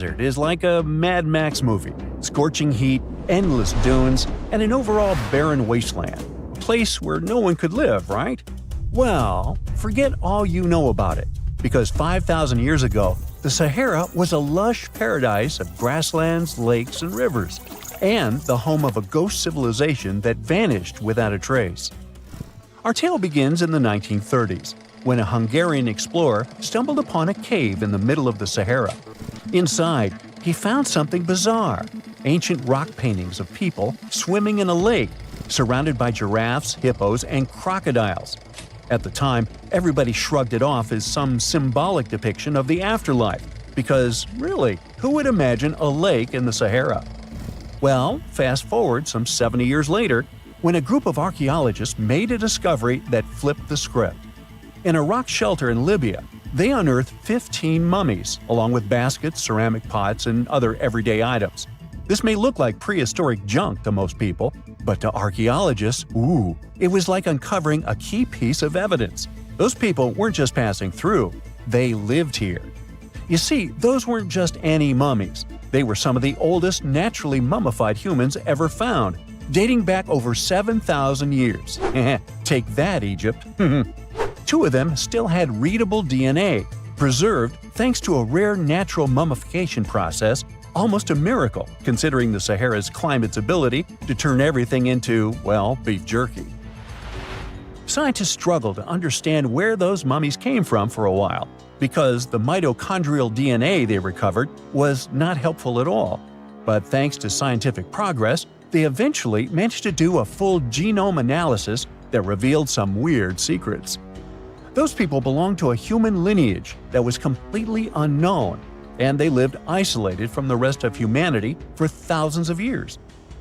desert is like a Mad Max movie. Scorching heat, endless dunes, and an overall barren wasteland. A place where no one could live, right? Well, forget all you know about it, because 5,000 years ago, the Sahara was a lush paradise of grasslands, lakes, and rivers, and the home of a ghost civilization that vanished without a trace. Our tale begins in the 1930s, when a Hungarian explorer stumbled upon a cave in the middle of the Sahara. Inside, he found something bizarre: ancient rock paintings of people swimming in a lake, surrounded by giraffes, hippos, and crocodiles. At the time, everybody shrugged it off as some symbolic depiction of the afterlife, because, really, who would imagine a lake in the Sahara? Well, fast forward some 70 years later, when a group of archaeologists made a discovery that flipped the script. In a rock shelter in Libya, they unearthed 15 mummies, along with baskets, ceramic pots, and other everyday items. This may look like prehistoric junk to most people, but to archaeologists, it was like uncovering a key piece of evidence. Those people weren't just passing through, they lived here. You see, those weren't just any mummies. They were some of the oldest naturally mummified humans ever found, dating back over 7,000 years. Take that, Egypt. Two of them still had readable DNA, preserved thanks to a rare natural mummification process, almost a miracle considering the Sahara's climate's ability to turn everything into, well, beef jerky. Scientists struggled to understand where those mummies came from for a while, because the mitochondrial DNA they recovered was not helpful at all. But thanks to scientific progress, they eventually managed to do a full genome analysis that revealed some weird secrets. Those people belonged to a human lineage that was completely unknown, and they lived isolated from the rest of humanity for thousands of years.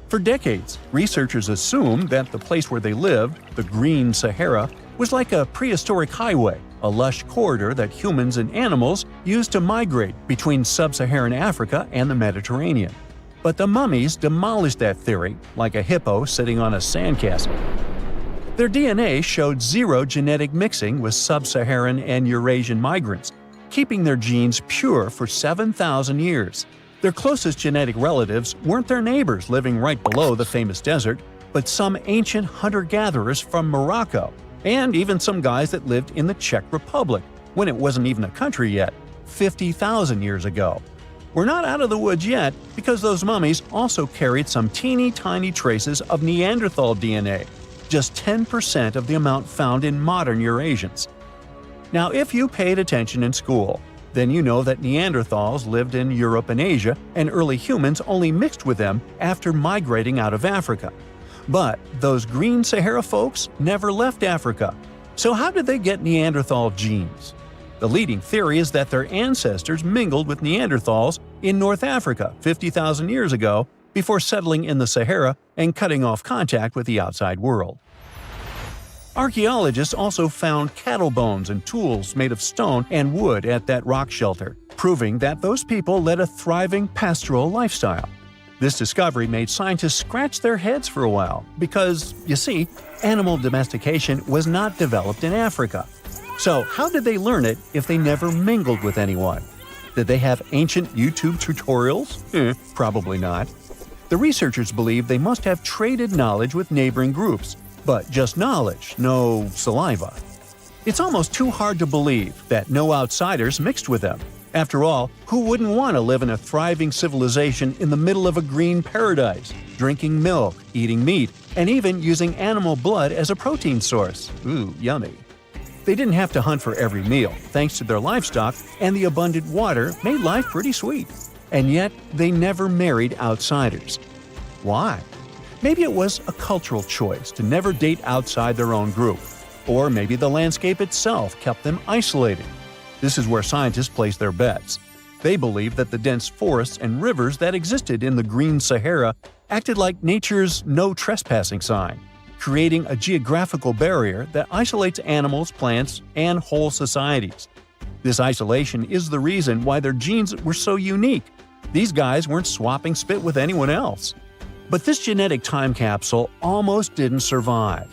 For decades, researchers assumed that the place where they lived, the Green Sahara, was like a prehistoric highway, a lush corridor that humans and animals used to migrate between sub-Saharan Africa and the Mediterranean. But the mummies demolished that theory, like a hippo sitting on a sandcastle. Their DNA showed zero genetic mixing with sub-Saharan and Eurasian migrants, keeping their genes pure for 7,000 years. Their closest genetic relatives weren't their neighbors living right below the famous desert, but some ancient hunter-gatherers from Morocco, and even some guys that lived in the Czech Republic, when it wasn't even a country yet, 50,000 years ago. We're not out of the woods yet, because those mummies also carried some teeny-tiny traces of Neanderthal DNA, just 10% of the amount found in modern Eurasians. Now, if you paid attention in school, then you know that Neanderthals lived in Europe and Asia, and early humans only mixed with them after migrating out of Africa. But those Green Sahara folks never left Africa. So how did they get Neanderthal genes? The leading theory is that their ancestors mingled with Neanderthals in North Africa 50,000 years ago before settling in the Sahara and cutting off contact with the outside world. Archaeologists also found cattle bones and tools made of stone and wood at that rock shelter, proving that those people led a thriving pastoral lifestyle. This discovery made scientists scratch their heads for a while because, you see, animal domestication was not developed in Africa. So how did they learn it if they never mingled with anyone? Did they have ancient YouTube tutorials? Probably not. The researchers believe they must have traded knowledge with neighboring groups, but just knowledge, no saliva. It's almost too hard to believe that no outsiders mixed with them. After all, who wouldn't want to live in a thriving civilization in the middle of a green paradise, drinking milk, eating meat, and even using animal blood as a protein source? Ooh, yummy. They didn't have to hunt for every meal, thanks to their livestock, and the abundant water made life pretty sweet. And yet, they never married outsiders. Why? Maybe it was a cultural choice to never date outside their own group. Or maybe the landscape itself kept them isolated. This is where scientists place their bets. They believe that the dense forests and rivers that existed in the Green Sahara acted like nature's no trespassing sign, creating a geographical barrier that isolates animals, plants, and whole societies. This isolation is the reason why their genes were so unique. These guys weren't swapping spit with anyone else. But this genetic time capsule almost didn't survive.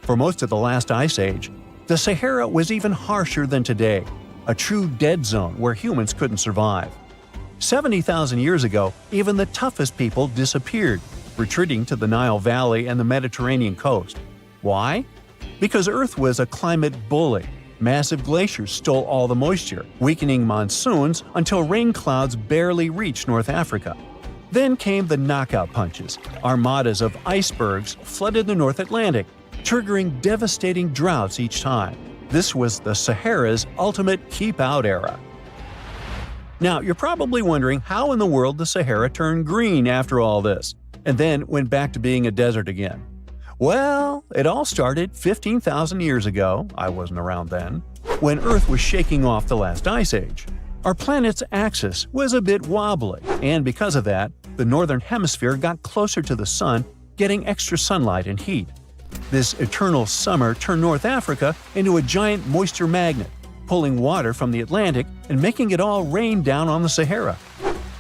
For most of the last ice age, the Sahara was even harsher than today, a true dead zone where humans couldn't survive. 70,000 years ago, even the toughest people disappeared, retreating to the Nile Valley and the Mediterranean coast. Why? Because Earth was a climate bully. Massive glaciers stole all the moisture, weakening monsoons until rain clouds barely reached North Africa. Then came the knockout punches. Armadas of icebergs flooded the North Atlantic, triggering devastating droughts each time. This was the Sahara's ultimate keep-out era. Now, you're probably wondering how in the world the Sahara turned green after all this, and then went back to being a desert again. Well, it all started 15,000 years ago, I wasn't around then, when Earth was shaking off the last ice age. Our planet's axis was a bit wobbly, and because of that, the northern hemisphere got closer to the sun, getting extra sunlight and heat. This eternal summer turned North Africa into a giant moisture magnet, pulling water from the Atlantic and making it all rain down on the Sahara.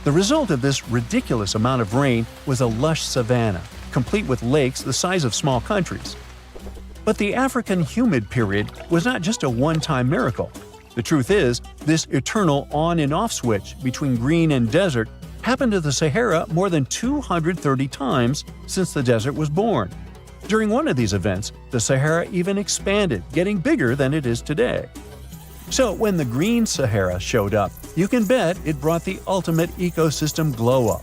The result of this ridiculous amount of rain was a lush savanna, complete with lakes the size of small countries. But the African humid period was not just a one-time miracle. The truth is, this eternal on and off switch between green and desert happened to the Sahara more than 230 times since the desert was born. During one of these events, the Sahara even expanded, getting bigger than it is today. So when the green Sahara showed up, you can bet it brought the ultimate ecosystem glow-up.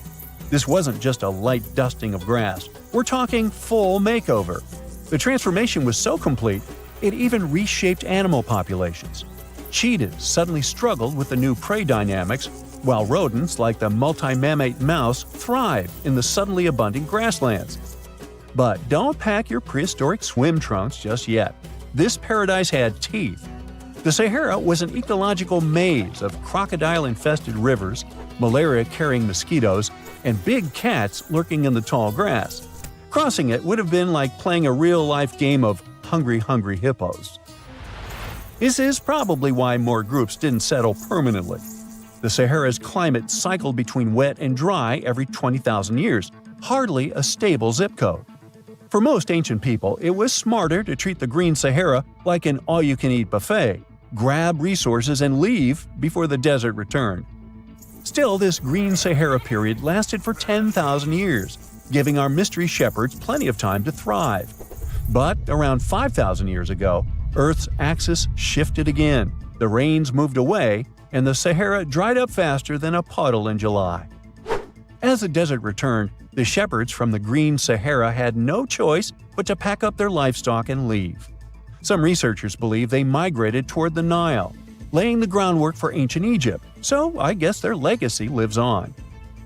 This wasn't just a light dusting of grass. We're talking full makeover. The transformation was so complete, it even reshaped animal populations. Cheetahs suddenly struggled with the new prey dynamics, while rodents like the multi-mammate mouse thrived in the suddenly abundant grasslands. But don't pack your prehistoric swim trunks just yet. This paradise had teeth. The Sahara was an ecological maze of crocodile-infested rivers, malaria-carrying mosquitoes, and big cats lurking in the tall grass. Crossing it would have been like playing a real-life game of Hungry Hungry Hippos. This is probably why more groups didn't settle permanently. The Sahara's climate cycled between wet and dry every 20,000 years, hardly a stable zip code. For most ancient people, it was smarter to treat the green Sahara like an all-you-can-eat buffet, grab resources and leave before the desert returned. Still, this green Sahara period lasted for 10,000 years, giving our mystery shepherds plenty of time to thrive. But around 5,000 years ago, Earth's axis shifted again, the rains moved away, and the Sahara dried up faster than a puddle in July. As the desert returned, the shepherds from the green Sahara had no choice but to pack up their livestock and leave. Some researchers believe they migrated toward the Nile, laying the groundwork for ancient Egypt, so I guess their legacy lives on.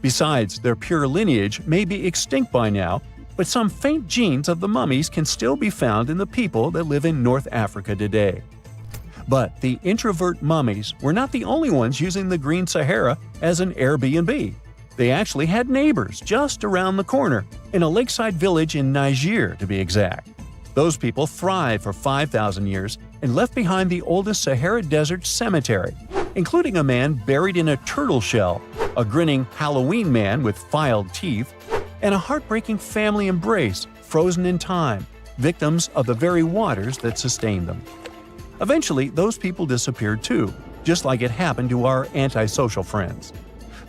Besides, their pure lineage may be extinct by now, but some faint genes of the mummies can still be found in the people that live in North Africa today. But the introvert mummies were not the only ones using the green Sahara as an Airbnb. They actually had neighbors just around the corner, in a lakeside village in Niger to be exact. Those people thrived for 5,000 years and left behind the oldest Sahara Desert cemetery, including a man buried in a turtle shell, a grinning Halloween man with filed teeth, and a heartbreaking family embrace frozen in time, victims of the very waters that sustained them. Eventually, those people disappeared too, just like it happened to our antisocial friends.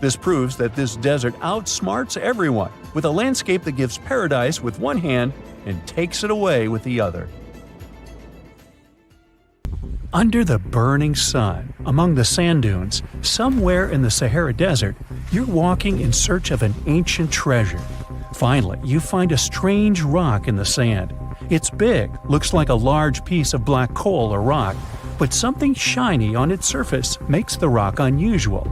This proves that this desert outsmarts everyone, with a landscape that gives paradise with one hand and takes it away with the other. Under the burning sun, among the sand dunes, somewhere in the Sahara Desert, you're walking in search of an ancient treasure. Finally, you find a strange rock in the sand. It's big, looks like a large piece of black coal or rock, but something shiny on its surface makes the rock unusual.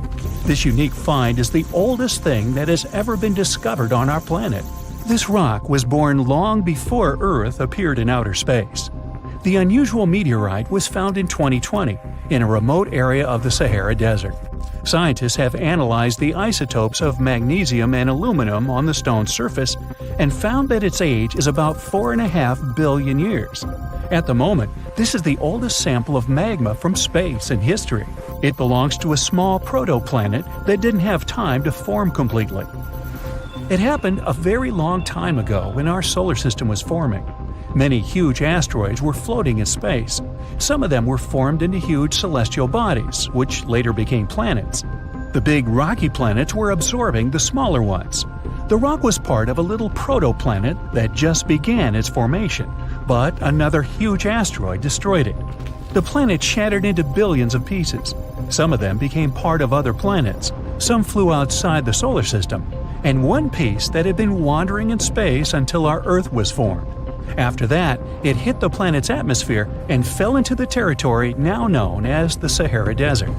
This unique find is the oldest thing that has ever been discovered on our planet. This rock was born long before Earth appeared in outer space. The unusual meteorite was found in 2020 in a remote area of the Sahara Desert. Scientists have analyzed the isotopes of magnesium and aluminum on the stone's surface and found that its age is about 4.5 billion years. At the moment, this is the oldest sample of magma from space in history. It belongs to a small protoplanet that didn't have time to form completely. It happened a very long time ago when our solar system was forming. Many huge asteroids were floating in space. Some of them were formed into huge celestial bodies, which later became planets. The big rocky planets were absorbing the smaller ones. The rock was part of a little protoplanet that just began its formation, but another huge asteroid destroyed it. The planet shattered into billions of pieces. Some of them became part of other planets, some flew outside the solar system, and one piece that had been wandering in space until our Earth was formed. After that, it hit the planet's atmosphere and fell into the territory now known as the Sahara Desert.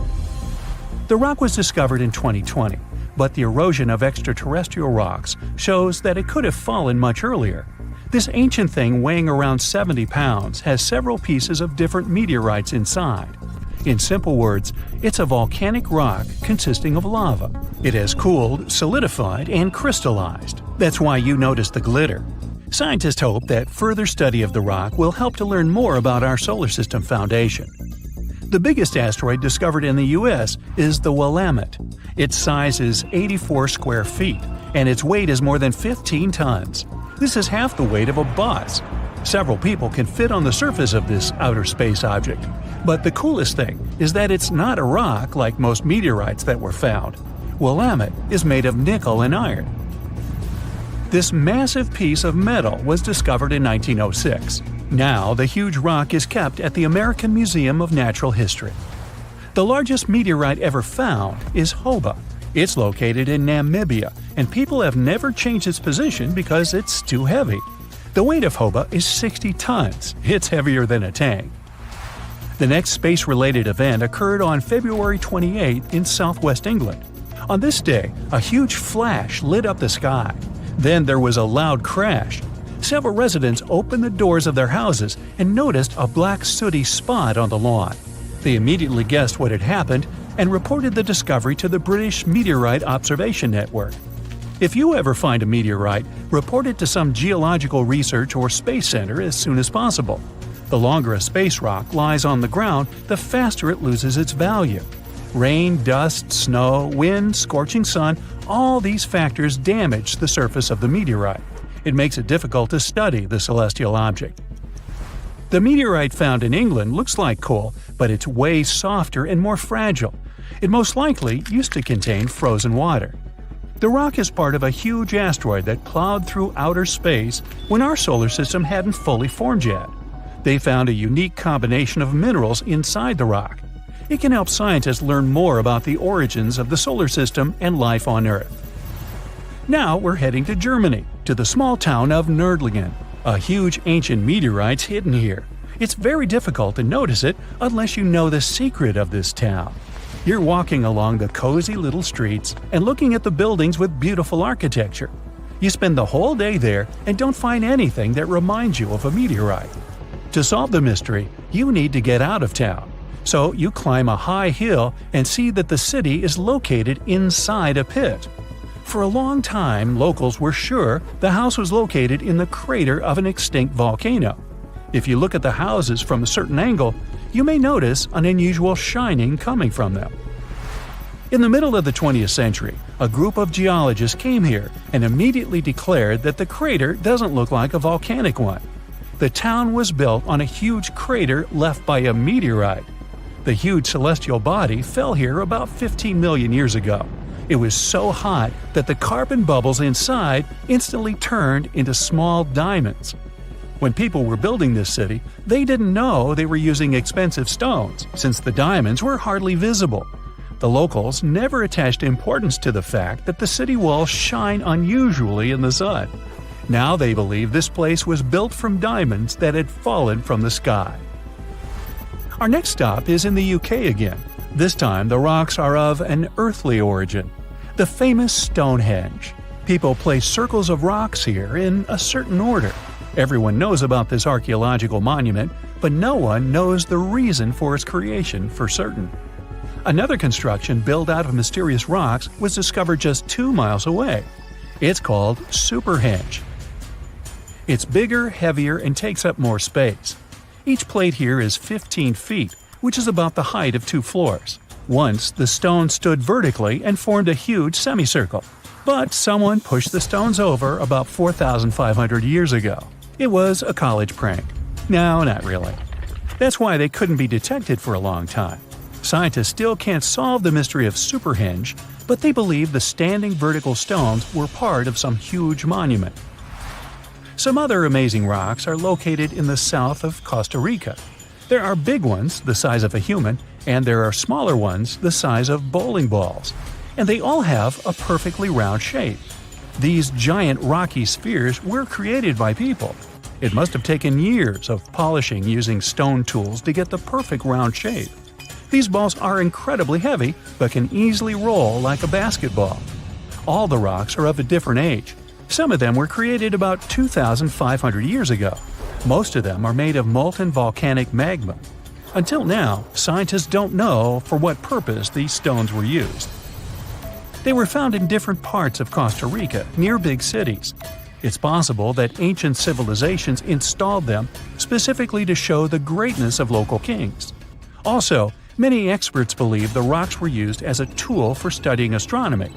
The rock was discovered in 2020, but the erosion of extraterrestrial rocks shows that it could have fallen much earlier. This ancient thing weighing around 70 pounds has several pieces of different meteorites inside. In simple words, it's a volcanic rock consisting of lava. It has cooled, solidified, and crystallized. That's why you notice the glitter. Scientists hope that further study of the rock will help to learn more about our solar system foundation. The biggest asteroid discovered in the U.S. is the Willamette. Its size is 84 square feet, and its weight is more than 15 tons. This is half the weight of a bus. Several people can fit on the surface of this outer space object. But the coolest thing is that it's not a rock like most meteorites that were found. Willamette is made of nickel and iron. This massive piece of metal was discovered in 1906. Now, the huge rock is kept at the American Museum of Natural History. The largest meteorite ever found is Hoba. It's located in Namibia, and people have never changed its position because it's too heavy. The weight of Hoba is 60 tons. It's heavier than a tank. The next space-related event occurred on February 28 in southwest England. On this day, a huge flash lit up the sky. Then there was a loud crash. Several residents opened the doors of their houses and noticed a black sooty spot on the lawn. They immediately guessed what had happened and reported the discovery to the British Meteorite Observation Network. If you ever find a meteorite, report it to some geological research or space center as soon as possible. The longer a space rock lies on the ground, the faster it loses its value. Rain, dust, snow, wind, scorching sun, all these factors damage the surface of the meteorite. It makes it difficult to study the celestial object. The meteorite found in England looks like coal, but it's way softer and more fragile. It most likely used to contain frozen water. The rock is part of a huge asteroid that plowed through outer space when our solar system hadn't fully formed yet. They found a unique combination of minerals inside the rock. It can help scientists learn more about the origins of the solar system and life on Earth. Now we're heading to Germany, to the small town of Nördlingen. A huge ancient meteorite's hidden here. It's very difficult to notice it unless you know the secret of this town. You're walking along the cozy little streets and looking at the buildings with beautiful architecture. You spend the whole day there and don't find anything that reminds you of a meteorite. To solve the mystery, you need to get out of town. So you climb a high hill and see that the city is located inside a pit. For a long time, locals were sure the house was located in the crater of an extinct volcano. If you look at the houses from a certain angle, you may notice an unusual shining coming from them. In the middle of the 20th century, a group of geologists came here and immediately declared that the crater doesn't look like a volcanic one. The town was built on a huge crater left by a meteorite. The huge celestial body fell here about 15 million years ago. It was so hot that the carbon bubbles inside instantly turned into small diamonds. When people were building this city, they didn't know they were using expensive stones, since the diamonds were hardly visible. The locals never attached importance to the fact that the city walls shine unusually in the sun. Now they believe this place was built from diamonds that had fallen from the sky. Our next stop is in the UK again. This time the rocks are of an earthly origin. The famous Stonehenge. People place circles of rocks here in a certain order. Everyone knows about this archaeological monument, but no one knows the reason for its creation for certain. Another construction built out of mysterious rocks was discovered just 2 miles away. It's called Superhenge. It's bigger, heavier, and takes up more space. Each plate here is 15 feet, which is about the height of 2 floors. Once, the stone stood vertically and formed a huge semicircle. But someone pushed the stones over about 4,500 years ago. It was a college prank. No, not really. That's why they couldn't be detected for a long time. Scientists still can't solve the mystery of Superhenge, but they believe the standing vertical stones were part of some huge monument. Some other amazing rocks are located in the south of Costa Rica. There are big ones, the size of a human, and there are smaller ones, the size of bowling balls. And they all have a perfectly round shape. These giant rocky spheres were created by people. It must have taken years of polishing using stone tools to get the perfect round shape. These balls are incredibly heavy, but can easily roll like a basketball. All the rocks are of a different age. Some of them were created about 2,500 years ago. Most of them are made of molten volcanic magma. Until now, scientists don't know for what purpose these stones were used. They were found in different parts of Costa Rica, near big cities. It's possible that ancient civilizations installed them specifically to show the greatness of local kings. Also, many experts believe the rocks were used as a tool for studying astronomy.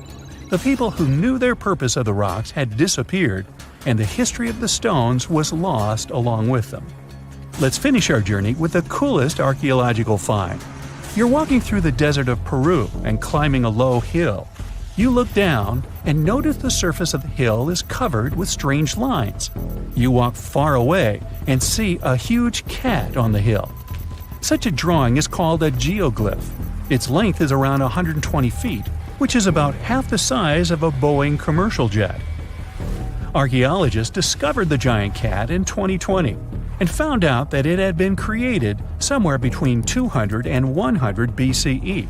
The people who knew their purpose of the rocks had disappeared, and the history of the stones was lost along with them. Let's finish our journey with the coolest archaeological find. You're walking through the desert of Peru and climbing a low hill. You look down and notice the surface of the hill is covered with strange lines. You walk far away and see a huge cat on the hill. Such a drawing is called a geoglyph. Its length is around 120 feet, which is about half the size of a Boeing commercial jet. Archaeologists discovered the giant cat in 2020 and found out that it had been created somewhere between 200 and 100 BCE.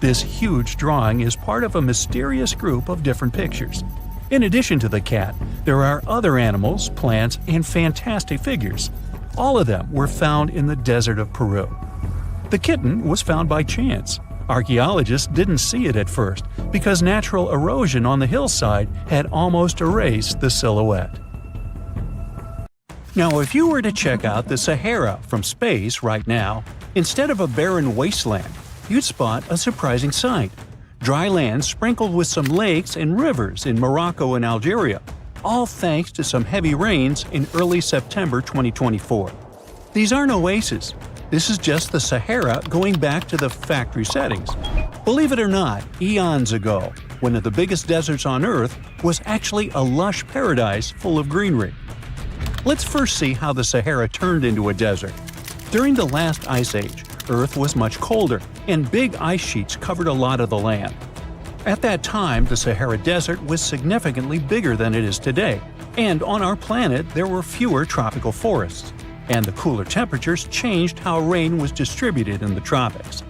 This huge drawing is part of a mysterious group of different pictures. In addition to the cat, there are other animals, plants, and fantastic figures. All of them were found in the desert of Peru. The kitten was found by chance. Archaeologists didn't see it at first because natural erosion on the hillside had almost erased the silhouette. Now, if you were to check out the Sahara from space right now, instead of a barren wasteland, you'd spot a surprising sight: dry land sprinkled with some lakes and rivers in Morocco and Algeria, all thanks to some heavy rains in early September 2024. These aren't oases. This is just the Sahara going back to the factory settings. Believe it or not, eons ago, one of the biggest deserts on Earth was actually a lush paradise full of greenery. Let's first see how the Sahara turned into a desert. During the last ice age, Earth was much colder, and big ice sheets covered a lot of the land. At that time, the Sahara Desert was significantly bigger than it is today, and on our planet there were fewer tropical forests. And the cooler temperatures changed how rain was distributed in the tropics.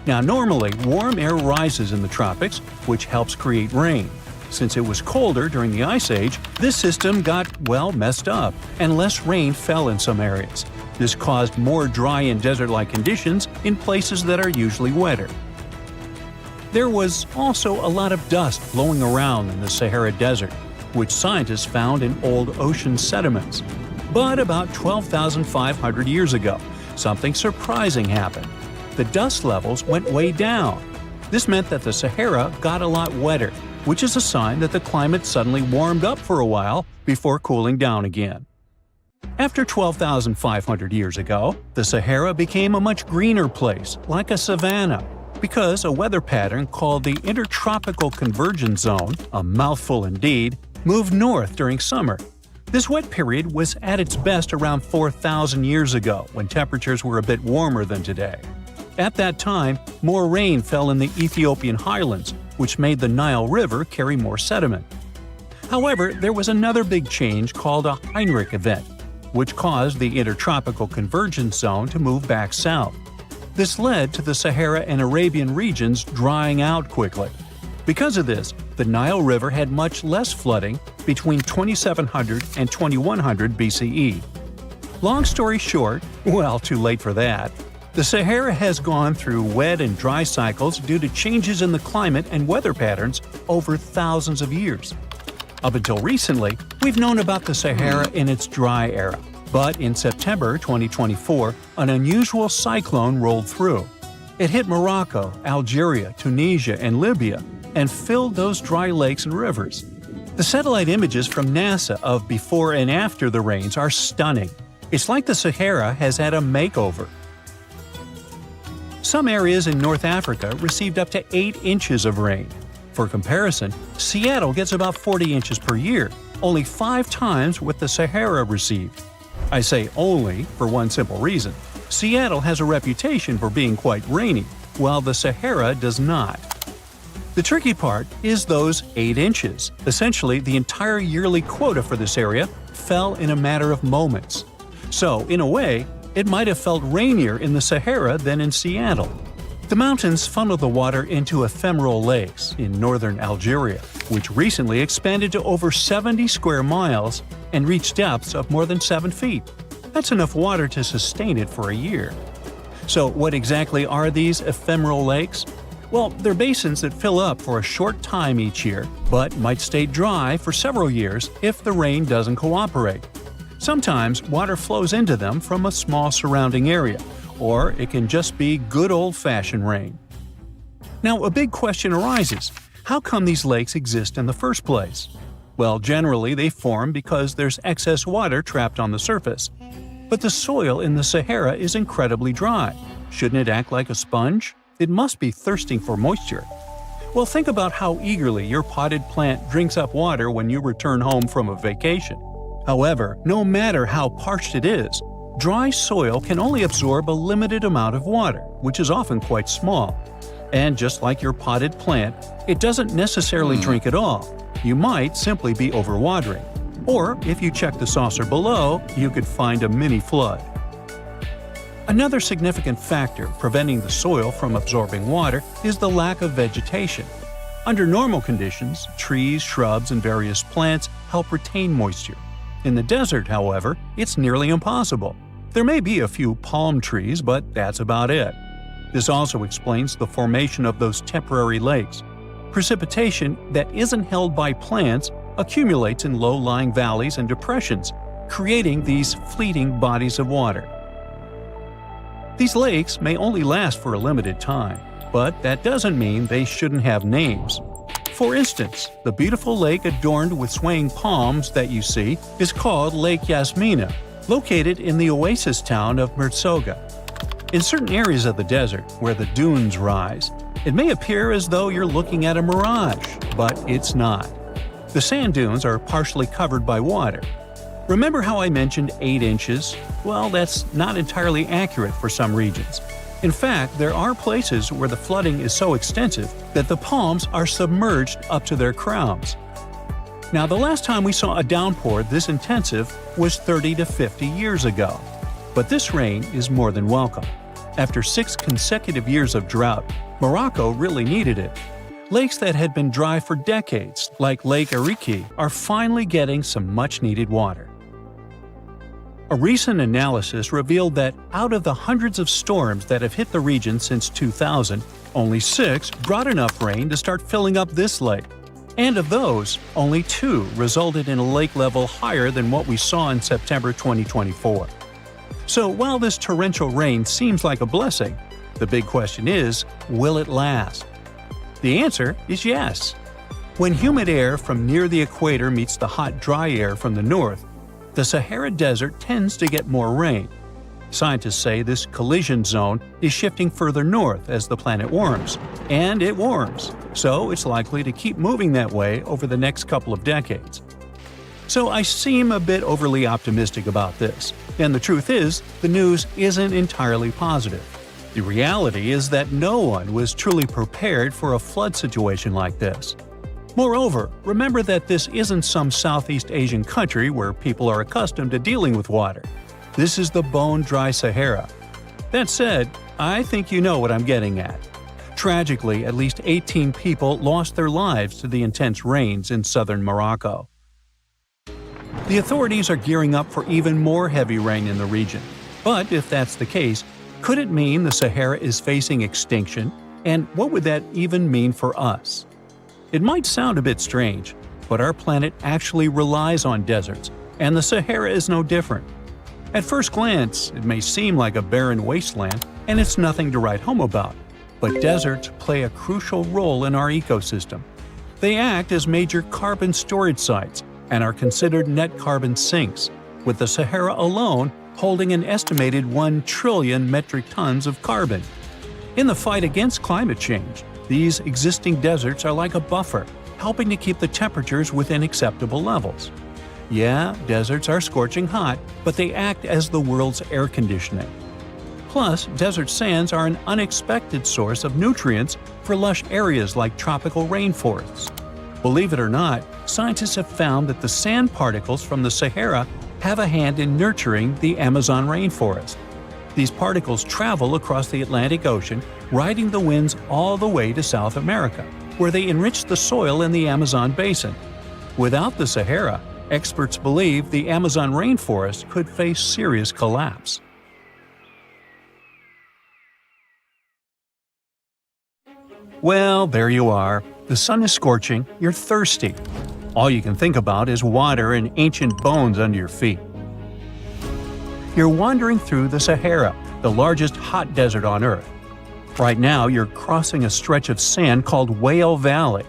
Now, normally, warm air rises in the tropics, which helps create rain. Since it was colder during the Ice Age, this system got, messed up, and less rain fell in some areas. This caused more dry and desert-like conditions in places that are usually wetter. There was also a lot of dust blowing around in the Sahara Desert, which scientists found in old ocean sediments. But about 12,500 years ago, something surprising happened. The dust levels went way down. This meant that the Sahara got a lot wetter, which is a sign that the climate suddenly warmed up for a while before cooling down again. After 12,500 years ago, the Sahara became a much greener place, like a savanna, because a weather pattern called the Intertropical Convergence Zone, a mouthful indeed, moved north during summer. This wet period was at its best around 4,000 years ago, when temperatures were a bit warmer than today. At that time, more rain fell in the Ethiopian highlands, which made the Nile River carry more sediment. However, there was another big change called a Heinrich event, which caused the Intertropical Convergence Zone to move back south. This led to the Sahara and Arabian regions drying out quickly. Because of this, the Nile River had much less flooding between 2700 and 2100 BCE. Long story short, too late for that. The Sahara has gone through wet and dry cycles due to changes in the climate and weather patterns over thousands of years. Up until recently, we've known about the Sahara in its dry era. But in September 2024, an unusual cyclone rolled through. It hit Morocco, Algeria, Tunisia, and Libya, and filled those dry lakes and rivers. The satellite images from NASA of before and after the rains are stunning. It's like the Sahara has had a makeover. Some areas in North Africa received up to 8 inches of rain. For comparison, Seattle gets about 40 inches per year, only 5 times what the Sahara received. I say only for one simple reason. Seattle has a reputation for being quite rainy, while the Sahara does not. The tricky part is those 8 inches. Essentially, the entire yearly quota for this area fell in a matter of moments. So, in a way, it might have felt rainier in the Sahara than in Seattle. The mountains funnel the water into ephemeral lakes in northern Algeria, which recently expanded to over 70 square miles and reached depths of more than 7 feet. That's enough water to sustain it for a year. So what exactly are these ephemeral lakes? Well, they're basins that fill up for a short time each year, but might stay dry for several years if the rain doesn't cooperate. Sometimes water flows into them from a small surrounding area, or it can just be good old-fashioned rain. Now, a big question arises. How come these lakes exist in the first place? Well, generally they form because there's excess water trapped on the surface. But the soil in the Sahara is incredibly dry. Shouldn't it act like a sponge? It must be thirsting for moisture. Well, think about how eagerly your potted plant drinks up water when you return home from a vacation. However, no matter how parched it is, dry soil can only absorb a limited amount of water, which is often quite small. And just like your potted plant, it doesn't necessarily drink it all. You might simply be overwatering. Or, if you check the saucer below, you could find a mini flood. Another significant factor preventing the soil from absorbing water is the lack of vegetation. Under normal conditions, trees, shrubs, and various plants help retain moisture. In the desert, however, it's nearly impossible. There may be a few palm trees, but that's about it. This also explains the formation of those temporary lakes. Precipitation that isn't held by plants accumulates in low-lying valleys and depressions, creating these fleeting bodies of water. These lakes may only last for a limited time, but that doesn't mean they shouldn't have names. For instance, the beautiful lake adorned with swaying palms that you see is called Lake Yasmina, located in the oasis town of Merzoga. In certain areas of the desert, where the dunes rise, it may appear as though you're looking at a mirage, but it's not. The sand dunes are partially covered by water. Remember how I mentioned 8 inches? Well, that's not entirely accurate for some regions. In fact, there are places where the flooding is so extensive that the palms are submerged up to their crowns. Now, the last time we saw a downpour this intensive was 30 to 50 years ago. But this rain is more than welcome. After 6 consecutive years of drought, Morocco really needed it. Lakes that had been dry for decades, like Lake Ariki, are finally getting some much-needed water. A recent analysis revealed that out of the hundreds of storms that have hit the region since 2000, only 6 brought enough rain to start filling up this lake. And of those, only 2 resulted in a lake level higher than what we saw in September 2024. So while this torrential rain seems like a blessing, the big question is, will it last? The answer is yes. When humid air from near the equator meets the hot, dry air from the north, the Sahara Desert tends to get more rain. Scientists say this collision zone is shifting further north as the planet warms, and it warms, so it's likely to keep moving that way over the next couple of decades. So I seem a bit overly optimistic about this, and the truth is, the news isn't entirely positive. The reality is that no one was truly prepared for a flood situation like this. Moreover, remember that this isn't some Southeast Asian country where people are accustomed to dealing with water. This is the bone-dry Sahara. That said, I think you know what I'm getting at. Tragically, at least 18 people lost their lives to the intense rains in southern Morocco. The authorities are gearing up for even more heavy rain in the region. But if that's the case, could it mean the Sahara is facing extinction? And what would that even mean for us? It might sound a bit strange, but our planet actually relies on deserts, and the Sahara is no different. At first glance, it may seem like a barren wasteland, and it's nothing to write home about. But deserts play a crucial role in our ecosystem. They act as major carbon storage sites and are considered net carbon sinks, with the Sahara alone holding an estimated 1 trillion metric tons of carbon. In the fight against climate change, these existing deserts are like a buffer, helping to keep the temperatures within acceptable levels. Yeah, deserts are scorching hot, but they act as the world's air conditioning. Plus, desert sands are an unexpected source of nutrients for lush areas like tropical rainforests. Believe it or not, scientists have found that the sand particles from the Sahara have a hand in nurturing the Amazon rainforest. These particles travel across the Atlantic Ocean, riding the winds all the way to South America, where they enrich the soil in the Amazon basin. Without the Sahara, experts believe the Amazon rainforest could face serious collapse. Well, there you are. The sun is scorching, you're thirsty. All you can think about is water and ancient bones under your feet. You're wandering through the Sahara, the largest hot desert on Earth. Right now, you're crossing a stretch of sand called Whale Valley.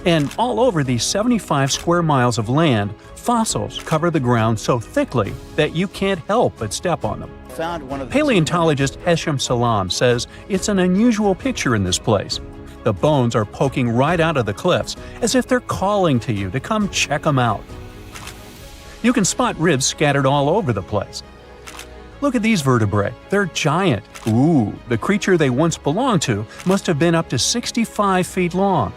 And all over these 75 square miles of land, fossils cover the ground so thickly that you can't help but step on them. Paleontologist Hesham Salam says it's an unusual picture in this place. The bones are poking right out of the cliffs, as if they're calling to you to come check them out. You can spot ribs scattered all over the place. Look at these vertebrae, they're giant. Ooh, the creature they once belonged to must have been up to 65 feet long.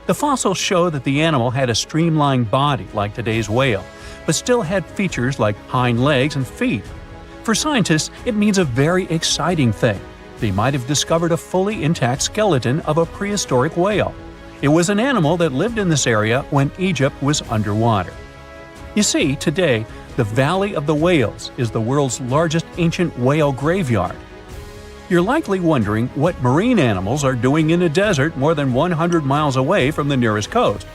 The fossils show that the animal had a streamlined body like today's whale, but still had features like hind legs and feet. For scientists, it means a very exciting thing. They might have discovered a fully intact skeleton of a prehistoric whale. It was an animal that lived in this area when Egypt was underwater. You see, today, the Valley of the Whales is the world's largest ancient whale graveyard. You're likely wondering what marine animals are doing in a desert more than 100 miles away from the nearest coast.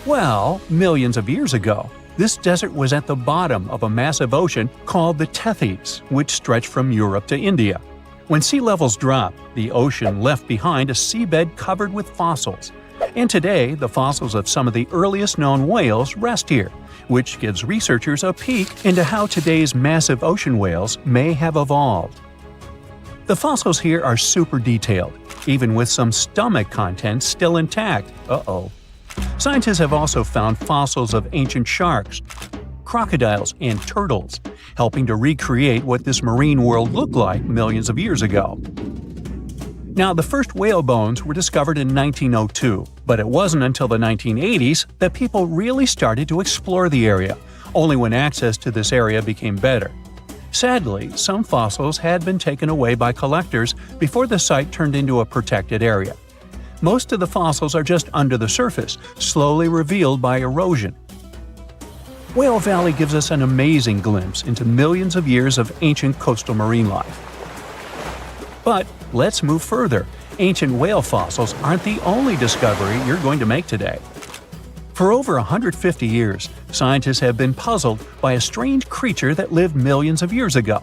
Well, millions of years ago, this desert was at the bottom of a massive ocean called the Tethys, which stretched from Europe to India. When sea levels dropped, the ocean left behind a seabed covered with fossils. And today, the fossils of some of the earliest known whales rest here, which gives researchers a peek into how today's massive ocean whales may have evolved. The fossils here are super detailed, even with some stomach contents still intact. Scientists have also found fossils of ancient sharks, crocodiles, and turtles, helping to recreate what this marine world looked like millions of years ago. Now, the first whale bones were discovered in 1902, but it wasn't until the 1980s that people really started to explore the area, only when access to this area became better. Sadly, some fossils had been taken away by collectors before the site turned into a protected area. Most of the fossils are just under the surface, slowly revealed by erosion. Whale Valley gives us an amazing glimpse into millions of years of ancient coastal marine life. But let's move further. Ancient whale fossils aren't the only discovery you're going to make today. For over 150 years, scientists have been puzzled by a strange creature that lived millions of years ago.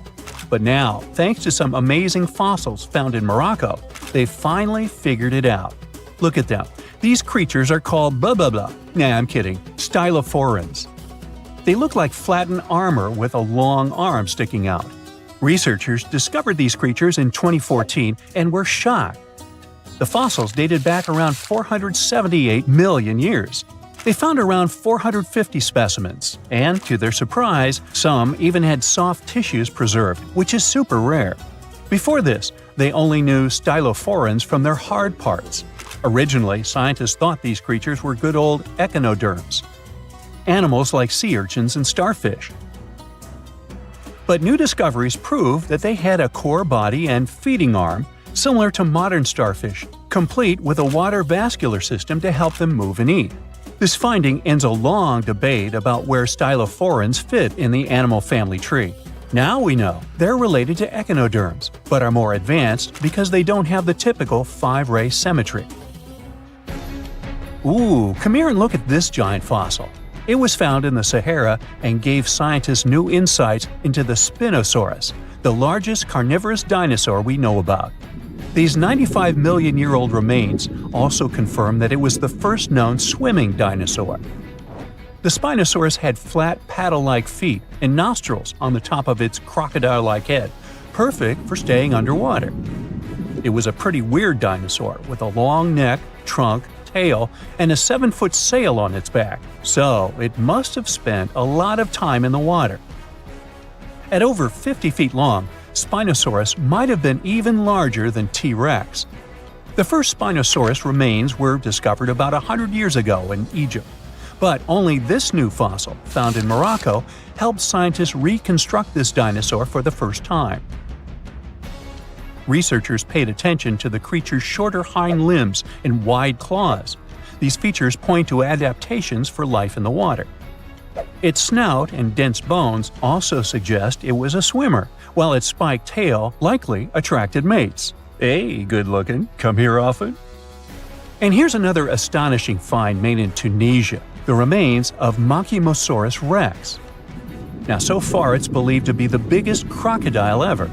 But now, thanks to some amazing fossils found in Morocco, they've finally figured it out. Look at them. These creatures are called blah blah blah. Nah, I'm kidding. Stylophorans. They look like flattened armor with a long arm sticking out. Researchers discovered these creatures in 2014 and were shocked. The fossils dated back around 478 million years. They found around 450 specimens, and to their surprise, some even had soft tissues preserved, which is super rare. Before this, they only knew stylophorans from their hard parts. Originally, scientists thought these creatures were good old echinoderms, animals like sea urchins and starfish. But new discoveries prove that they had a core body and feeding arm similar to modern starfish, complete with a water vascular system to help them move and eat. This finding ends a long debate about where stylophorans fit in the animal family tree. Now we know they're related to echinoderms, but are more advanced because they don't have the typical 5-ray symmetry. Ooh, come here and look at this giant fossil. It was found in the Sahara and gave scientists new insights into the Spinosaurus, the largest carnivorous dinosaur we know about. These 95 million-year-old remains also confirm that it was the first known swimming dinosaur. The Spinosaurus had flat paddle-like feet and nostrils on the top of its crocodile-like head, perfect for staying underwater. It was a pretty weird dinosaur with a long neck, trunk, tail, and a 7-foot sail on its back, so it must have spent a lot of time in the water. At over 50 feet long, Spinosaurus might have been even larger than T-Rex. The first Spinosaurus remains were discovered about 100 years ago in Egypt, but only this new fossil, found in Morocco, helped scientists reconstruct this dinosaur for the first time. Researchers paid attention to the creature's shorter hind limbs and wide claws. These features point to adaptations for life in the water. Its snout and dense bones also suggest it was a swimmer, while its spiked tail likely attracted mates. Hey, good looking, come here often? And here's another astonishing find made in Tunisia, the remains of Machimosaurus rex. Now, so far it's believed to be the biggest crocodile ever.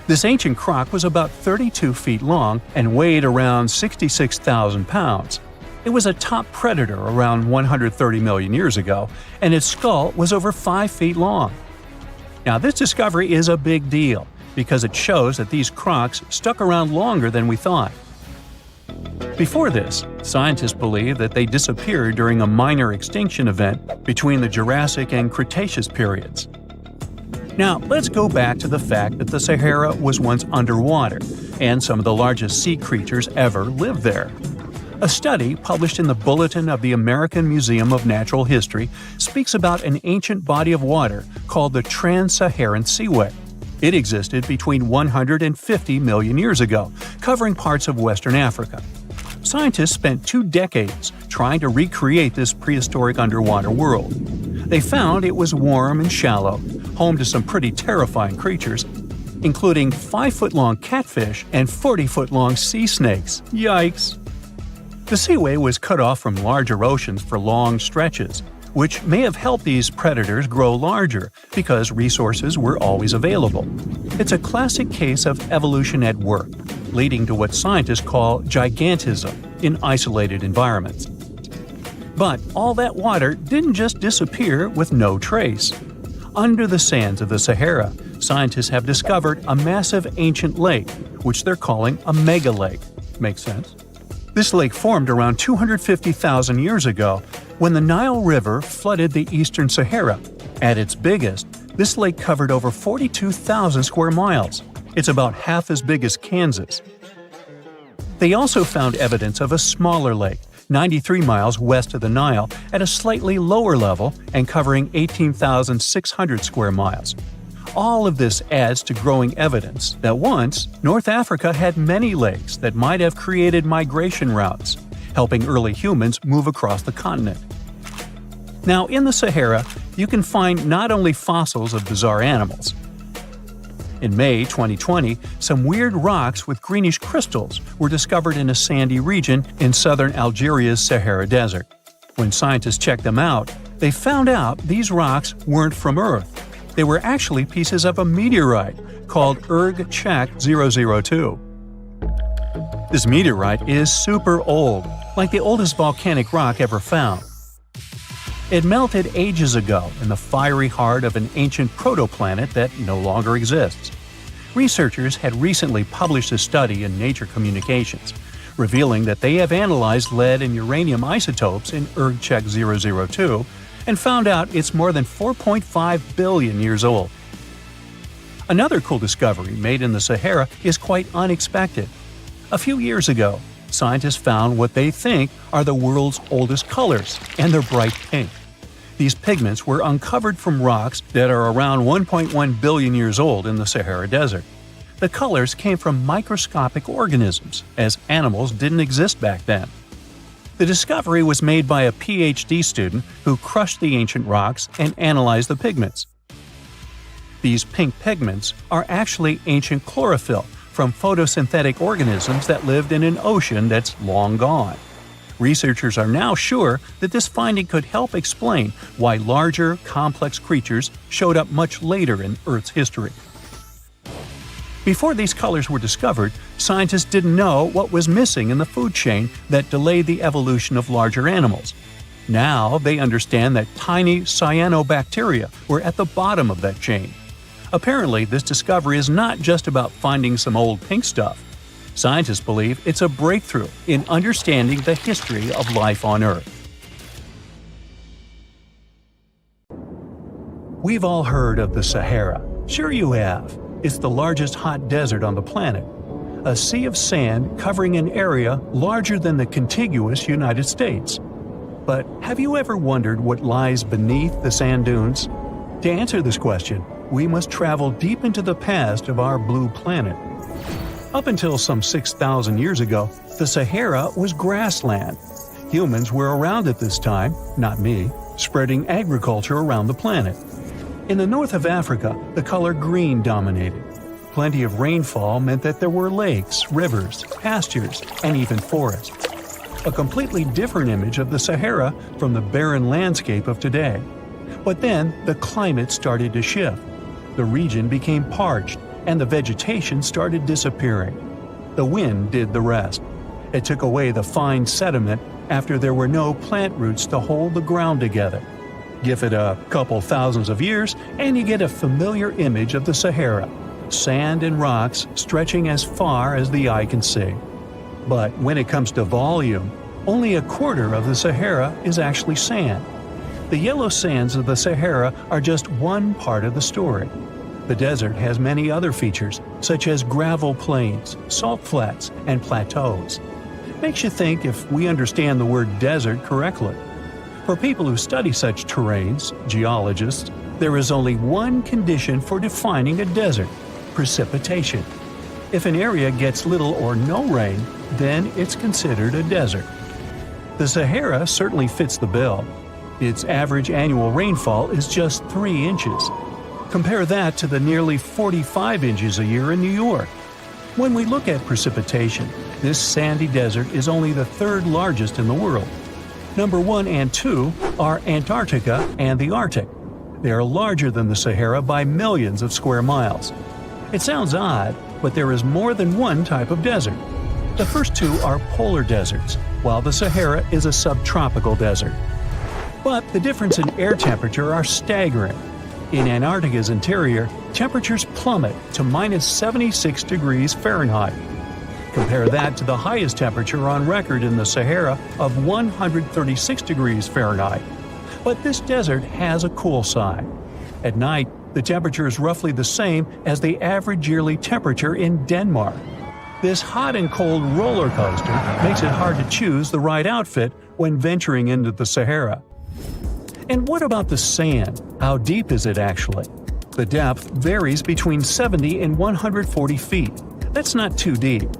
This ancient croc was about 32 feet long and weighed around 66,000 pounds. It was a top predator around 130 million years ago, and its skull was over 5 feet long. Now, this discovery is a big deal because it shows that these crocs stuck around longer than we thought. Before this, scientists believed that they disappeared during a minor extinction event between the Jurassic and Cretaceous periods. Now, let's go back to the fact that the Sahara was once underwater, and some of the largest sea creatures ever lived there. A study published in the Bulletin of the American Museum of Natural History speaks about an ancient body of water called the Trans-Saharan Seaway. It existed between 150 million years ago, covering parts of Western Africa. Scientists spent 2 decades trying to recreate this prehistoric underwater world. They found it was warm and shallow, home to some pretty terrifying creatures, including 5-foot-long catfish and 40-foot-long sea snakes. Yikes! The seaway was cut off from larger oceans for long stretches, which may have helped these predators grow larger because resources were always available. It's a classic case of evolution at work, leading to what scientists call gigantism in isolated environments. But all that water didn't just disappear with no trace. Under the sands of the Sahara, scientists have discovered a massive ancient lake, which they're calling a megalake. Makes sense? This lake formed around 250,000 years ago when the Nile River flooded the eastern Sahara. At its biggest, this lake covered over 42,000 square miles. It's about half as big as Kansas. They also found evidence of a smaller lake, 93 miles west of the Nile, at a slightly lower level and covering 18,600 square miles. All of this adds to growing evidence that once, North Africa had many lakes that might have created migration routes, helping early humans move across the continent. Now, in the Sahara, you can find not only fossils of bizarre animals. In May 2020, some weird rocks with greenish crystals were discovered in a sandy region in southern Algeria's Sahara Desert. When scientists checked them out, they found out these rocks weren't from Earth. They were actually pieces of a meteorite called Erg-Chek 002. This meteorite is super old, like the oldest volcanic rock ever found. It melted ages ago in the fiery heart of an ancient protoplanet that no longer exists. Researchers had recently published a study in Nature Communications, revealing that they have analyzed lead and uranium isotopes in Erg-Chek 002 and found out it's more than 4.5 billion years old. Another cool discovery made in the Sahara is quite unexpected. A few years ago, scientists found what they think are the world's oldest colors, and they're bright pink. These pigments were uncovered from rocks that are around 1.1 billion years old in the Sahara Desert. The colors came from microscopic organisms, as animals didn't exist back then. The discovery was made by a PhD student who crushed the ancient rocks and analyzed the pigments. These pink pigments are actually ancient chlorophyll from photosynthetic organisms that lived in an ocean that's long gone. Researchers are now sure that this finding could help explain why larger, complex creatures showed up much later in Earth's history. Before these colors were discovered, scientists didn't know what was missing in the food chain that delayed the evolution of larger animals. Now they understand that tiny cyanobacteria were at the bottom of that chain. Apparently, this discovery is not just about finding some old pink stuff. Scientists believe it's a breakthrough in understanding the history of life on Earth. We've all heard of the Sahara. Sure you have. It's the largest hot desert on the planet. A sea of sand covering an area larger than the contiguous United States. But have you ever wondered what lies beneath the sand dunes? To answer this question, we must travel deep into the past of our blue planet. Up until some 6,000 years ago, the Sahara was grassland. Humans were around at this time, not me, spreading agriculture around the planet. In the north of Africa, the color green dominated. Plenty of rainfall meant that there were lakes, rivers, pastures, and even forests. A completely different image of the Sahara from the barren landscape of today. But then, the climate started to shift. The region became parched, and the vegetation started disappearing. The wind did the rest. It took away the fine sediment after there were no plant roots to hold the ground together. Give it a couple thousands of years, and you get a familiar image of the Sahara. Sand and rocks stretching as far as the eye can see. But when it comes to volume, only a quarter of the Sahara is actually sand. The yellow sands of the Sahara are just one part of the story. The desert has many other features, such as gravel plains, salt flats, and plateaus. Makes you think if we understand the word desert correctly. For people who study such terrains, geologists, there is only one condition for defining a desert: precipitation. If an area gets little or no rain, then it's considered a desert. The Sahara certainly fits the bill. Its average annual rainfall is just 3 inches. Compare that to the nearly 45 inches a year in New York. When we look at precipitation, this sandy desert is only the third largest in the world. Number 1 and 2 are Antarctica and the Arctic. They are larger than the Sahara by millions of square miles. It sounds odd, but there is more than one type of desert. The first two are polar deserts, while the Sahara is a subtropical desert. But the difference in air temperature are staggering. In Antarctica's interior, temperatures plummet to minus 76 degrees Fahrenheit. Compare that to the highest temperature on record in the Sahara of 136 degrees Fahrenheit. But this desert has a cool side. At night, the temperature is roughly the same as the average yearly temperature in Denmark. This hot and cold roller coaster makes it hard to choose the right outfit when venturing into the Sahara. And what about the sand? How deep is it actually? The depth varies between 70 and 140 feet. That's not too deep.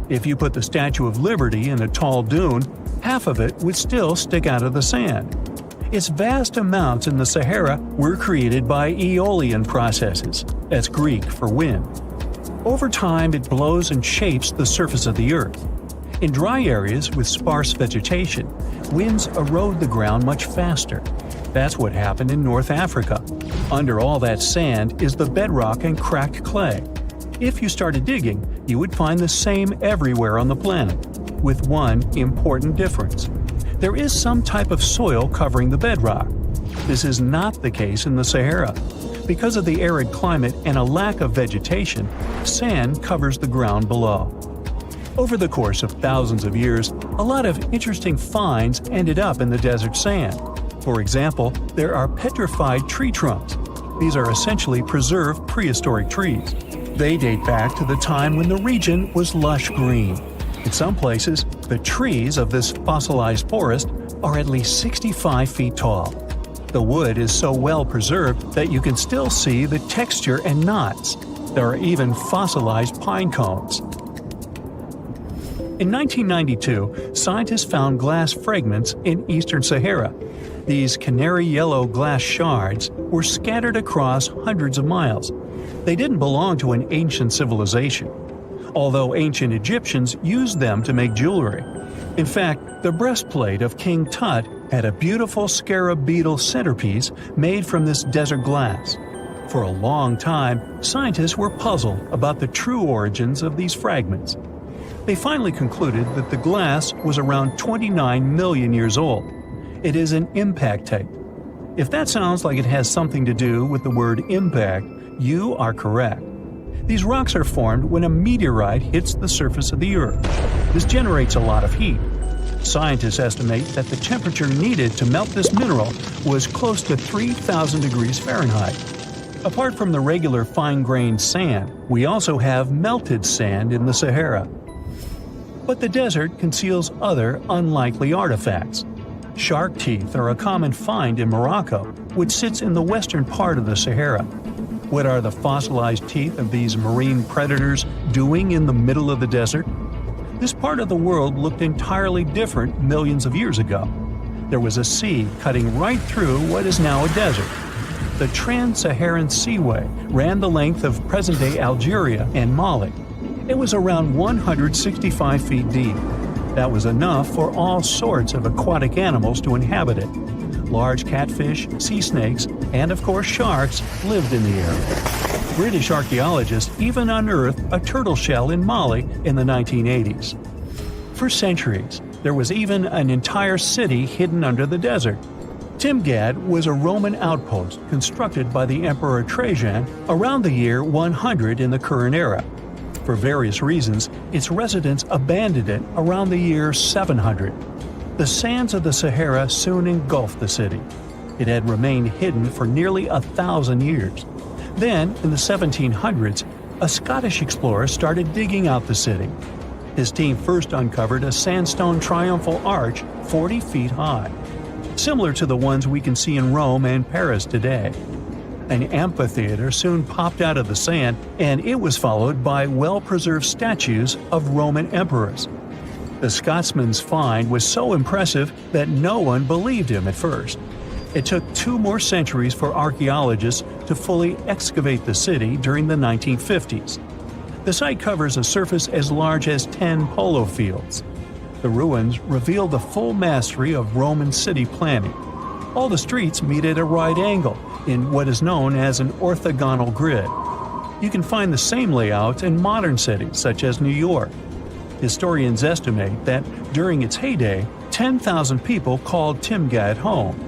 If you put the Statue of Liberty in a tall dune, half of it would still stick out of the sand. Its vast amounts in the Sahara were created by aeolian processes. That's Greek for wind. Over time, it blows and shapes the surface of the earth. In dry areas with sparse vegetation, winds erode the ground much faster. That's what happened in North Africa. Under all that sand is the bedrock and cracked clay. If you started digging, you would find the same everywhere on the planet, with one important difference. There is some type of soil covering the bedrock. This is not the case in the Sahara. Because of the arid climate and a lack of vegetation, sand covers the ground below. Over the course of thousands of years, a lot of interesting finds ended up in the desert sand. For example, there are petrified tree trunks. These are essentially preserved prehistoric trees. They date back to the time when the region was lush green. In some places, the trees of this fossilized forest are at least 65 feet tall. The wood is so well preserved that you can still see the texture and knots. There are even fossilized pine cones. In 1992, scientists found glass fragments in eastern Sahara. These canary yellow glass shards were scattered across hundreds of miles. They didn't belong to an ancient civilization, although ancient Egyptians used them to make jewelry. In fact, the breastplate of King Tut had a beautiful scarab beetle centerpiece made from this desert glass. For a long time, scientists were puzzled about the true origins of these fragments. They finally concluded that the glass was around 29 million years old. It is an impact tape. If that sounds like it has something to do with the word impact, you are correct. These rocks are formed when a meteorite hits the surface of the Earth. This generates a lot of heat. Scientists estimate that the temperature needed to melt this mineral was close to 3,000 degrees Fahrenheit. Apart from the regular fine-grained sand, we also have melted sand in the Sahara. But the desert conceals other unlikely artifacts. Shark teeth are a common find in Morocco, which sits in the western part of the Sahara. What are the fossilized teeth of these marine predators doing in the middle of the desert? This part of the world looked entirely different millions of years ago. There was a sea cutting right through what is now a desert. The Trans-Saharan Seaway ran the length of present-day Algeria and Mali. It was around 165 feet deep. That was enough for all sorts of aquatic animals to inhabit it. Large catfish, sea snakes, and of course sharks lived in the area. British archaeologists even unearthed a turtle shell in Mali in the 1980s. For centuries, there was even an entire city hidden under the desert. Timgad was a Roman outpost constructed by the Emperor Trajan around the year 100 in the current era. For various reasons, its residents abandoned it around the year 700. The sands of the Sahara soon engulfed the city. It had remained hidden for nearly 1,000 years. Then, in the 1700s, a Scottish explorer started digging out the city. His team first uncovered a sandstone triumphal arch 40 feet high, similar to the ones we can see in Rome and Paris today. An amphitheater soon popped out of the sand, and it was followed by well-preserved statues of Roman emperors. The Scotsman's find was so impressive that no one believed him at first. It took 2 more centuries for archaeologists to fully excavate the city during the 1950s. The site covers a surface as large as 10 polo fields. The ruins reveal the full mastery of Roman city planning. All the streets meet at a right angle in what is known as an orthogonal grid. You can find the same layout in modern cities such as New York. Historians estimate that during its heyday, 10,000 people called Timgad home.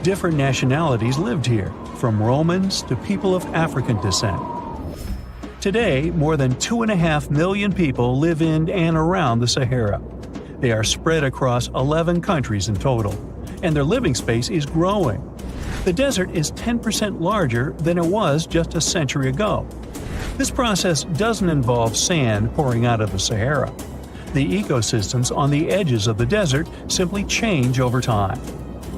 Different nationalities lived here, from Romans to people of African descent. Today, more than 2.5 million people live in and around the Sahara. They are spread across 11 countries in total, and their living space is growing. The desert is 10% larger than it was just a century ago. This process doesn't involve sand pouring out of the Sahara. The ecosystems on the edges of the desert simply change over time.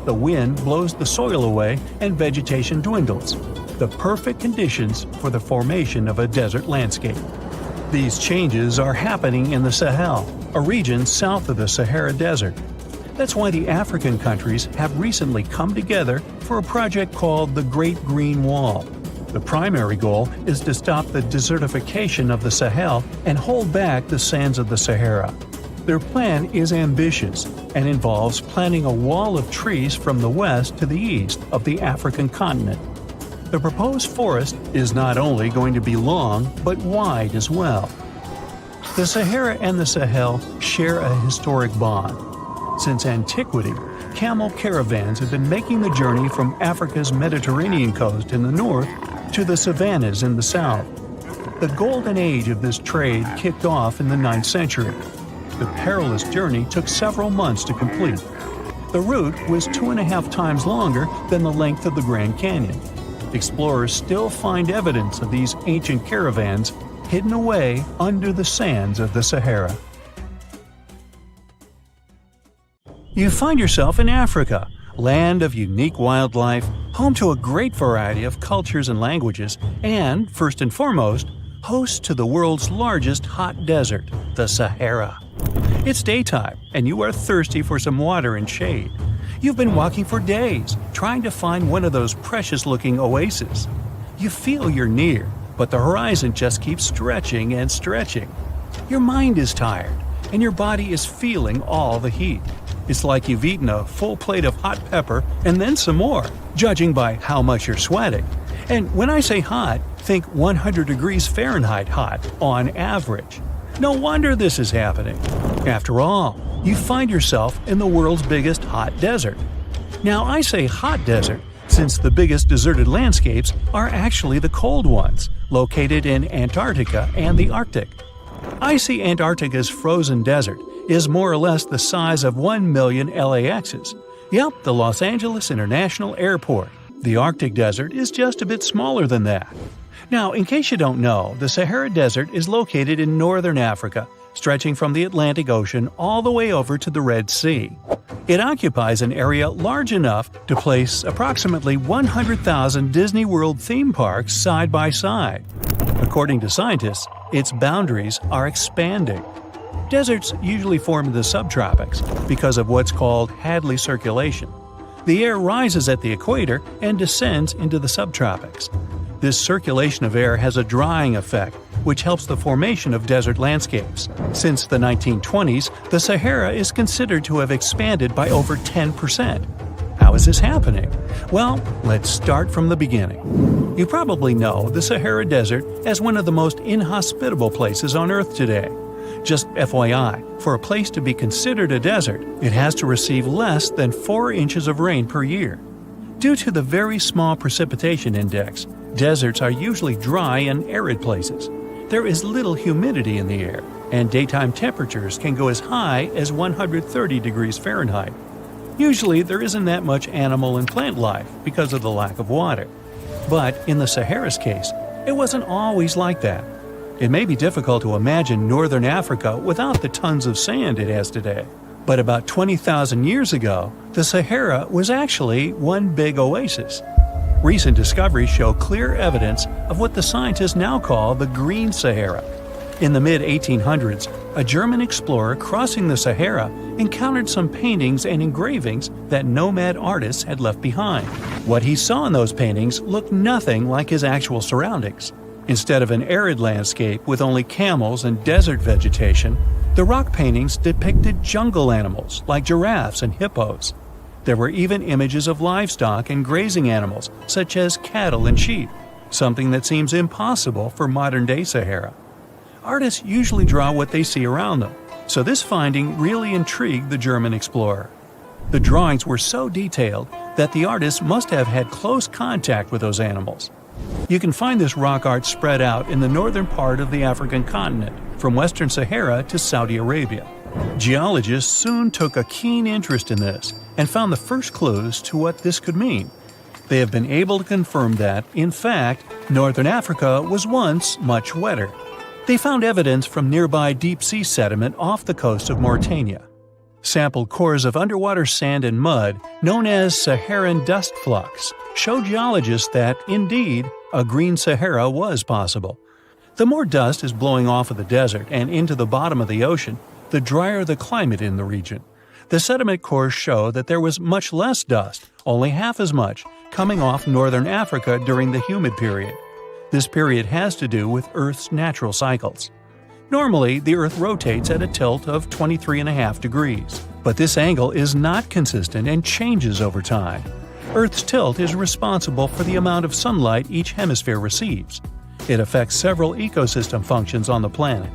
The wind blows the soil away and vegetation dwindles. The perfect conditions for the formation of a desert landscape. These changes are happening in the Sahel, a region south of the Sahara Desert. That's why the African countries have recently come together for a project called the Great Green Wall. The primary goal is to stop the desertification of the Sahel and hold back the sands of the Sahara. Their plan is ambitious and involves planting a wall of trees from the west to the east of the African continent. The proposed forest is not only going to be long, but wide as well. The Sahara and the Sahel share a historic bond. Since antiquity, camel caravans have been making the journey from Africa's Mediterranean coast in the north to the savannas in the south. The golden age of this trade kicked off in the 9th century. The perilous journey took several months to complete. The route was 2.5 times longer than the length of the Grand Canyon. Explorers still find evidence of these ancient caravans hidden away under the sands of the Sahara. You find yourself in Africa, land of unique wildlife, home to a great variety of cultures and languages, and, first and foremost, host to the world's largest hot desert, the Sahara. It's daytime, and you are thirsty for some water and shade. You've been walking for days, trying to find one of those precious-looking oases. You feel you're near, but the horizon just keeps stretching and stretching. Your mind is tired, and your body is feeling all the heat. It's like you've eaten a full plate of hot pepper and then some more, judging by how much you're sweating. And when I say hot, think 100 degrees Fahrenheit hot, on average. No wonder this is happening. After all, you find yourself in the world's biggest hot desert. Now I say hot desert since the biggest deserted landscapes are actually the cold ones, located in Antarctica and the Arctic. Icy Antarctica's frozen desert is more or less the size of 1 million LAXs. Yep, the Los Angeles International Airport. The Arctic desert is just a bit smaller than that. Now, in case you don't know, the Sahara Desert is located in northern Africa, stretching from the Atlantic Ocean all the way over to the Red Sea. It occupies an area large enough to place approximately 100,000 Disney World theme parks side by side. According to scientists, its boundaries are expanding. Deserts usually form in the subtropics because of what's called Hadley circulation. The air rises at the equator and descends into the subtropics. This circulation of air has a drying effect, which helps the formation of desert landscapes. Since the 1920s, the Sahara is considered to have expanded by over 10%. How is this happening? Well, let's start from the beginning. You probably know the Sahara Desert as one of the most inhospitable places on Earth today. Just FYI, for a place to be considered a desert, it has to receive less than 4 inches of rain per year. Due to the very small precipitation index, deserts are usually dry and arid places. There is little humidity in the air, and daytime temperatures can go as high as 130 degrees Fahrenheit. Usually, there isn't that much animal and plant life because of the lack of water. But in the Sahara's case, it wasn't always like that. It may be difficult to imagine northern Africa without the tons of sand it has today. But about 20,000 years ago, the Sahara was actually one big oasis. Recent discoveries show clear evidence of what the scientists now call the Green Sahara. In the mid-1800s, a German explorer crossing the Sahara encountered some paintings and engravings that nomad artists had left behind. What he saw in those paintings looked nothing like his actual surroundings. Instead of an arid landscape with only camels and desert vegetation, the rock paintings depicted jungle animals like giraffes and hippos. There were even images of livestock and grazing animals such as cattle and sheep, something that seems impossible for modern-day Sahara. Artists usually draw what they see around them, so this finding really intrigued the German explorer. The drawings were so detailed that the artists must have had close contact with those animals. You can find this rock art spread out in the northern part of the African continent, from western Sahara to Saudi Arabia. Geologists soon took a keen interest in this and found the first clues to what this could mean. They have been able to confirm that, in fact, northern Africa was once much wetter. They found evidence from nearby deep-sea sediment off the coast of Mauritania. Sampled cores of underwater sand and mud, known as Saharan dust flux, show geologists that, indeed, a green Sahara was possible. The more dust is blowing off of the desert and into the bottom of the ocean, the drier the climate in the region. The sediment cores show that there was much less dust, only half as much, coming off northern Africa during the humid period. This period has to do with Earth's natural cycles. Normally, the Earth rotates at a tilt of 23.5 degrees, but this angle is not consistent and changes over time. Earth's tilt is responsible for the amount of sunlight each hemisphere receives. It affects several ecosystem functions on the planet.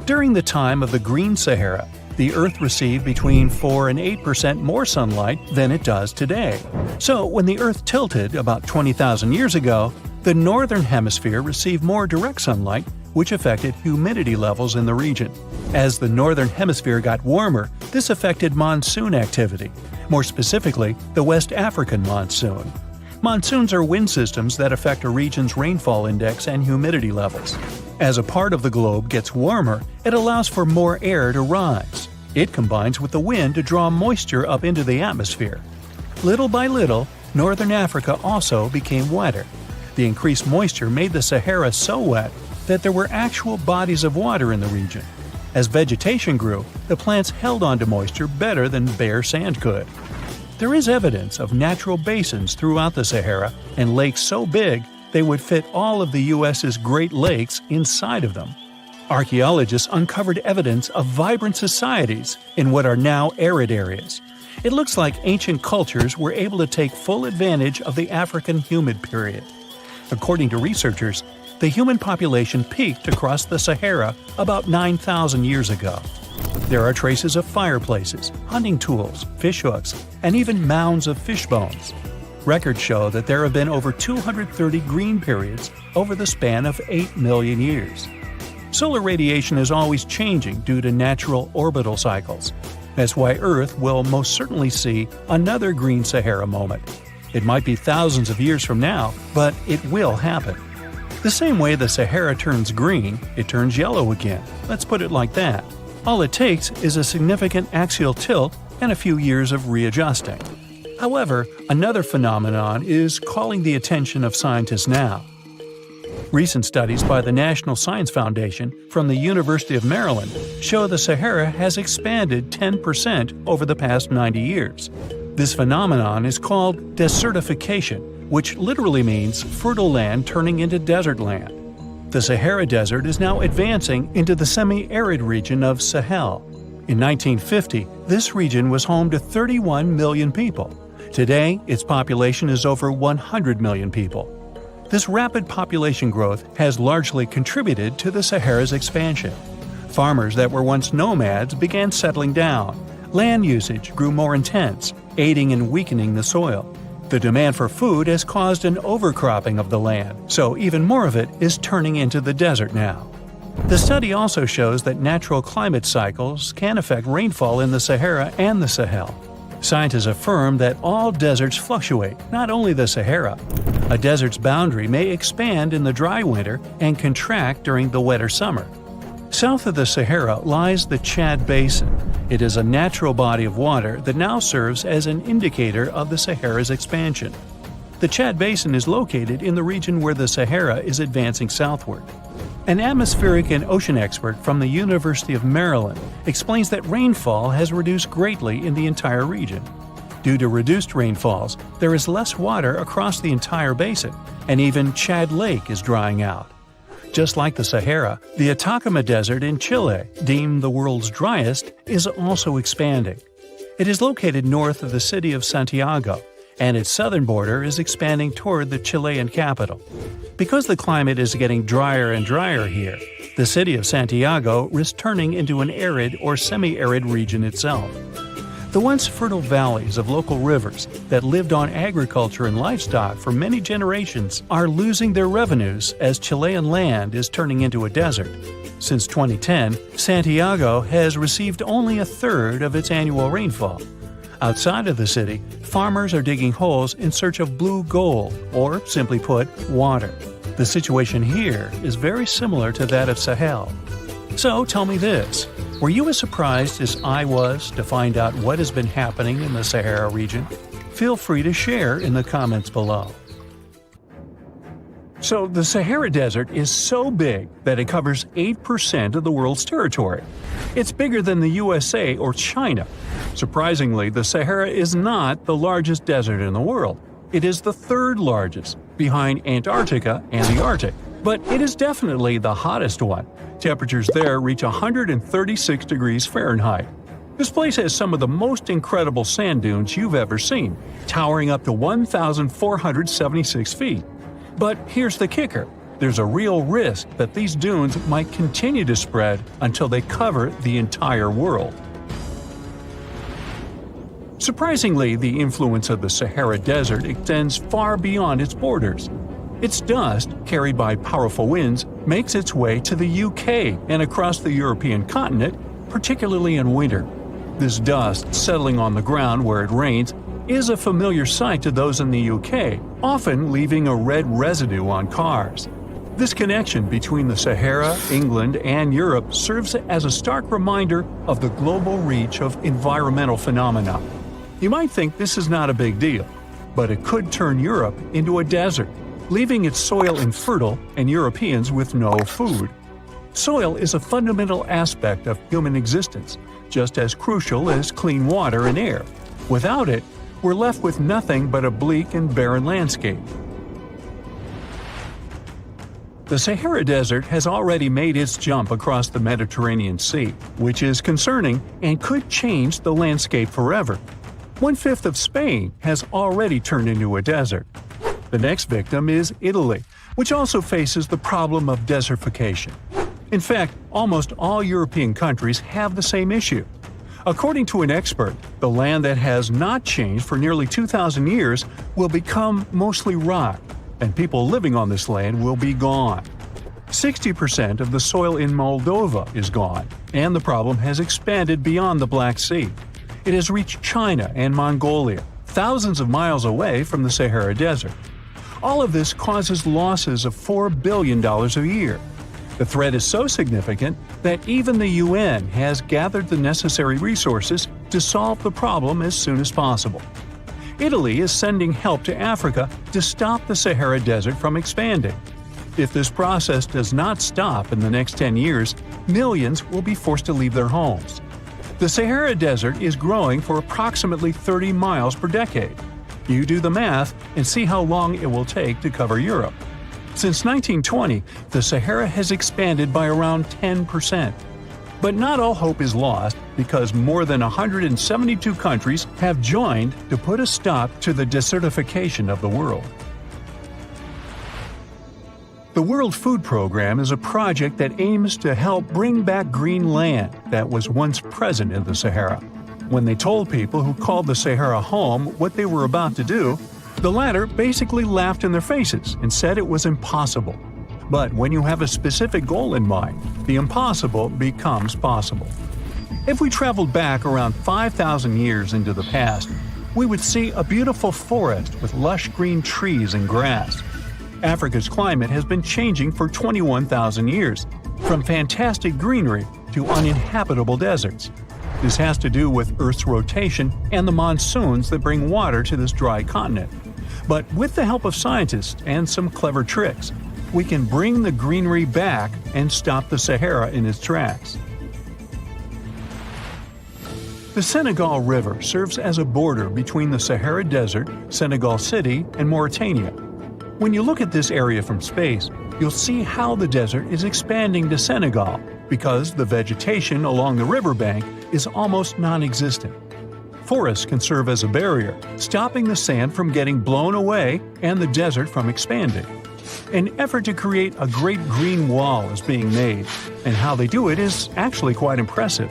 During the time of the Green Sahara, the Earth received between 4 and 8% more sunlight than it does today. So, when the Earth tilted about 20,000 years ago, the northern hemisphere received more direct sunlight, which affected humidity levels in the region. As the northern hemisphere got warmer, this affected monsoon activity, more specifically, the West African monsoon. Monsoons are wind systems that affect a region's rainfall index and humidity levels. As a part of the globe gets warmer, it allows for more air to rise. It combines with the wind to draw moisture up into the atmosphere. Little by little, northern Africa also became wetter. The increased moisture made the Sahara so wet that there were actual bodies of water in the region. As vegetation grew, the plants held onto moisture better than bare sand could. There is evidence of natural basins throughout the Sahara and lakes so big they would fit all of the U.S.'s Great Lakes inside of them. Archaeologists uncovered evidence of vibrant societies in what are now arid areas. It looks like ancient cultures were able to take full advantage of the African humid period. According to researchers, the human population peaked across the Sahara about 9,000 years ago. There are traces of fireplaces, hunting tools, fishhooks, and even mounds of fish bones. Records show that there have been over 230 green periods over the span of 8 million years. Solar radiation is always changing due to natural orbital cycles. That's why Earth will most certainly see another green Sahara moment. It might be thousands of years from now, but it will happen. The same way the Sahara turns green, it turns yellow again. Let's put it like that. All it takes is a significant axial tilt and a few years of readjusting. However, another phenomenon is calling the attention of scientists now. Recent studies by the National Science Foundation from the University of Maryland show the Sahara has expanded 10% over the past 90 years. This phenomenon is called desertification, which literally means fertile land turning into desert land. The Sahara Desert is now advancing into the semi-arid region of Sahel. In 1950, this region was home to 31 million people. Today, its population is over 100 million people. This rapid population growth has largely contributed to the Sahara's expansion. Farmers that were once nomads began settling down. Land usage grew more intense, aiding in weakening the soil. The demand for food has caused an overcropping of the land, so even more of it is turning into the desert now. The study also shows that natural climate cycles can affect rainfall in the Sahara and the Sahel. Scientists affirm that all deserts fluctuate, not only the Sahara. A desert's boundary may expand in the dry winter and contract during the wetter summer. South of the Sahara lies the Chad Basin. It is a natural body of water that now serves as an indicator of the Sahara's expansion. The Chad Basin is located in the region where the Sahara is advancing southward. An atmospheric and ocean expert from the University of Maryland explains that rainfall has reduced greatly in the entire region. Due to reduced rainfalls, there is less water across the entire basin, and even Chad Lake is drying out. Just like the Sahara, the Atacama Desert in Chile, deemed the world's driest, is also expanding. It is located north of the city of Santiago, and its southern border is expanding toward the Chilean capital. Because the climate is getting drier and drier here, the city of Santiago risks turning into an arid or semi-arid region itself. The once fertile valleys of local rivers that lived on agriculture and livestock for many generations are losing their revenues as Chilean land is turning into a desert. Since 2010, Santiago has received only a third of its annual rainfall. Outside of the city, farmers are digging holes in search of blue gold, or simply put, water. The situation here is very similar to that of Sahel. So tell me this, were you as surprised as I was to find out what has been happening in the Sahara region? Feel free to share in the comments below. So the Sahara Desert is so big that it covers 8% of the world's territory. It's bigger than the USA or China. Surprisingly, the Sahara is not the largest desert in the world. It is the third largest, behind Antarctica and the Arctic. But it is definitely the hottest one. Temperatures there reach 136 degrees Fahrenheit. This place has some of the most incredible sand dunes you've ever seen, towering up to 1,476 feet. But here's the kicker. There's a real risk that these dunes might continue to spread until they cover the entire world. Surprisingly, the influence of the Sahara Desert extends far beyond its borders. Its dust, carried by powerful winds, makes its way to the UK and across the European continent, particularly in winter. This dust settling on the ground where it rains is a familiar sight to those in the UK, often leaving a red residue on cars. This connection between the Sahara, England, and Europe serves as a stark reminder of the global reach of environmental phenomena. You might think this is not a big deal, but it could turn Europe into a desert, leaving its soil infertile and Europeans with no food. Soil is a fundamental aspect of human existence, just as crucial as clean water and air. Without it, we're left with nothing but a bleak and barren landscape. The Sahara Desert has already made its jump across the Mediterranean Sea, which is concerning and could change the landscape forever. 1/5 of Spain has already turned into a desert. The next victim is Italy, which also faces the problem of desertification. In fact, almost all European countries have the same issue. According to an expert, the land that has not changed for nearly 2,000 years will become mostly rock, and people living on this land will be gone. 60% of the soil in Moldova is gone, and the problem has expanded beyond the Black Sea. It has reached China and Mongolia, thousands of miles away from the Sahara Desert. All of this causes losses of $4 billion a year. The threat is so significant that even the UN has gathered the necessary resources to solve the problem as soon as possible. Italy is sending help to Africa to stop the Sahara Desert from expanding. If this process does not stop in the next 10 years, millions will be forced to leave their homes. The Sahara Desert is growing for approximately 30 miles per decade. You do the math and see how long it will take to cover Europe. Since 1920, the Sahara has expanded by around 10%. But not all hope is lost because more than 172 countries have joined to put a stop to the desertification of the world. The World Food Program is a project that aims to help bring back green land that was once present in the Sahara. When they told people who called the Sahara home what they were about to do, the latter basically laughed in their faces and said it was impossible. But when you have a specific goal in mind, the impossible becomes possible. If we traveled back around 5,000 years into the past, we would see a beautiful forest with lush green trees and grass. Africa's climate has been changing for 21,000 years, from fantastic greenery to uninhabitable deserts. This has to do with Earth's rotation and the monsoons that bring water to this dry continent. But with the help of scientists and some clever tricks, we can bring the greenery back and stop the Sahara in its tracks. The Senegal River serves as a border between the Sahara Desert, Senegal City, and Mauritania. When you look at this area from space, you'll see how the desert is expanding to Senegal because the vegetation along the riverbank is almost non-existent. Forests can serve as a barrier, stopping the sand from getting blown away and the desert from expanding. An effort to create a great green wall is being made, and how they do it is actually quite impressive.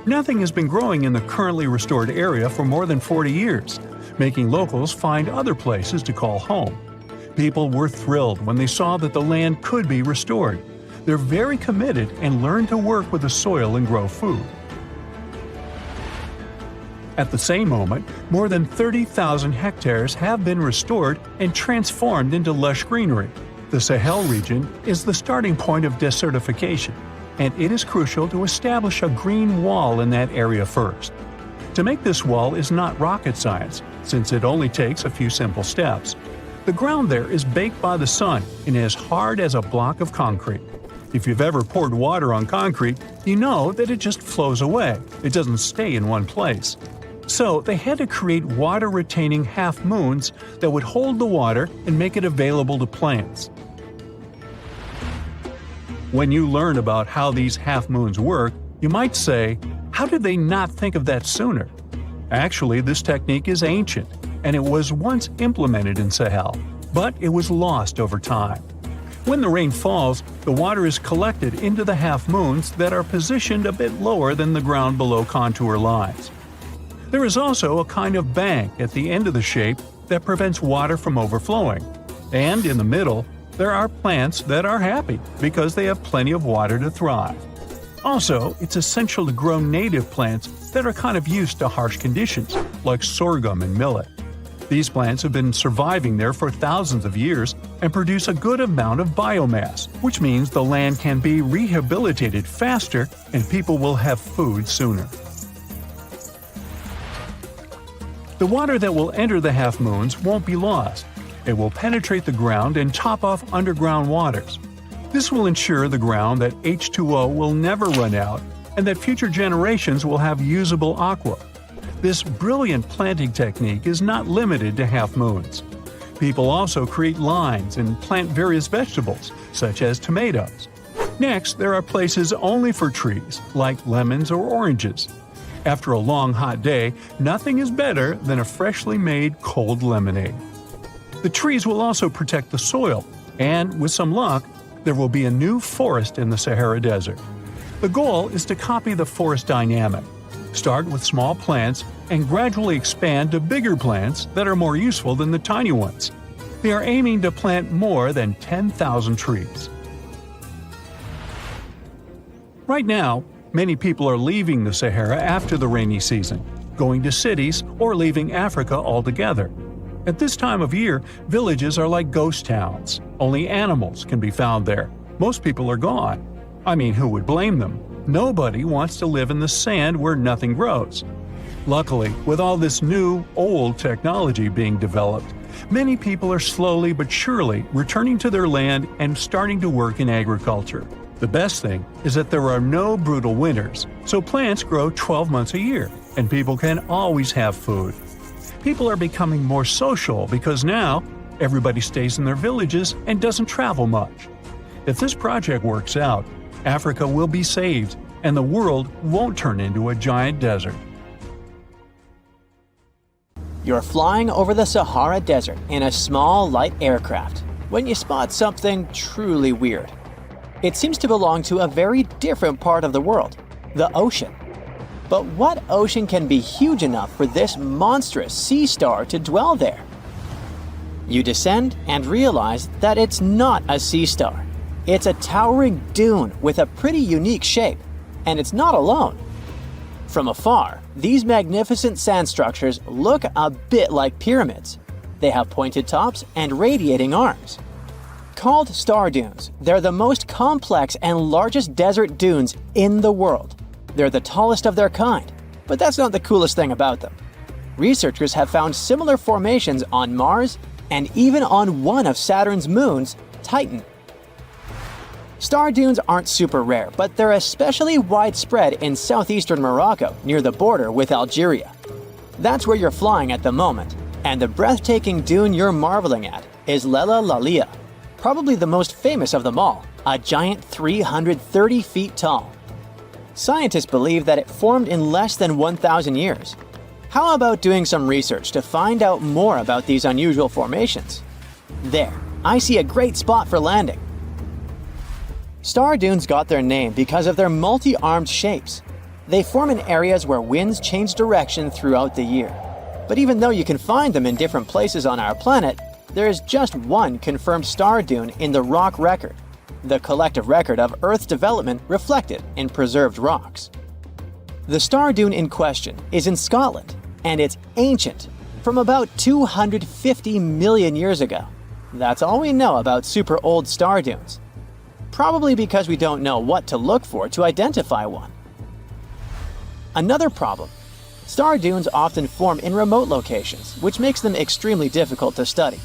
Nothing has been growing in the currently restored area for more than 40 years, making locals find other places to call home. People were thrilled when they saw that the land could be restored. They're very committed and learn to work with the soil and grow food. At the same moment, more than 30,000 hectares have been restored and transformed into lush greenery. The Sahel region is the starting point of desertification, and it is crucial to establish a green wall in that area first. To make this wall is not rocket science, since it only takes a few simple steps. The ground there is baked by the sun and as hard as a block of concrete. If you've ever poured water on concrete, you know that it just flows away. It doesn't stay in one place. So they had to create water-retaining half-moons that would hold the water and make it available to plants. When you learn about how these half-moons work, you might say, how did they not think of that sooner? Actually, this technique is ancient, and it was once implemented in Sahel, but it was lost over time. When the rain falls, the water is collected into the half-moons that are positioned a bit lower than the ground below contour lines. There is also a kind of bank at the end of the shape that prevents water from overflowing. And in the middle, there are plants that are happy because they have plenty of water to thrive. Also, it's essential to grow native plants that are kind of used to harsh conditions, like sorghum and millet. These plants have been surviving there for thousands of years and produce a good amount of biomass, which means the land can be rehabilitated faster and people will have food sooner. The water that will enter the half-moons won't be lost. It will penetrate the ground and top off underground waters. This will ensure the ground that H2O will never run out and that future generations will have usable aqua. This brilliant planting technique is not limited to half-moons. People also create lines and plant various vegetables, such as tomatoes. Next, there are places only for trees, like lemons or oranges. After a long hot day, nothing is better than a freshly made cold lemonade. The trees will also protect the soil, and with some luck, there will be a new forest in the Sahara Desert. The goal is to copy the forest dynamic. Start with small plants and gradually expand to bigger plants that are more useful than the tiny ones. They are aiming to plant more than 10,000 trees. Right now, many people are leaving the Sahara after the rainy season, going to cities or leaving Africa altogether. At this time of year, villages are like ghost towns. Only animals can be found there. Most people are gone. I mean, who would blame them? Nobody wants to live in the sand where nothing grows. Luckily, with all this new, old technology being developed, many people are slowly but surely returning to their land and starting to work in agriculture. The best thing is that there are no brutal winters, so plants grow 12 months a year, and people can always have food. People are becoming more social because now everybody stays in their villages and doesn't travel much. If this project works out, Africa will be saved, and the world won't turn into a giant desert. You're flying over the Sahara Desert in a small, light aircraft when you spot something truly weird. It seems to belong to a very different part of the world, the ocean. But what ocean can be huge enough for this monstrous sea star to dwell there? You descend and realize that it's not a sea star. It's a towering dune with a pretty unique shape, and it's not alone. From afar, these magnificent sand structures look a bit like pyramids. They have pointed tops and radiating arms. Called star dunes, they're the most complex and largest desert dunes in the world. They're the tallest of their kind, but that's not the coolest thing about them. Researchers have found similar formations on Mars and even on one of Saturn's moons, Titan. Star dunes aren't super rare, but they're especially widespread in southeastern Morocco near the border with Algeria. That's where you're flying at the moment, and the breathtaking dune you're marveling at is Lella Lalia, probably the most famous of them all, a giant 330 feet tall. Scientists believe that it formed in less than 1,000 years. How about doing some research to find out more about these unusual formations? There, I see a great spot for landing. Star dunes got their name because of their multi-armed shapes. They form in areas where winds change direction throughout the year. But even though you can find them in different places on our planet, there is just one confirmed star dune in the rock record, the collective record of Earth's development reflected in preserved rocks. The star dune in question is in Scotland, and it's ancient, from about 250 million years ago. That's all we know about super old star dunes. Probably because we don't know what to look for to identify one. Another problem: star dunes often form in remote locations, which makes them extremely difficult to study.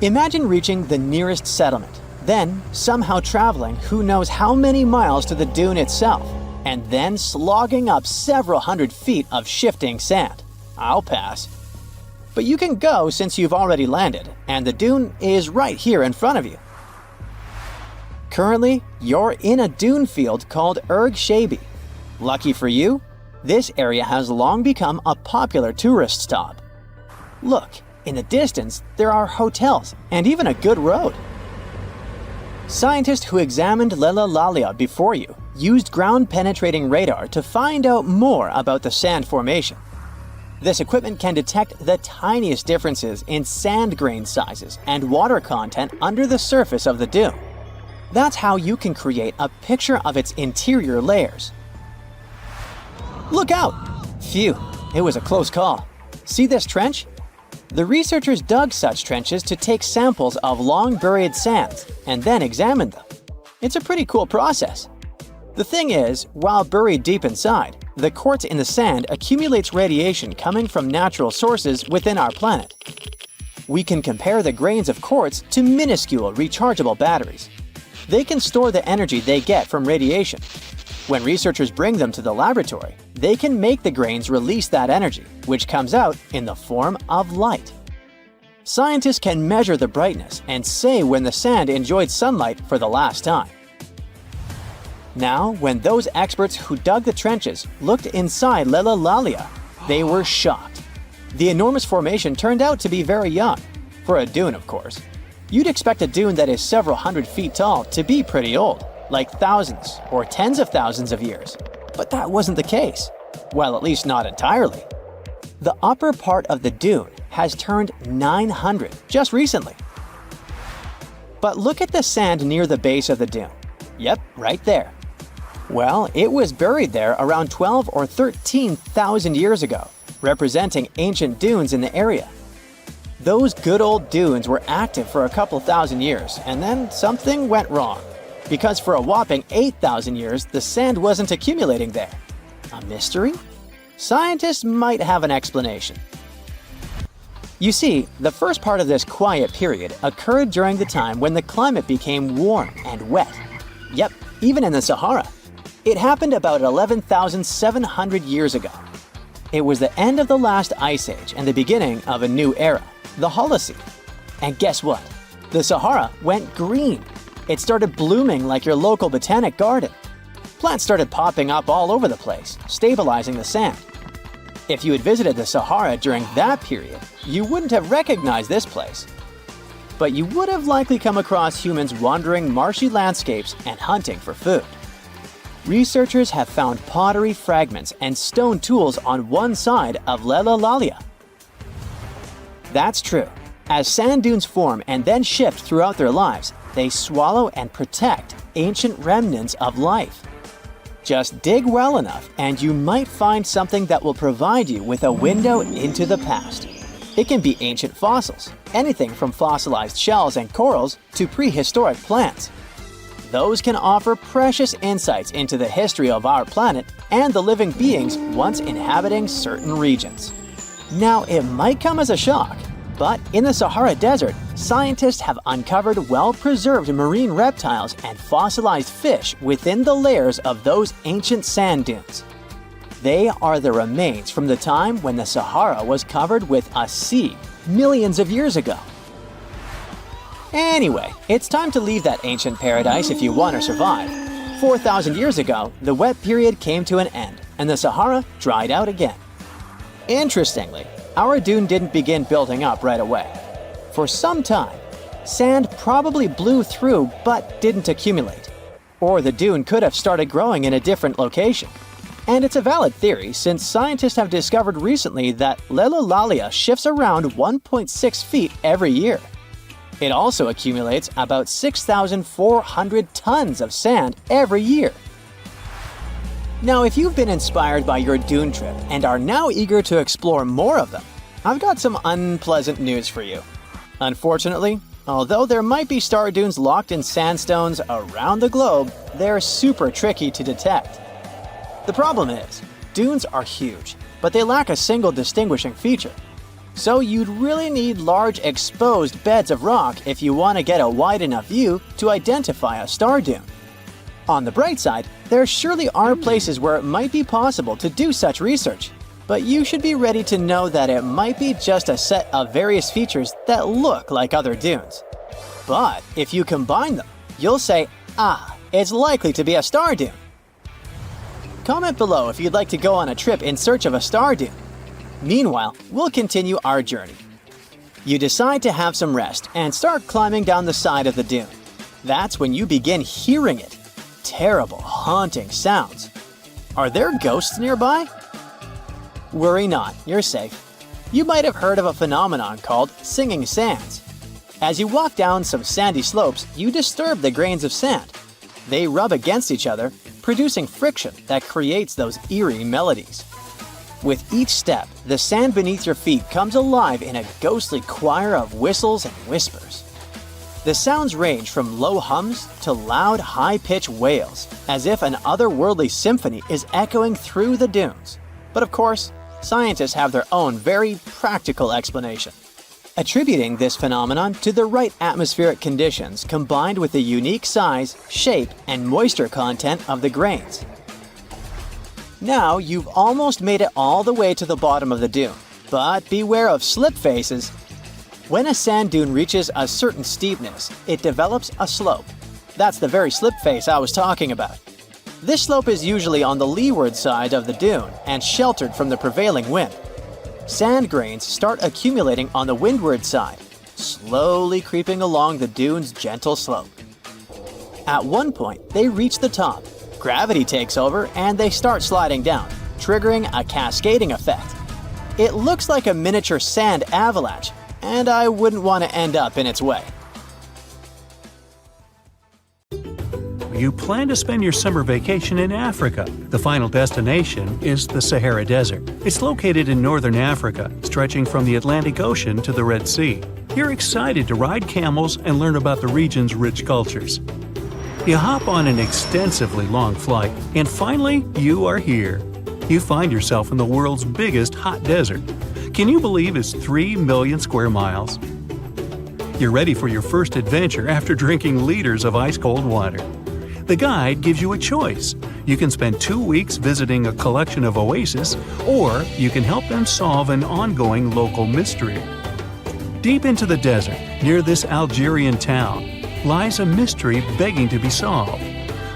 Imagine reaching the nearest settlement, then somehow traveling who knows how many miles to the dune itself, and then slogging up several hundred feet of shifting sand. I'll pass. But you can go since you've already landed, and the dune is right here in front of you. Currently, you're in a dune field called Erg Shabi. Lucky for you, this area has long become a popular tourist stop. Look, in the distance, there are hotels and even a good road. Scientists who examined Lella Lalia before you used ground-penetrating radar to find out more about the sand formation. This equipment can detect the tiniest differences in sand grain sizes and water content under the surface of the dune. That's how you can create a picture of its interior layers. Look out! Phew, it was a close call. See this trench? The researchers dug such trenches to take samples of long-buried sands and then examine them. It's a pretty cool process. The thing is, while buried deep inside, the quartz in the sand accumulates radiation coming from natural sources within our planet. We can compare the grains of quartz to minuscule rechargeable batteries. They can store the energy they get from radiation. When researchers bring them to the laboratory, they can make the grains release that energy, which comes out in the form of light. Scientists can measure the brightness and say when the sand enjoyed sunlight for the last time. Now, when those experts who dug the trenches looked inside Lella Lalia, they were shocked. The enormous formation turned out to be very young, for a dune, of course. You'd expect a dune that is several hundred feet tall to be pretty old, like thousands or tens of thousands of years. But that wasn't the case. Well, at least not entirely. The upper part of the dune has turned 900 just recently. But look at the sand near the base of the dune. Yep, right there. Well, it was buried there around 12 or 13,000 years ago, representing ancient dunes in the area. Those good old dunes were active for a couple thousand years, and then something went wrong. Because for a whopping 8,000 years, the sand wasn't accumulating there. A mystery? Scientists might have an explanation. You see, the first part of this quiet period occurred during the time when the climate became warm and wet. Yep, even in the Sahara. It happened about 11,700 years ago. It was the end of the last ice age and the beginning of a new era, the Holocene. And guess what? The Sahara went green. It started blooming like your local botanic garden. Plants started popping up all over the place, stabilizing the sand. If you had visited the Sahara during that period, you wouldn't have recognized this place. But you would have likely come across humans wandering marshy landscapes and hunting for food. Researchers have found pottery fragments and stone tools on one side of Lelalalia. That's true. As sand dunes form and then shift throughout their lives, they swallow and protect ancient remnants of life. Just dig well enough and you might find something that will provide you with a window into the past. It can be ancient fossils, anything from fossilized shells and corals to prehistoric plants. Those can offer precious insights into the history of our planet and the living beings once inhabiting certain regions. Now, it might come as a shock, but in the Sahara Desert, scientists have uncovered well-preserved marine reptiles and fossilized fish within the layers of those ancient sand dunes. They are the remains from the time when the Sahara was covered with a sea millions of years ago. Anyway, it's time to leave that ancient paradise if you want to survive. 4,000 years ago, the wet period came to an end, and the Sahara dried out again. Interestingly, our dune didn't begin building up right away. For some time, sand probably blew through but didn't accumulate. Or the dune could have started growing in a different location. And it's a valid theory since scientists have discovered recently that Lelalalia shifts around 1.6 feet every year. It also accumulates about 6,400 tons of sand every year. Now, if you've been inspired by your dune trip and are now eager to explore more of them, I've got some unpleasant news for you. Unfortunately, although there might be star dunes locked in sandstones around the globe, they're super tricky to detect. The problem is, dunes are huge, but they lack a single distinguishing feature. So you'd really need large exposed beds of rock if you want to get a wide enough view to identify a star dune. On the bright side, there surely are places where it might be possible to do such research, but you should be ready to know that it might be just a set of various features that look like other dunes. But if you combine them, you'll say, it's likely to be a star dune. Comment below if you'd like to go on a trip in search of a star dune. Meanwhile, we'll continue our journey. You decide to have some rest and start climbing down the side of the dune. That's when you begin hearing it. Terrible, haunting sounds. Are there ghosts nearby? Worry not, you're safe. You might have heard of a phenomenon called singing sands. As you walk down some sandy slopes, you disturb the grains of sand. They rub against each other, producing friction that creates those eerie melodies. With each step, the sand beneath your feet comes alive in a ghostly choir of whistles and whispers. The sounds range from low hums to loud, high-pitched wails, as if an otherworldly symphony is echoing through the dunes. But of course, scientists have their own very practical explanation, attributing this phenomenon to the right atmospheric conditions combined with the unique size, shape, and moisture content of the grains. Now you've almost made it all the way to the bottom of the dune, but beware of slip faces. When a sand dune reaches a certain steepness, it develops a slope. That's the very slip face I was talking about. This slope is usually on the leeward side of the dune and sheltered from the prevailing wind. Sand grains start accumulating on the windward side, slowly creeping along the dune's gentle slope. At one point, they reach the top. Gravity takes over and they start sliding down, triggering a cascading effect. It looks like a miniature sand avalanche, and I wouldn't want to end up in its way. You plan to spend your summer vacation in Africa. The final destination is the Sahara Desert. It's located in northern Africa, stretching from the Atlantic Ocean to the Red Sea. You're excited to ride camels and learn about the region's rich cultures. You hop on an extensively long flight, and finally, you are here. You find yourself in the world's biggest hot desert. Can you believe it's 3 million square miles? You're ready for your first adventure after drinking liters of ice-cold water. The guide gives you a choice. You can spend 2 weeks visiting a collection of oases, or you can help them solve an ongoing local mystery. Deep into the desert, near this Algerian town, lies a mystery begging to be solved.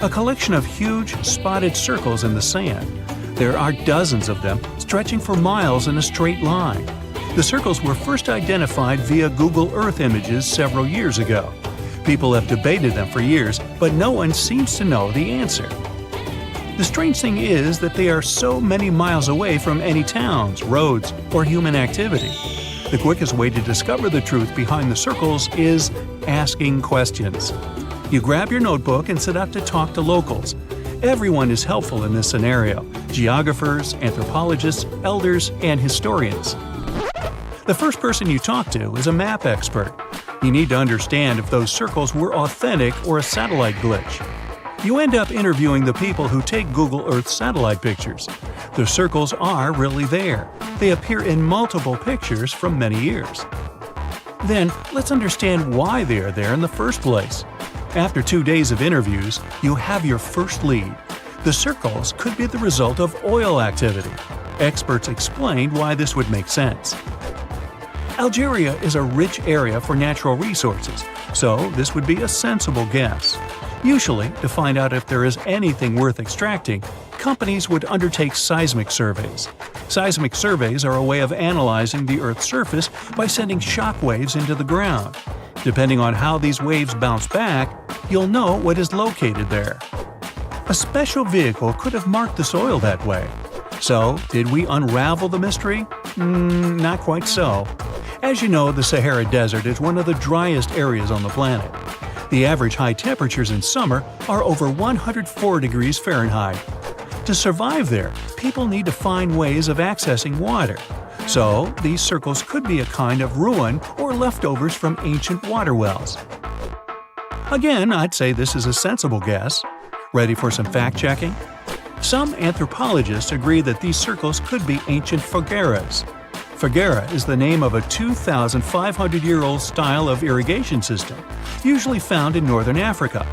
A collection of huge, spotted circles in the sand. There are dozens of them, stretching for miles in a straight line. The circles were first identified via Google Earth images several years ago. People have debated them for years, but no one seems to know the answer. The strange thing is that they are so many miles away from any towns, roads, or human activity. The quickest way to discover the truth behind the circles is asking questions. You grab your notebook and set out to talk to locals. Everyone is helpful in this scenario: geographers, anthropologists, elders, and historians. The first person you talk to is a map expert. You need to understand if those circles were authentic or a satellite glitch. You end up interviewing the people who take Google Earth satellite pictures. The circles are really there. They appear in multiple pictures from many years. Then, let's understand why they are there in the first place. After 2 days of interviews, you have your first lead. The circles could be the result of oil activity. Experts explained why this would make sense. Algeria is a rich area for natural resources, so this would be a sensible guess. Usually, to find out if there is anything worth extracting, companies would undertake seismic surveys. Seismic surveys are a way of analyzing the Earth's surface by sending shock waves into the ground. Depending on how these waves bounce back, you'll know what is located there. A special vehicle could have marked the soil that way. So, did we unravel the mystery? Not quite so. As you know, the Sahara Desert is one of the driest areas on the planet. The average high temperatures in summer are over 104 degrees Fahrenheit. To survive there, people need to find ways of accessing water. So, these circles could be a kind of ruin or leftovers from ancient water wells. Again, I'd say this is a sensible guess. Ready for some fact-checking? Some anthropologists agree that these circles could be ancient fogueras. Foguera is the name of a 2,500-year-old style of irrigation system, usually found in northern Africa.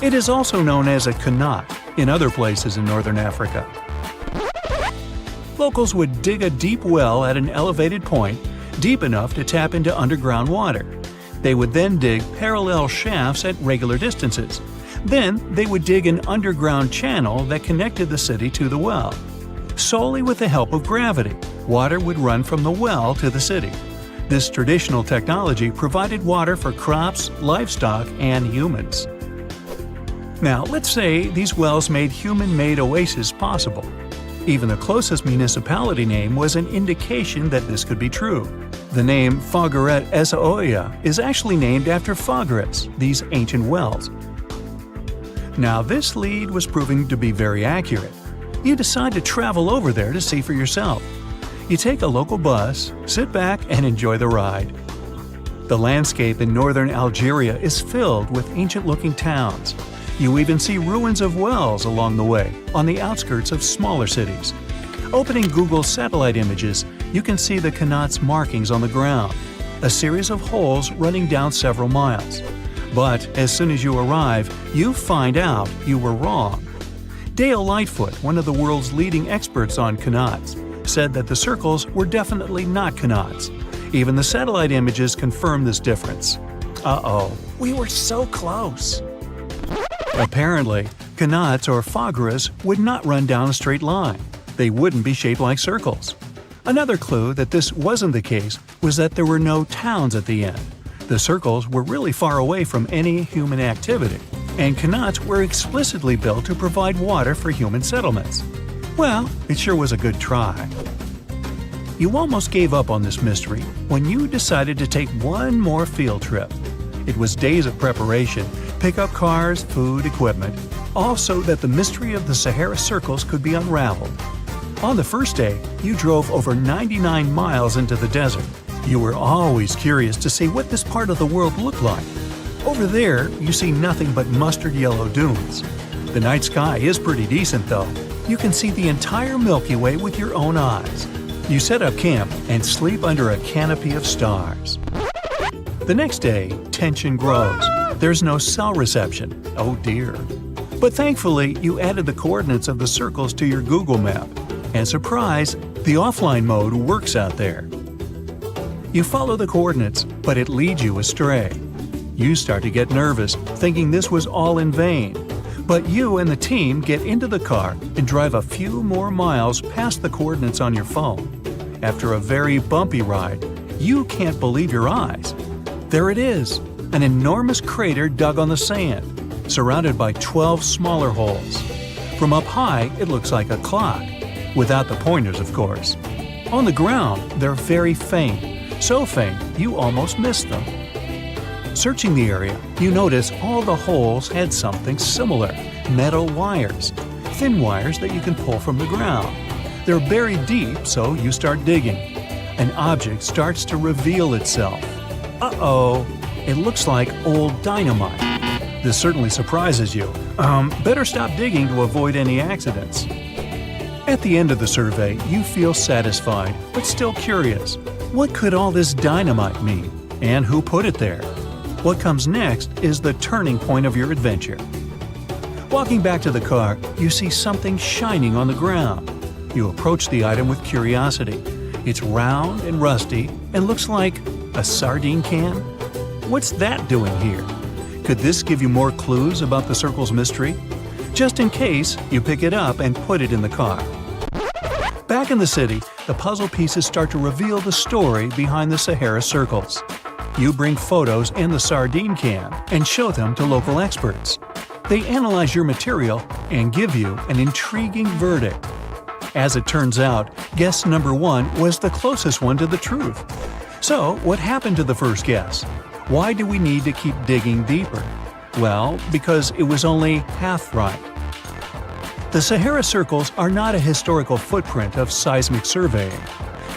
It is also known as a qanat in other places in northern Africa. Locals would dig a deep well at an elevated point, deep enough to tap into underground water. They would then dig parallel shafts at regular distances. Then they would dig an underground channel that connected the city to the well. Solely with the help of gravity, water would run from the well to the city. This traditional technology provided water for crops, livestock, and humans. Now, let's say these wells made human-made oases possible. Even the closest municipality name was an indication that this could be true. The name Fogueret Essaouira is actually named after Fogueras, these ancient wells. Now, this lead was proving to be very accurate. You decide to travel over there to see for yourself. You take a local bus, sit back, and enjoy the ride. The landscape in northern Algeria is filled with ancient-looking towns. You even see ruins of wells along the way, on the outskirts of smaller cities. Opening Google satellite images, you can see the qanat's markings on the ground, a series of holes running down several miles. But as soon as you arrive, you find out you were wrong. Dale Lightfoot, one of the world's leading experts on qanats, said that the circles were definitely not qanats. Even the satellite images confirm this difference. Uh-oh, we were so close. Apparently, qanats or fogueras would not run down a straight line. They wouldn't be shaped like circles. Another clue that this wasn't the case was that there were no towns at the end. The circles were really far away from any human activity, and qanats were explicitly built to provide water for human settlements. Well, it sure was a good try. You almost gave up on this mystery when you decided to take one more field trip. It was days of preparation, pick up cars, food, equipment, all so that the mystery of the Sahara circles could be unraveled. On the first day, you drove over 99 miles into the desert. You were always curious to see what this part of the world looked like. Over there, you see nothing but mustard yellow dunes. The night sky is pretty decent though. You can see the entire Milky Way with your own eyes. You set up camp and sleep under a canopy of stars. The next day, tension grows. There's no cell reception. Oh dear. But thankfully, you added the coordinates of the circles to your Google map. And surprise, the offline mode works out there. You follow the coordinates, but it leads you astray. You start to get nervous, thinking this was all in vain. But you and the team get into the car and drive a few more miles past the coordinates on your phone. After a very bumpy ride, you can't believe your eyes. There it is, an enormous crater dug on the sand, surrounded by 12 smaller holes. From up high, it looks like a clock, without the pointers, of course. On the ground, they're very faint, so faint you almost miss them. Searching the area, you notice all the holes had something similar, metal wires, thin wires that you can pull from the ground. They're buried deep, so you start digging. An object starts to reveal itself. Uh-oh, it looks like old dynamite. This certainly surprises you. Better stop digging to avoid any accidents. At the end of the survey, you feel satisfied, but still curious. What could all this dynamite mean? And who put it there? What comes next is the turning point of your adventure. Walking back to the car, you see something shining on the ground. You approach the item with curiosity. It's round and rusty and looks like a sardine can. What's that doing here? Could this give you more clues about the circle's mystery? Just in case, you pick it up and put it in the car. Back in the city, the puzzle pieces start to reveal the story behind the Sahara circles. You bring photos and the sardine can and show them to local experts. They analyze your material and give you an intriguing verdict. As it turns out, guess number 1 was the closest one to the truth. So, what happened to the first guess? Why do we need to keep digging deeper? Well, because it was only half right. The Sahara circles are not a historical footprint of seismic surveying.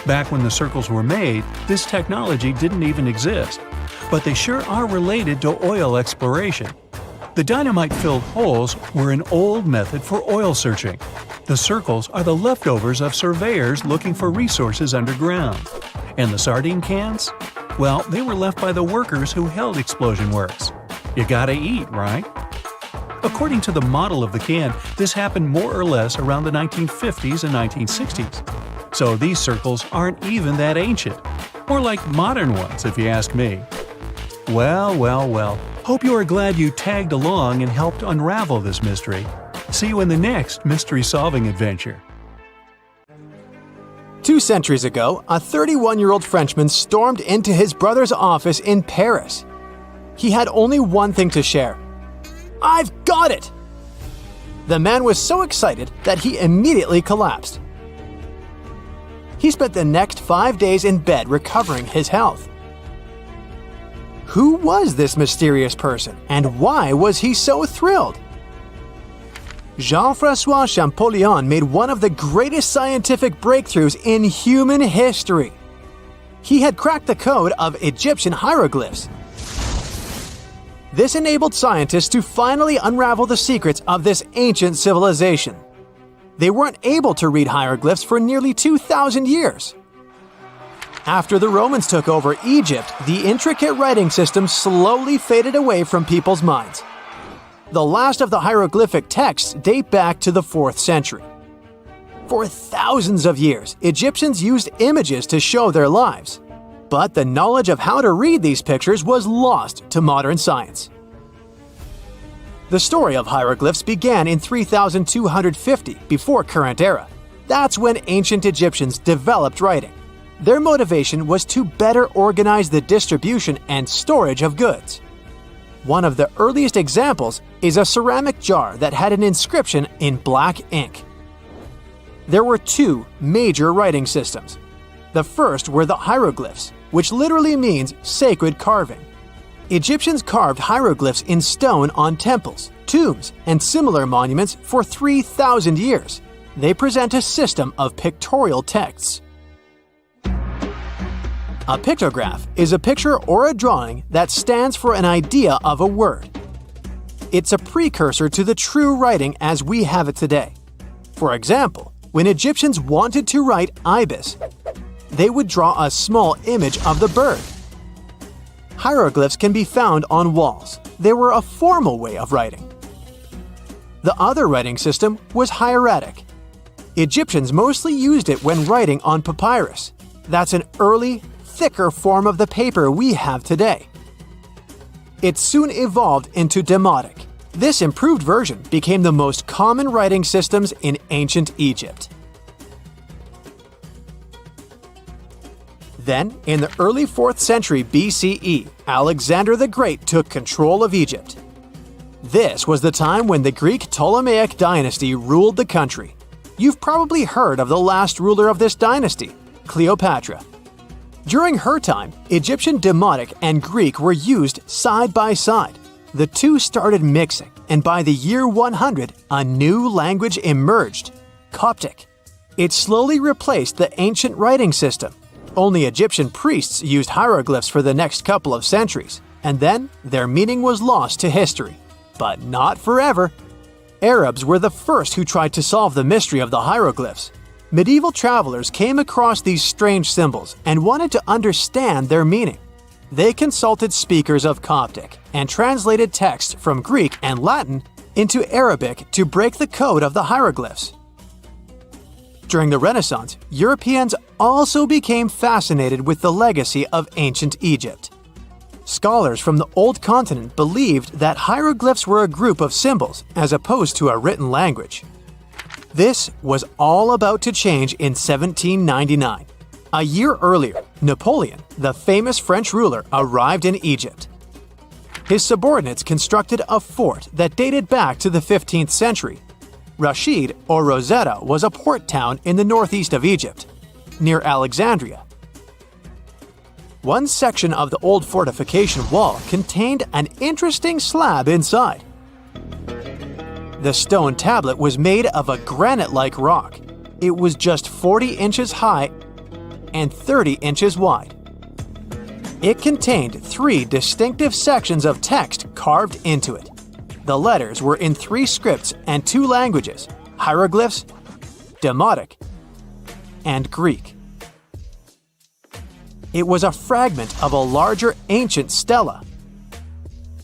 Back when the circles were made, this technology didn't even exist. But they sure are related to oil exploration. The dynamite-filled holes were an old method for oil searching. The circles are the leftovers of surveyors looking for resources underground. And the sardine cans? Well, they were left by the workers who held explosion works. You gotta eat, right? According to the model of the can, this happened more or less around the 1950s and 1960s. So these circles aren't even that ancient. More like modern ones, if you ask me. Well. Hope you are glad you tagged along and helped unravel this mystery. See you in the next mystery-solving adventure. 2 centuries ago, a 31-year-old Frenchman stormed into his brother's office in Paris. He had only one thing to share. "I've got it!" The man was so excited that he immediately collapsed. He spent the next 5 days in bed recovering his health. Who was this mysterious person, and why was he so thrilled? Jean-François Champollion made one of the greatest scientific breakthroughs in human history. He had cracked the code of Egyptian hieroglyphs. This enabled scientists to finally unravel the secrets of this ancient civilization. They weren't able to read hieroglyphs for nearly 2,000 years. After the Romans took over Egypt, the intricate writing system slowly faded away from people's minds. The last of the hieroglyphic texts date back to the 4th century. For thousands of years, Egyptians used images to show their lives. But the knowledge of how to read these pictures was lost to modern science. The story of hieroglyphs began in 3250 before current era. That's when ancient Egyptians developed writing. Their motivation was to better organize the distribution and storage of goods. One of the earliest examples is a ceramic jar that had an inscription in black ink. There were two major writing systems. The first were the hieroglyphs, which literally means sacred carving. Egyptians carved hieroglyphs in stone on temples, tombs, and similar monuments for 3,000 years. They present a system of pictorial texts. A pictograph is a picture or a drawing that stands for an idea of a word. It's a precursor to the true writing as we have it today. For example, when Egyptians wanted to write ibis, they would draw a small image of the bird. Hieroglyphs can be found on walls. They were a formal way of writing. The other writing system was hieratic. Egyptians mostly used it when writing on papyrus. That's an early, thicker form of the paper we have today. It soon evolved into demotic. This improved version became the most common writing systems in ancient Egypt. Then, in the early 4th century BCE, Alexander the Great took control of Egypt. This was the time when the Greek Ptolemaic dynasty ruled the country. You've probably heard of the last ruler of this dynasty, Cleopatra. During her time, Egyptian Demotic and Greek were used side by side. The two started mixing, and by the year 100, a new language emerged, Coptic. It slowly replaced the ancient writing system. Only Egyptian priests used hieroglyphs for the next couple of centuries, and then their meaning was lost to history. But not forever. Arabs were the first who tried to solve the mystery of the hieroglyphs. Medieval travelers came across these strange symbols and wanted to understand their meaning. They consulted speakers of Coptic and translated text from Greek and Latin into Arabic to break the code of the hieroglyphs. During the Renaissance, Europeans also became fascinated with the legacy of ancient Egypt. Scholars from the Old Continent believed that hieroglyphs were a group of symbols as opposed to a written language. This was all about to change in 1799. A year earlier, Napoleon, the famous French ruler, arrived in Egypt. His subordinates constructed a fort that dated back to the 15th century. Rashid, or Rosetta, was a port town in the northeast of Egypt, near Alexandria. One section of the old fortification wall contained an interesting slab inside. The stone tablet was made of a granite-like rock. It was just 40 inches high and 30 inches wide. It contained 3 distinctive sections of text carved into it. The letters were in 3 scripts and 2 languages: hieroglyphs, Demotic, and Greek. It was a fragment of a larger ancient stela.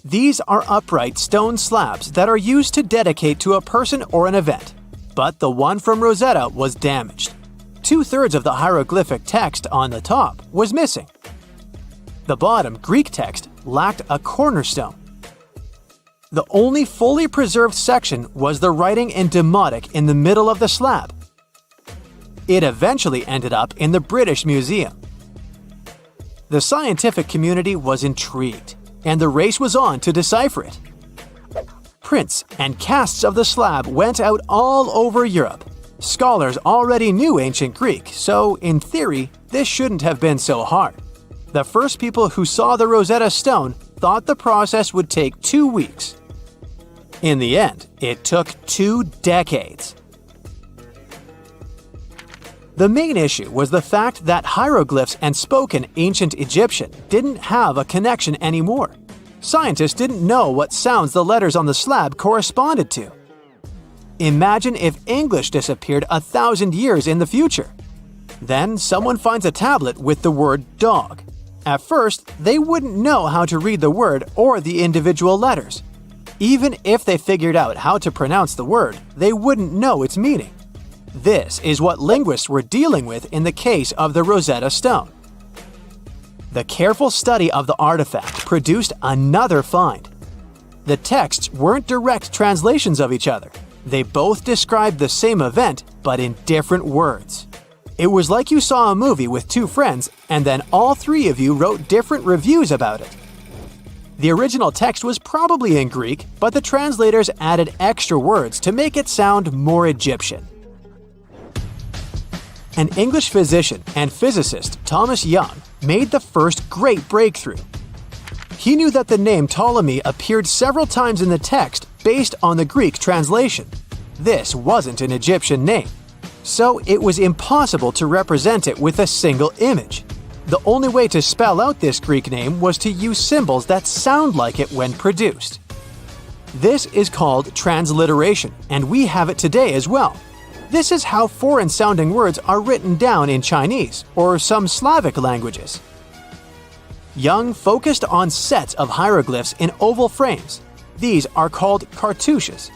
These are upright stone slabs that are used to dedicate to a person or an event, but the one from Rosetta was damaged. 2/3 of the hieroglyphic text on the top was missing. The bottom Greek text lacked a cornerstone. The only fully preserved section was the writing in Demotic in the middle of the slab. It eventually ended up in the British Museum. The scientific community was intrigued, and the race was on to decipher it. Prints and casts of the slab went out all over Europe. Scholars already knew ancient Greek, so in theory, this shouldn't have been so hard. The first people who saw the Rosetta Stone thought the process would take 2 weeks. In the end, it took 2 decades. The main issue was the fact that hieroglyphs and spoken ancient Egyptian didn't have a connection anymore. Scientists didn't know what sounds the letters on the slab corresponded to. Imagine if English disappeared 1,000 years in the future. Then someone finds a tablet with the word dog. At first, they wouldn't know how to read the word or the individual letters. Even if they figured out how to pronounce the word, they wouldn't know its meaning. This is what linguists were dealing with in the case of the Rosetta Stone. The careful study of the artifact produced another find. The texts weren't direct translations of each other. They both described the same event, but in different words. It was like you saw a movie with 2 friends, and then all 3 of you wrote different reviews about it. The original text was probably in Greek, but the translators added extra words to make it sound more Egyptian. An English physician and physicist, Thomas Young, made the first great breakthrough. He knew that the name Ptolemy appeared several times in the text based on the Greek translation. This wasn't an Egyptian name, so it was impossible to represent it with a single image. The only way to spell out this Greek name was to use symbols that sound like it when produced. This is called transliteration, and we have it today as well. This is how foreign-sounding words are written down in Chinese or some Slavic languages. Young focused on sets of hieroglyphs in oval frames. These are called cartouches.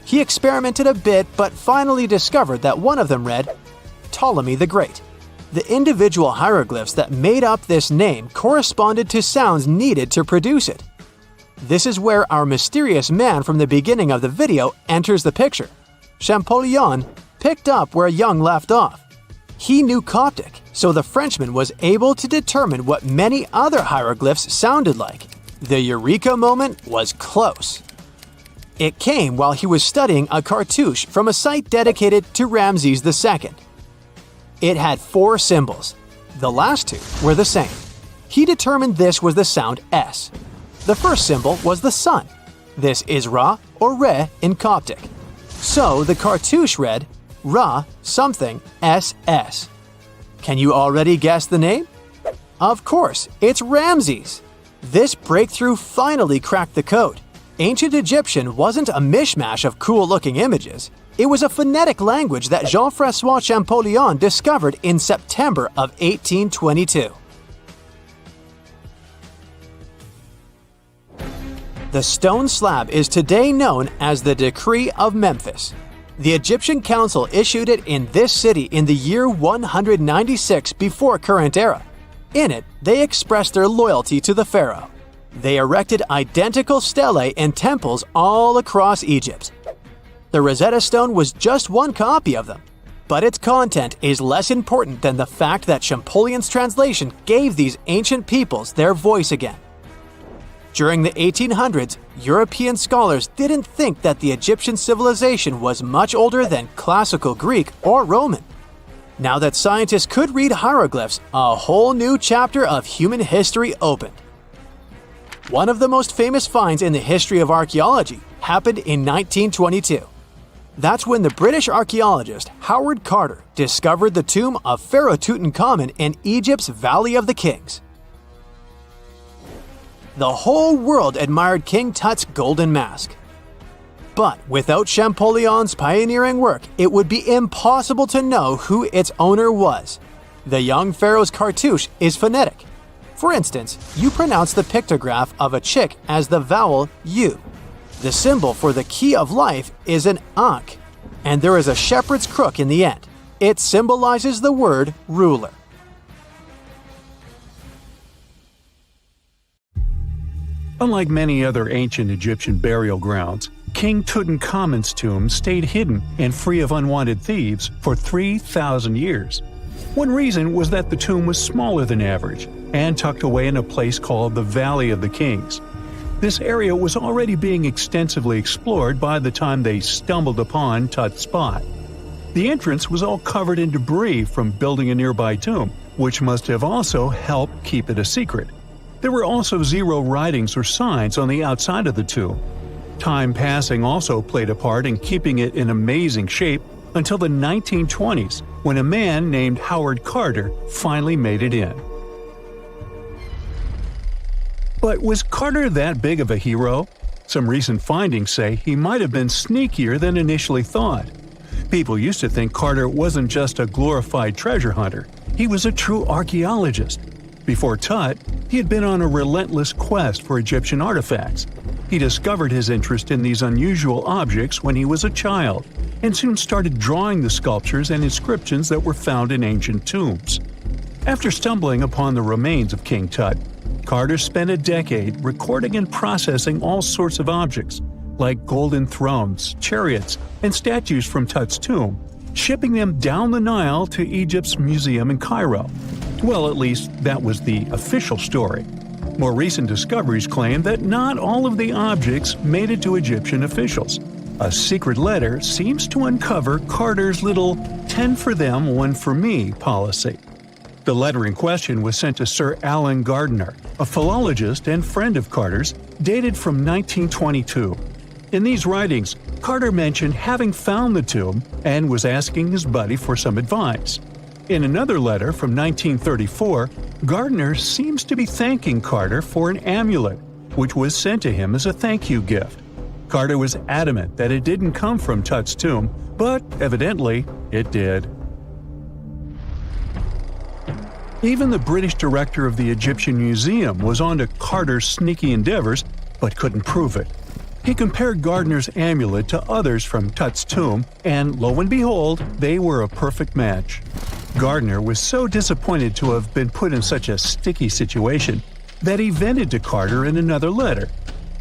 He experimented a bit but finally discovered that one of them read, Ptolemy the Great. The individual hieroglyphs that made up this name corresponded to sounds needed to produce it. This is where our mysterious man from the beginning of the video enters the picture. Champollion picked up where Young left off. He knew Coptic, so the Frenchman was able to determine what many other hieroglyphs sounded like. The eureka moment was close. It came while he was studying a cartouche from a site dedicated to Ramses II. It had 4 symbols. The last 2 were the same. He determined this was the sound S. The first symbol was the sun. This is Ra or Re in Coptic. So the cartouche read Ra something SS. Can you already guess the name? Of course, it's Ramses. This breakthrough finally cracked the code. Ancient Egyptian wasn't a mishmash of cool-looking images. It was a phonetic language that Jean-François Champollion discovered in September of 1822. The stone slab is today known as the Decree of Memphis. The Egyptian Council issued it in this city in the year 196 before current era. In it, they expressed their loyalty to the pharaoh. They erected identical stelae in temples all across Egypt. The Rosetta Stone was just one copy of them, but its content is less important than the fact that Champollion's translation gave these ancient peoples their voice again. During the 1800s, European scholars didn't think that the Egyptian civilization was much older than classical Greek or Roman. Now that scientists could read hieroglyphs, a whole new chapter of human history opened. One of the most famous finds in the history of archaeology happened in 1922. That's when the British archaeologist Howard Carter discovered the tomb of Pharaoh Tutankhamun in Egypt's Valley of the Kings. The whole world admired King Tut's golden mask. But without Champollion's pioneering work, it would be impossible to know who its owner was. The young pharaoh's cartouche is phonetic. For instance, you pronounce the pictograph of a chick as the vowel U. The symbol for the key of life is an ankh, and there is a shepherd's crook in the end. It symbolizes the word ruler. Unlike many other ancient Egyptian burial grounds, King Tutankhamun's tomb stayed hidden and free of unwanted thieves for 3,000 years. One reason was that the tomb was smaller than average and tucked away in a place called the Valley of the Kings. This area was already being extensively explored by the time they stumbled upon Tut's spot. The entrance was all covered in debris from building a nearby tomb, which must have also helped keep it a secret. There were also 0 writings or signs on the outside of the tomb. Time passing also played a part in keeping it in amazing shape until the 1920s, when a man named Howard Carter finally made it in. But was Carter that big of a hero? Some recent findings say he might have been sneakier than initially thought. People used to think Carter wasn't just a glorified treasure hunter, he was a true archaeologist. Before Tut, he had been on a relentless quest for Egyptian artifacts. He discovered his interest in these unusual objects when he was a child, and soon started drawing the sculptures and inscriptions that were found in ancient tombs. After stumbling upon the remains of King Tut, Carter spent a decade recording and processing all sorts of objects, like golden thrones, chariots, and statues from Tut's tomb, shipping them down the Nile to Egypt's museum in Cairo. Well, at least that was the official story. More recent discoveries claim that not all of the objects made it to Egyptian officials. A secret letter seems to uncover Carter's little 10 for them, 1 for me policy. The letter in question was sent to Sir Alan Gardiner, a philologist and friend of Carter's, dated from 1922. In these writings, Carter mentioned having found the tomb and was asking his buddy for some advice. In another letter from 1934, Gardiner seems to be thanking Carter for an amulet, which was sent to him as a thank you gift. Carter was adamant that it didn't come from Tut's tomb, but evidently it did. Even the British director of the Egyptian Museum was onto Carter's sneaky endeavors, but couldn't prove it. He compared Gardiner's amulet to others from Tut's tomb, and lo and behold, they were a perfect match. Gardiner was so disappointed to have been put in such a sticky situation that he vented to Carter in another letter.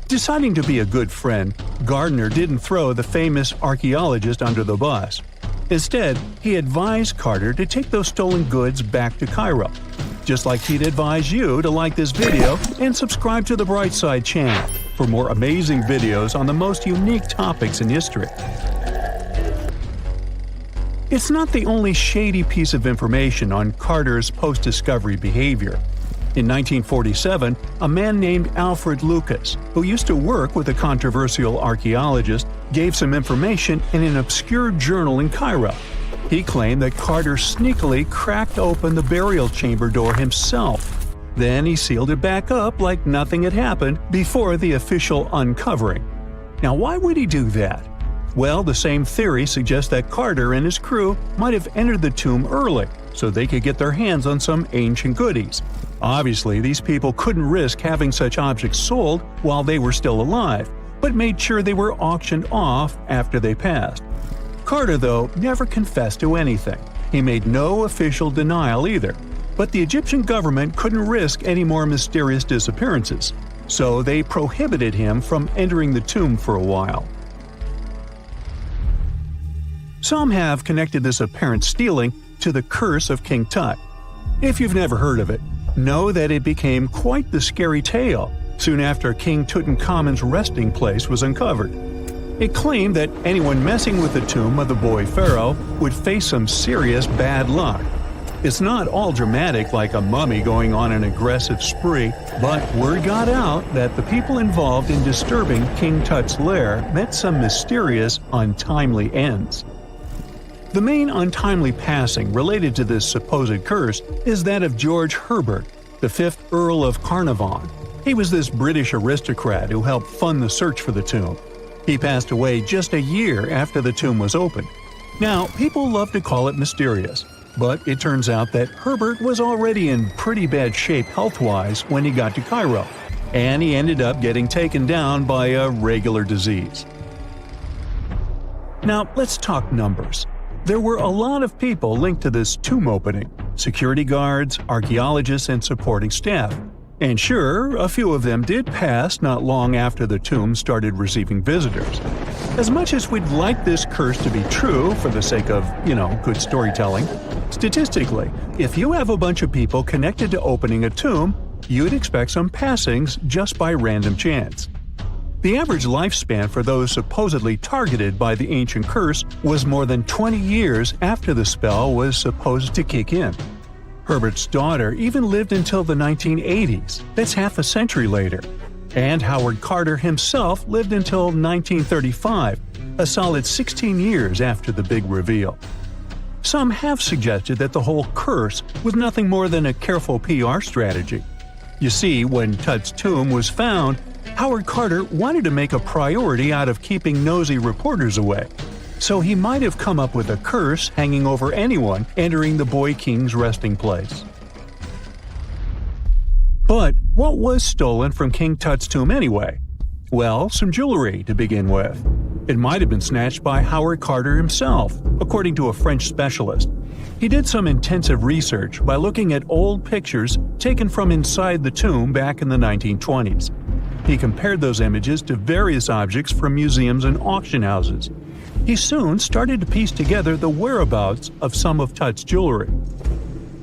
Deciding to be a good friend, Gardiner didn't throw the famous archaeologist under the bus. Instead, he advised Carter to take those stolen goods back to Cairo, just like he'd advise you to like this video and subscribe to the Brightside channel for more amazing videos on the most unique topics in history. It's not the only shady piece of information on Carter's post-discovery behavior. In 1947, a man named Alfred Lucas, who used to work with a controversial archaeologist, gave some information in an obscure journal in Cairo. He claimed that Carter sneakily cracked open the burial chamber door himself. Then he sealed it back up like nothing had happened before the official uncovering. Now, why would he do that? Well, the same theory suggests that Carter and his crew might have entered the tomb early so they could get their hands on some ancient goodies. Obviously, these people couldn't risk having such objects sold while they were still alive, but made sure they were auctioned off after they passed. Carter, though, never confessed to anything. He made no official denial either, but the Egyptian government couldn't risk any more mysterious disappearances, so they prohibited him from entering the tomb for a while. Some have connected this apparent stealing to the curse of King Tut. If you've never heard of it, know that it became quite the scary tale soon after King Tutankhamun's resting place was uncovered. It claimed that anyone messing with the tomb of the boy pharaoh would face some serious bad luck. It's not all dramatic like a mummy going on an aggressive spree, but word got out that the people involved in disturbing King Tut's lair met some mysterious, untimely ends. The main untimely passing related to this supposed curse is that of George Herbert, the 5th Earl of Carnarvon. He was this British aristocrat who helped fund the search for the tomb. He passed away just a year after the tomb was opened. Now, people love to call it mysterious, but it turns out that Herbert was already in pretty bad shape health-wise when he got to Cairo, and he ended up getting taken down by a regular disease. Now, let's talk numbers. There were a lot of people linked to this tomb opening – security guards, archaeologists, and supporting staff. And sure, a few of them did pass not long after the tomb started receiving visitors. As much as we'd like this curse to be true for the sake of, good storytelling, statistically, if you have a bunch of people connected to opening a tomb, you'd expect some passings just by random chance. The average lifespan for those supposedly targeted by the ancient curse was more than 20 years after the spell was supposed to kick in. Herbert's daughter even lived until the 1980s, that's half a century later. And Howard Carter himself lived until 1935, a solid 16 years after the big reveal. Some have suggested that the whole curse was nothing more than a careful PR strategy. You see, when Tut's tomb was found, Howard Carter wanted to make a priority out of keeping nosy reporters away. So he might have come up with a curse hanging over anyone entering the boy king's resting place. But what was stolen from King Tut's tomb anyway? Well, some jewelry to begin with. It might have been snatched by Howard Carter himself, according to a French specialist. He did some intensive research by looking at old pictures taken from inside the tomb back in the 1920s. He compared those images to various objects from museums and auction houses. He soon started to piece together the whereabouts of some of Tut's jewelry.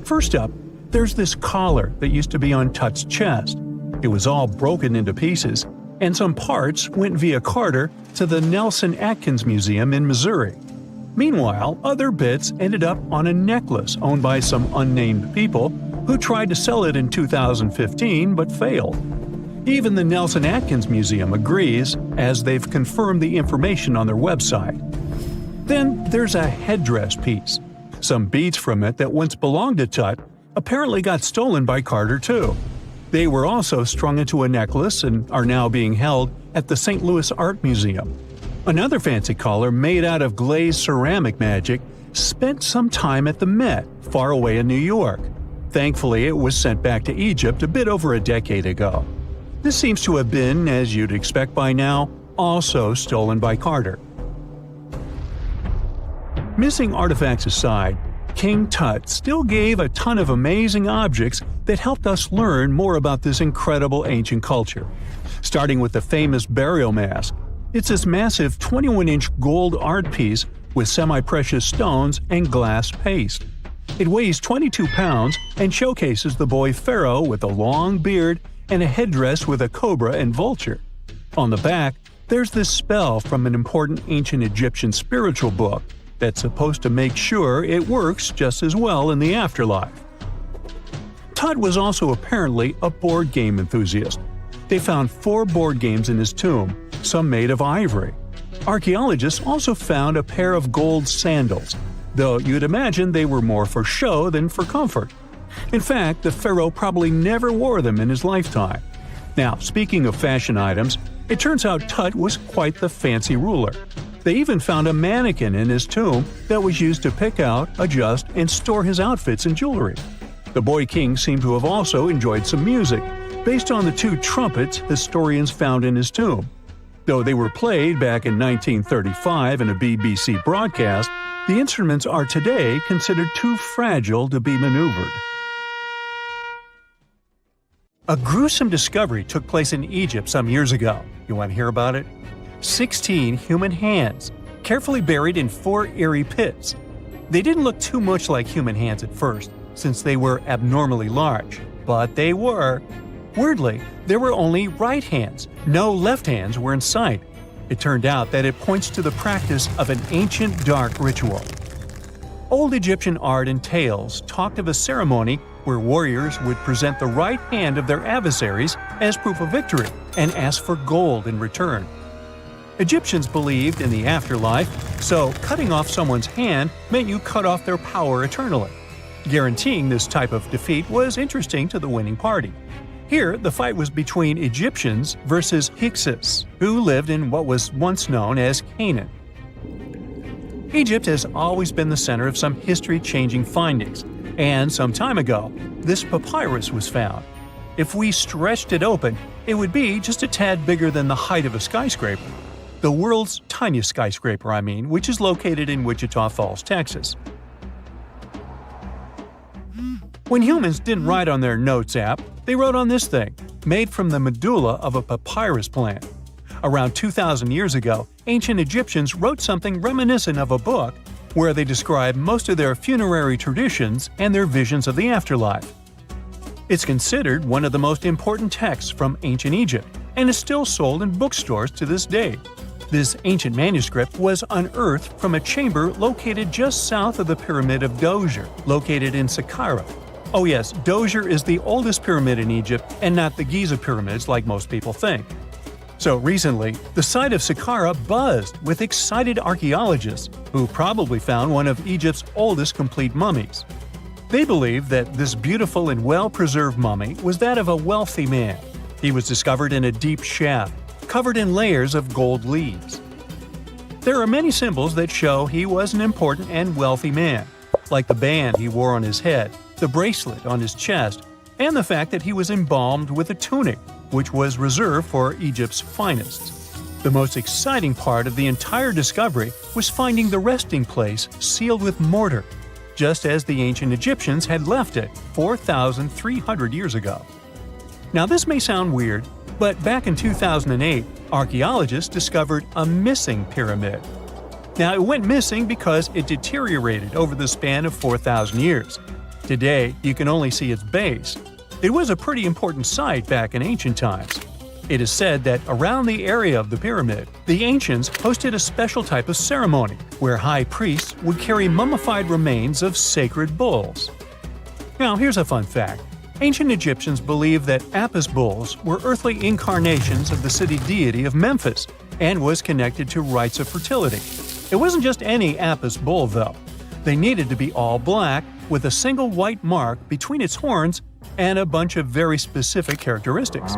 First up, there's this collar that used to be on Tut's chest. It was all broken into pieces, and some parts went via Carter to the Nelson Atkins Museum in Missouri. Meanwhile, other bits ended up on a necklace owned by some unnamed people who tried to sell it in 2015 but failed. Even the Nelson Atkins Museum agrees, as they've confirmed the information on their website. Then there's a headdress piece. Some beads from it that once belonged to Tut apparently got stolen by Carter too. They were also strung into a necklace and are now being held at the St. Louis Art Museum. Another fancy collar made out of glazed ceramic magic spent some time at the Met, far away in New York. Thankfully, it was sent back to Egypt a bit over a decade ago. This seems to have been, as you'd expect by now, also stolen by Carter. Missing artifacts aside, King Tut still gave a ton of amazing objects that helped us learn more about this incredible ancient culture. Starting with the famous burial mask. It's this massive 21-inch gold art piece with semi-precious stones and glass paste. It weighs 22 pounds and showcases the boy Pharaoh with a long beard and a headdress with a cobra and vulture. On the back, there's this spell from an important ancient Egyptian spiritual book that's supposed to make sure it works just as well in the afterlife. Tut was also apparently a board game enthusiast. They found 4 board games in his tomb, some made of ivory. Archaeologists also found a pair of gold sandals, though you'd imagine they were more for show than for comfort. In fact, the pharaoh probably never wore them in his lifetime. Now, speaking of fashion items, it turns out Tut was quite the fancy ruler. They even found a mannequin in his tomb that was used to pick out, adjust, and store his outfits and jewelry. The boy king seemed to have also enjoyed some music, based on the 2 trumpets historians found in his tomb. Though they were played back in 1935 in a BBC broadcast, the instruments are today considered too fragile to be maneuvered. A gruesome discovery took place in Egypt some years ago. You want to hear about it? 16 human hands, carefully buried in 4 eerie pits. They didn't look too much like human hands at first, since they were abnormally large, but they were. Weirdly, there were only right hands, no left hands were in sight. It turned out that it points to the practice of an ancient dark ritual. Old Egyptian art and tales talked of a ceremony where warriors would present the right hand of their adversaries as proof of victory and ask for gold in return. Egyptians believed in the afterlife, so cutting off someone's hand meant you cut off their power eternally. Guaranteeing this type of defeat was interesting to the winning party. Here, the fight was between Egyptians versus Hyksos, who lived in what was once known as Canaan. Egypt has always been the center of some history-changing findings, and some time ago, this papyrus was found. If we stretched it open, it would be just a tad bigger than the height of a skyscraper. The world's tiniest skyscraper, which is located in Wichita Falls, Texas. When humans didn't write on their notes app, they wrote on this thing, made from the medulla of a papyrus plant. Around 2,000 years ago, ancient Egyptians wrote something reminiscent of a book where they describe most of their funerary traditions and their visions of the afterlife. It's considered one of the most important texts from ancient Egypt and is still sold in bookstores to this day. This ancient manuscript was unearthed from a chamber located just south of the Pyramid of Djoser, located in Saqqara. Oh yes, Djoser is the oldest pyramid in Egypt and not the Giza pyramids like most people think. So recently, the site of Saqqara buzzed with excited archaeologists who probably found one of Egypt's oldest complete mummies. They believe that this beautiful and well-preserved mummy was that of a wealthy man. He was discovered in a deep shaft, covered in layers of gold leaves. There are many symbols that show he was an important and wealthy man, like the band he wore on his head, the bracelet on his chest, and the fact that he was embalmed with a tunic, which was reserved for Egypt's finest. The most exciting part of the entire discovery was finding the resting place sealed with mortar, just as the ancient Egyptians had left it 4,300 years ago. Now this may sound weird, but back in 2008, archaeologists discovered a missing pyramid. Now it went missing because it deteriorated over the span of 4,000 years. Today, you can only see its base. It was a pretty important site back in ancient times. It is said that around the area of the pyramid, the ancients hosted a special type of ceremony where high priests would carry mummified remains of sacred bulls. Now, here's a fun fact. Ancient Egyptians believed that Apis bulls were earthly incarnations of the city deity of Memphis and was connected to rites of fertility. It wasn't just any Apis bull, though. They needed to be all black, with a single white mark between its horns and a bunch of very specific characteristics.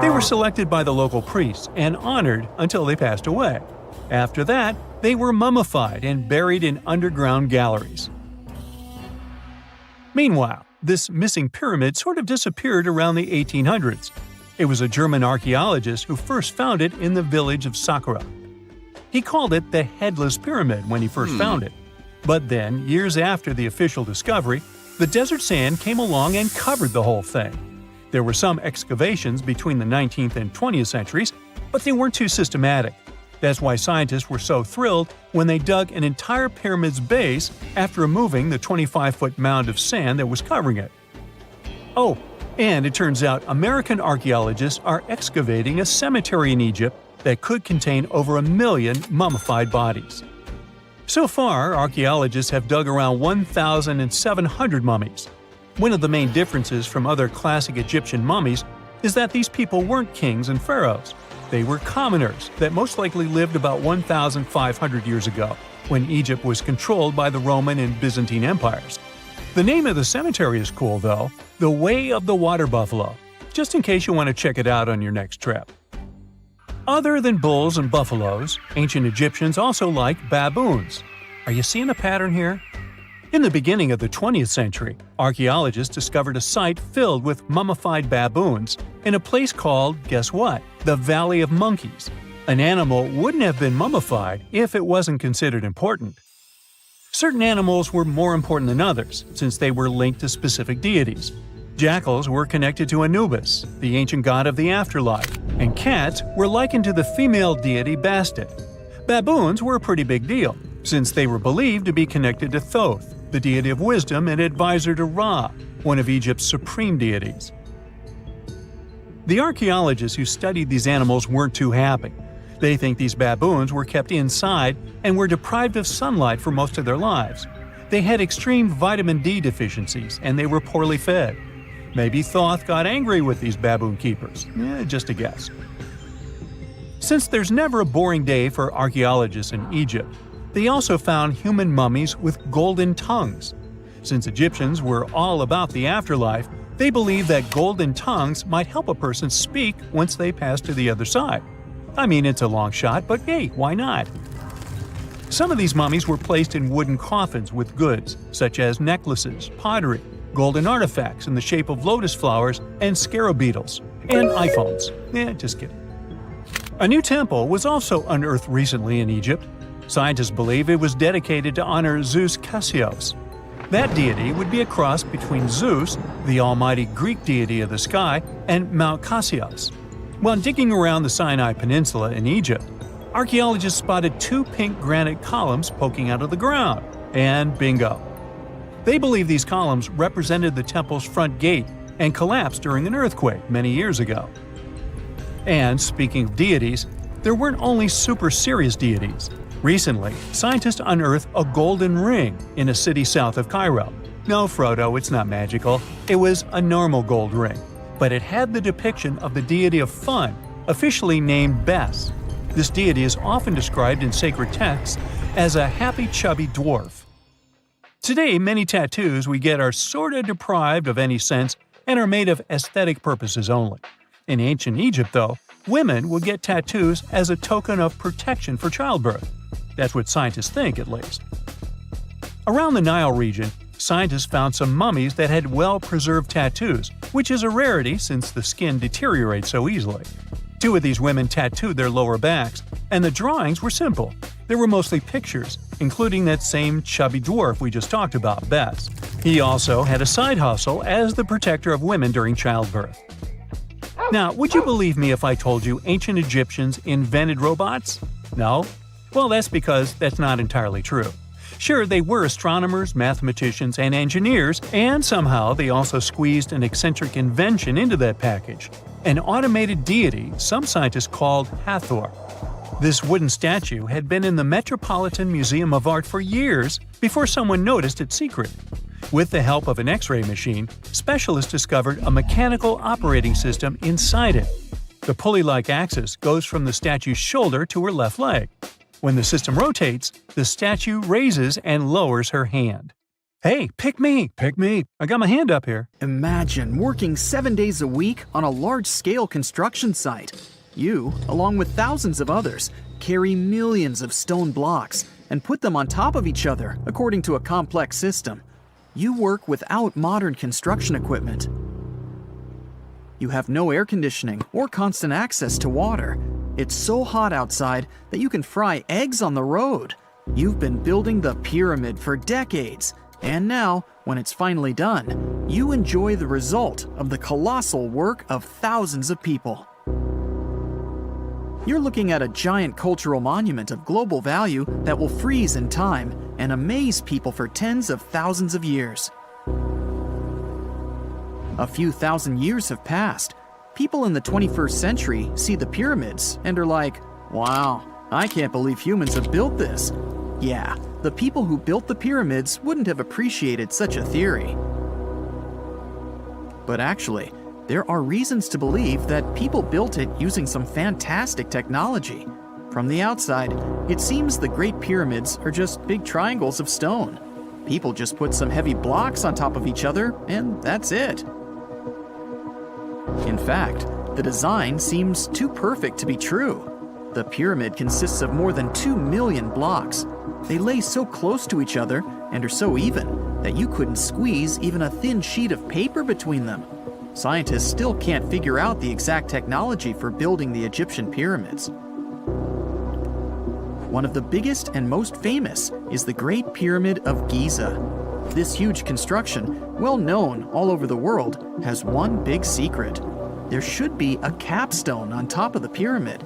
They were selected by the local priests and honored until they passed away. After that, they were mummified and buried in underground galleries. Meanwhile, this missing pyramid sort of disappeared around the 1800s. It was a German archaeologist who first found it in the village of Sahara. He called it the Headless Pyramid when he first found it. But then, years after the official discovery, the desert sand came along and covered the whole thing. There were some excavations between the 19th and 20th centuries, but they weren't too systematic. That's why scientists were so thrilled when they dug an entire pyramid's base after removing the 25-foot mound of sand that was covering it. Oh, and it turns out American archaeologists are excavating a cemetery in Egypt that could contain over 1 million mummified bodies. So far, archaeologists have dug around 1,700 mummies. One of the main differences from other classic Egyptian mummies is that these people weren't kings and pharaohs. They were commoners that most likely lived about 1,500 years ago, when Egypt was controlled by the Roman and Byzantine empires. The name of the cemetery is cool, though, the Way of the Water Buffalo, just in case you want to check it out on your next trip. Other than bulls and buffaloes, ancient Egyptians also liked baboons. Are you seeing a pattern here? In the beginning of the 20th century, archaeologists discovered a site filled with mummified baboons in a place called, guess what? The Valley of Monkeys. An animal wouldn't have been mummified if it wasn't considered important. Certain animals were more important than others, since they were linked to specific deities. Jackals were connected to Anubis, the ancient god of the afterlife, and cats were likened to the female deity Bastet. Baboons were a pretty big deal, since they were believed to be connected to Thoth, the deity of wisdom and advisor to Ra, one of Egypt's supreme deities. The archaeologists who studied these animals weren't too happy. They think these baboons were kept inside and were deprived of sunlight for most of their lives. They had extreme vitamin D deficiencies and they were poorly fed. Maybe Thoth got angry with these baboon keepers. Just a guess. Since there's never a boring day for archaeologists in Egypt, they also found human mummies with golden tongues. Since Egyptians were all about the afterlife, they believed that golden tongues might help a person speak once they pass to the other side. I mean, it's a long shot, but hey, why not? Some of these mummies were placed in wooden coffins with goods, such as necklaces, pottery, golden artifacts in the shape of lotus flowers and scarab beetles, and iPhones. Just kidding. A new temple was also unearthed recently in Egypt. Scientists believe it was dedicated to honor Zeus Cassios. That deity would be a cross between Zeus, the almighty Greek deity of the sky, and Mount Cassios. While digging around the Sinai Peninsula in Egypt, archaeologists spotted 2 pink granite columns poking out of the ground, and bingo. They believe these columns represented the temple's front gate and collapsed during an earthquake many years ago. And speaking of deities, there weren't only super serious deities. Recently, scientists unearthed a golden ring in a city south of Cairo. No, Frodo, it's not magical. It was a normal gold ring, but it had the depiction of the deity of fun, officially named Bes. This deity is often described in sacred texts as a happy, chubby dwarf. Today, many tattoos we get are sorta deprived of any sense and are made of aesthetic purposes only. In ancient Egypt, though, women would get tattoos as a token of protection for childbirth. That's what scientists think, at least. Around the Nile region, scientists found some mummies that had well-preserved tattoos, which is a rarity since the skin deteriorates so easily. 2 of these women tattooed their lower backs, and the drawings were simple. They were mostly pictures, including that same chubby dwarf we just talked about, Bes. He also had a side hustle as the protector of women during childbirth. Now, would you believe me if I told you ancient Egyptians invented robots? No? Well, that's because that's not entirely true. Sure, they were astronomers, mathematicians, and engineers, and somehow they also squeezed an eccentric invention into that package: an automated deity some scientists called Hathor. This wooden statue had been in the Metropolitan Museum of Art for years before someone noticed its secret. With the help of an X-ray machine, specialists discovered a mechanical operating system inside it. The pulley-like axis goes from the statue's shoulder to her left leg. When the system rotates, the statue raises and lowers her hand. Hey, pick me! Pick me! I got my hand up here. Imagine working 7 days a week on a large-scale construction site. You, along with thousands of others, carry millions of stone blocks and put them on top of each other according to a complex system. You work without modern construction equipment. You have no air conditioning or constant access to water. It's so hot outside that you can fry eggs on the road. You've been building the pyramid for decades, and now, when it's finally done, you enjoy the result of the colossal work of thousands of people. You're looking at a giant cultural monument of global value that will freeze in time and amaze people for tens of thousands of years. A few thousand years have passed. People in the 21st century see the pyramids and are like, "Wow, I can't believe humans have built this." Yeah, the people who built the pyramids wouldn't have appreciated such a theory. But actually, there are reasons to believe that people built it using some fantastic technology. From the outside, it seems the Great Pyramids are just big triangles of stone. People just put some heavy blocks on top of each other, and that's it. In fact, the design seems too perfect to be true. The pyramid consists of more than 2 million blocks. They lay so close to each other and are so even that you couldn't squeeze even a thin sheet of paper between them. Scientists still can't figure out the exact technology for building the Egyptian pyramids. One of the biggest and most famous is the Great Pyramid of Giza. This huge construction, well known all over the world, has one big secret. There should be a capstone on top of the pyramid.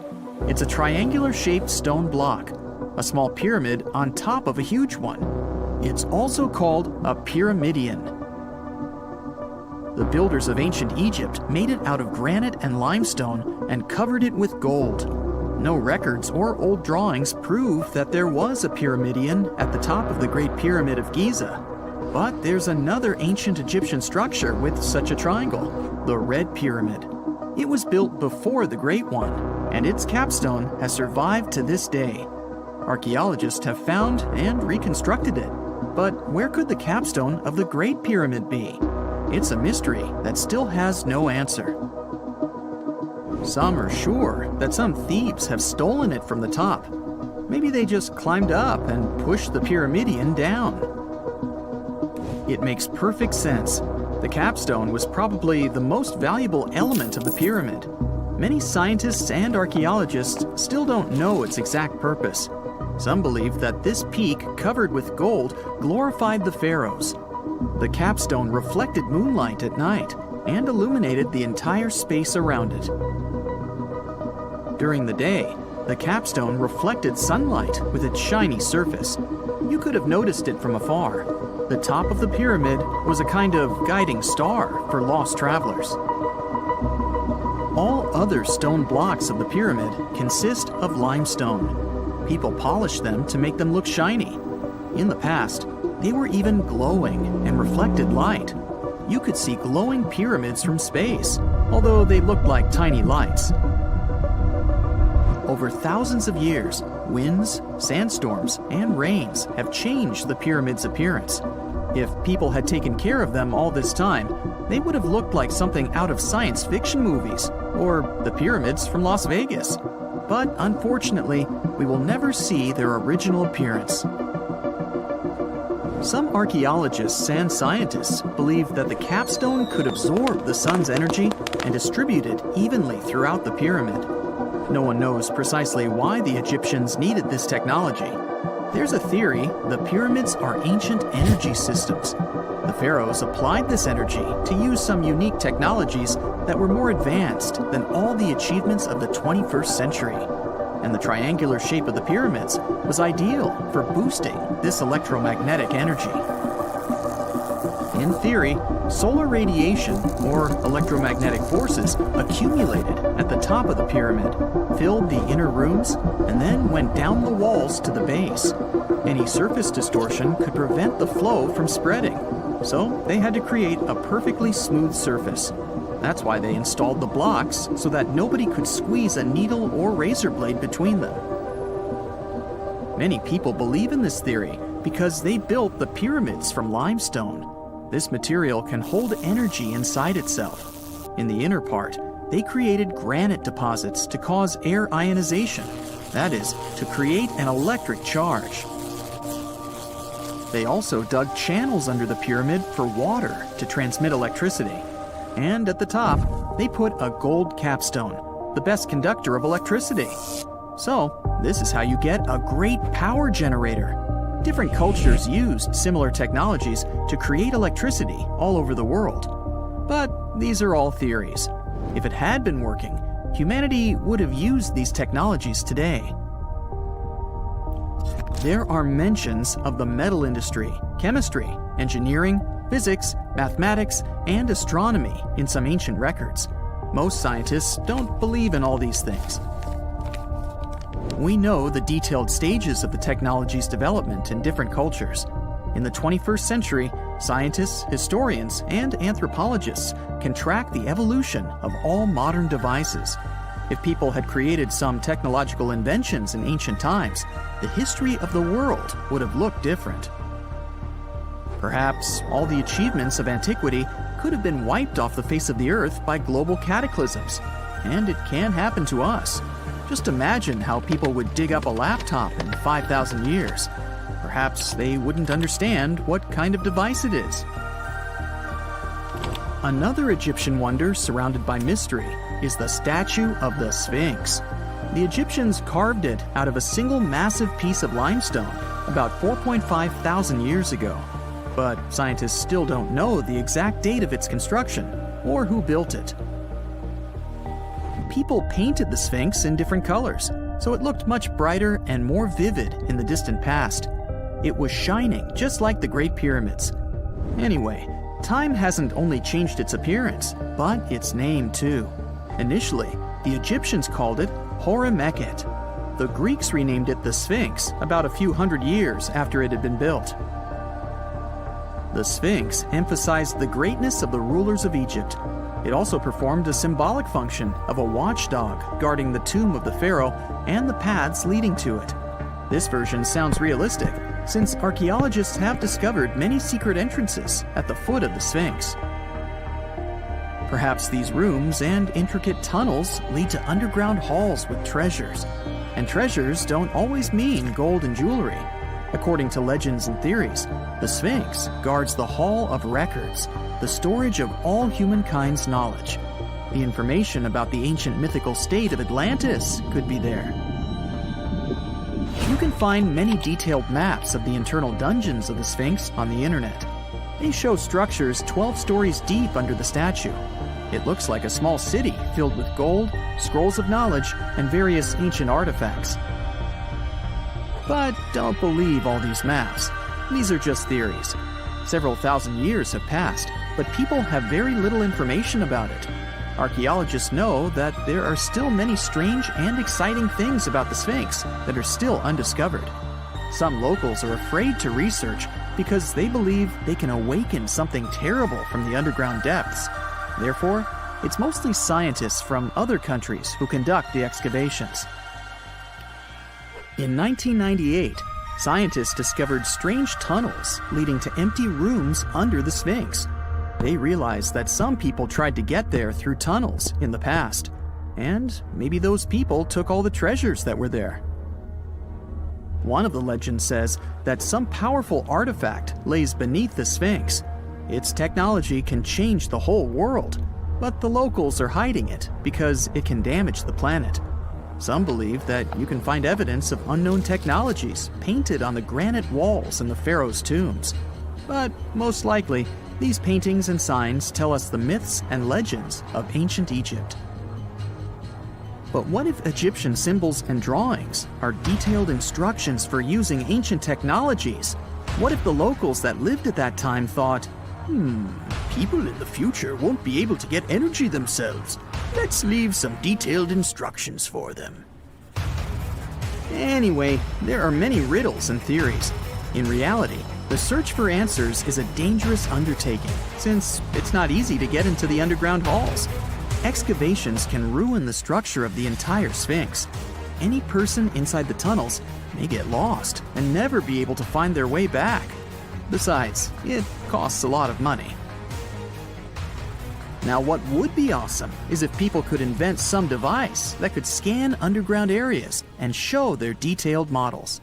It's a triangular-shaped stone block, a small pyramid on top of a huge one. It's also called a pyramidion. The builders of ancient Egypt made it out of granite and limestone and covered it with gold. No records or old drawings prove that there was a pyramidion at the top of the Great Pyramid of Giza. But there's another ancient Egyptian structure with such a triangle, the Red Pyramid. It was built before the Great One, and its capstone has survived to this day. Archaeologists have found and reconstructed it. But where could the capstone of the Great Pyramid be? It's a mystery that still has no answer. Some are sure that some thieves have stolen it from the top. Maybe they just climbed up and pushed the pyramidion down. It makes perfect sense. The capstone was probably the most valuable element of the pyramid. Many scientists and archaeologists still don't know its exact purpose. Some believe that this peak covered with gold glorified the pharaohs. The capstone reflected moonlight at night and illuminated the entire space around it. During the day, the capstone reflected sunlight with its shiny surface. You could have noticed it from afar. The top of the pyramid was a kind of guiding star for lost travelers. All other stone blocks of the pyramid consist of limestone. People polished them to make them look shiny. In the past, they were even glowing and reflected light. You could see glowing pyramids from space, although they looked like tiny lights. Over thousands of years, winds, sandstorms, and rains have changed the pyramid's appearance. If people had taken care of them all this time, they would have looked like something out of science fiction movies, or the pyramids from Las Vegas. But unfortunately, we will never see their original appearance. Some archaeologists and scientists believe that the capstone could absorb the sun's energy and distribute it evenly throughout the pyramid. No one knows precisely why the Egyptians needed this technology. There's a theory the pyramids are ancient energy systems. The pharaohs applied this energy to use some unique technologies that were more advanced than all the achievements of the 21st century. and the triangular shape of the pyramids was ideal for boosting this electromagnetic energy. In theory, solar radiation, or electromagnetic forces, accumulated at the top of the pyramid, filled the inner rooms, and then went down the walls to the base. Any surface distortion could prevent the flow from spreading, so they had to create a perfectly smooth surface. That's why they installed the blocks so that nobody could squeeze a needle or razor blade between them. Many people believe in this theory because they built the pyramids from limestone. This material can hold energy inside itself. In the inner part, they created granite deposits to cause air ionization, that is, to create an electric charge. They also dug channels under the pyramid for water to transmit electricity. And at the top, they put a gold capstone, the best conductor of electricity. So, this is how you get a great power generator. Different cultures used similar technologies to create electricity all over the world. But these are all theories. If it had been working, humanity would have used these technologies today. There are mentions of the metal industry, chemistry, engineering, physics, mathematics, and astronomy in some ancient records. Most scientists don't believe in all these things. We know the detailed stages of the technology's development in different cultures. In the 21st century, scientists, historians, and anthropologists can track the evolution of all modern devices. If people had created some technological inventions in ancient times, the history of the world would have looked different. Perhaps all the achievements of antiquity could have been wiped off the face of the earth by global cataclysms, and it can happen to us. Just imagine how people would dig up a laptop in 5,000 years. Perhaps they wouldn't understand what kind of device it is. Another Egyptian wonder surrounded by mystery is the statue of the Sphinx. The Egyptians carved it out of a single massive piece of limestone about 4.5 thousand years ago. But scientists still don't know the exact date of its construction or who built it. People painted the Sphinx in different colors, so it looked much brighter and more vivid in the distant past. It was shining just like the Great Pyramids. Anyway, time hasn't only changed its appearance, but its name too. Initially, the Egyptians called it Hora-Mekhet. The Greeks renamed it the Sphinx about a few hundred years after it had been built. The Sphinx emphasized the greatness of the rulers of Egypt. It also performed a symbolic function of a watchdog guarding the tomb of the pharaoh and the paths leading to it. This version sounds realistic, since archaeologists have discovered many secret entrances at the foot of the Sphinx. Perhaps these rooms and intricate tunnels lead to underground halls with treasures. And treasures don't always mean gold and jewelry. According to legends and theories, the Sphinx guards the Hall of Records, the storage of all humankind's knowledge. The information about the ancient mythical state of Atlantis could be there. You can find many detailed maps of the internal dungeons of the Sphinx on the internet. They show structures 12 stories deep under the statue. It looks like a small city filled with gold, scrolls of knowledge, and various ancient artifacts. But don't believe all these maps. These are just theories. Several thousand years have passed, but people have very little information about it. Archaeologists know that there are still many strange and exciting things about the Sphinx that are still undiscovered. Some locals are afraid to research because they believe they can awaken something terrible from the underground depths. Therefore, it's mostly scientists from other countries who conduct the excavations. In 1998, scientists discovered strange tunnels leading to empty rooms under the Sphinx. They realized that some people tried to get there through tunnels in the past, and maybe those people took all the treasures that were there. One of the legends says that some powerful artifact lays beneath the Sphinx. Its technology can change the whole world, but the locals are hiding it because it can damage the planet. Some believe that you can find evidence of unknown technologies painted on the granite walls in the pharaohs' tombs. But most likely, these paintings and signs tell us the myths and legends of ancient Egypt. But what if Egyptian symbols and drawings are detailed instructions for using ancient technologies? What if the locals that lived at that time thought, people in the future won't be able to get energy themselves. Let's leave some detailed instructions for them. Anyway, there are many riddles and theories. In reality, the search for answers is a dangerous undertaking, since it's not easy to get into the underground halls. Excavations can ruin the structure of the entire Sphinx. Any person inside the tunnels may get lost and never be able to find their way back. Besides, it costs a lot of money. Now, what would be awesome is if people could invent some device that could scan underground areas and show their detailed models.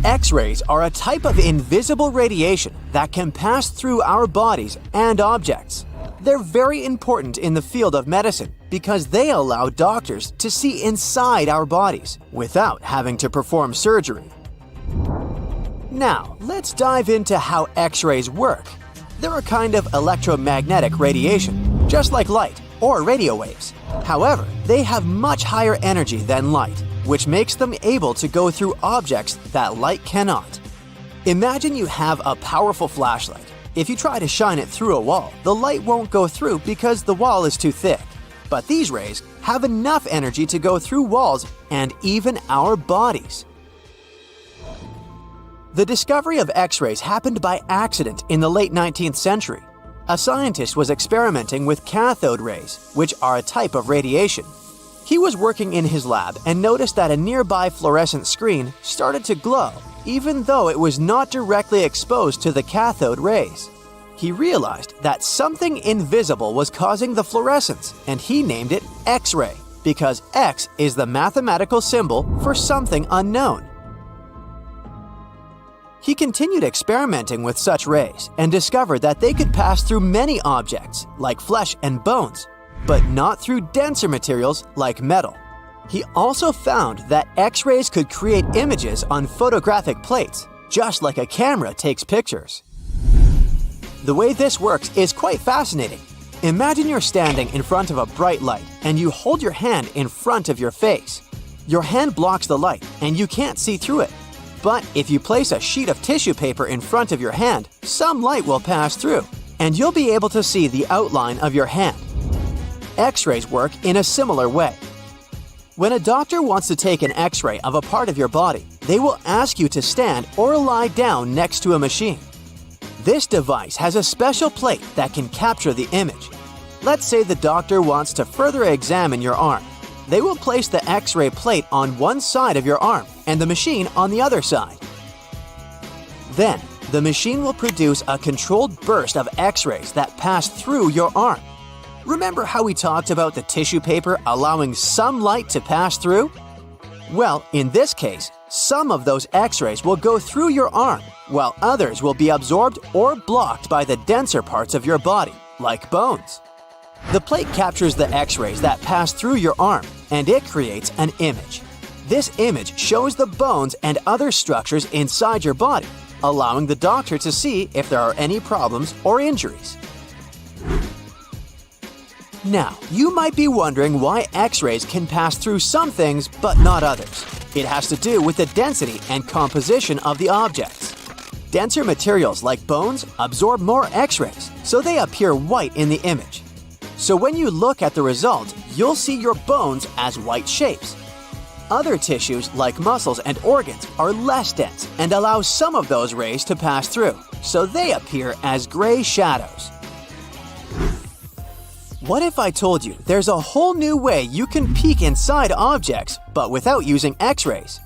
X-rays are a type of invisible radiation that can pass through our bodies and objects. They're very important in the field of medicine because they allow doctors to see inside our bodies without having to perform surgery. Now, let's dive into how X-rays work. They're a kind of electromagnetic radiation, just like light or radio waves. However, they have much higher energy than light, which makes them able to go through objects that light cannot. Imagine you have a powerful flashlight. If you try to shine it through a wall, the light won't go through because the wall is too thick. But these rays have enough energy to go through walls and even our bodies. The discovery of X-rays happened by accident in the late 19th century. A scientist was experimenting with cathode rays, which are a type of radiation. He was working in his lab and noticed that a nearby fluorescent screen started to glow, even though it was not directly exposed to the cathode rays. He realized that something invisible was causing the fluorescence, and he named it X-ray, because X is the mathematical symbol for something unknown. He continued experimenting with such rays and discovered that they could pass through many objects, like flesh and bones, but not through denser materials like metal. He also found that X-rays could create images on photographic plates, just like a camera takes pictures. The way this works is quite fascinating. Imagine you're standing in front of a bright light and you hold your hand in front of your face. Your hand blocks the light and you can't see through it. But if you place a sheet of tissue paper in front of your hand, some light will pass through, and you'll be able to see the outline of your hand. X-rays work in a similar way. When a doctor wants to take an X-ray of a part of your body, they will ask you to stand or lie down next to a machine. This device has a special plate that can capture the image. Let's say the doctor wants to further examine your arm. They will place the X-ray plate on one side of your arm and the machine on the other side. Then, the machine will produce a controlled burst of X-rays that pass through your arm. Remember how we talked about the tissue paper allowing some light to pass through? Well, in this case, some of those X-rays will go through your arm, while others will be absorbed or blocked by the denser parts of your body, like bones. The plate captures the X-rays that pass through your arm, and it creates an image. This image shows the bones and other structures inside your body, allowing the doctor to see if there are any problems or injuries. Now, you might be wondering why X-rays can pass through some things but not others. It has to do with the density and composition of the objects. Denser materials like bones absorb more X-rays, so they appear white in the image. So when you look at the result, you'll see your bones as white shapes. Other tissues like muscles and organs are less dense and allow some of those rays to pass through, so they appear as gray shadows. What if I told you there's a whole new way you can peek inside objects, but without using X-rays?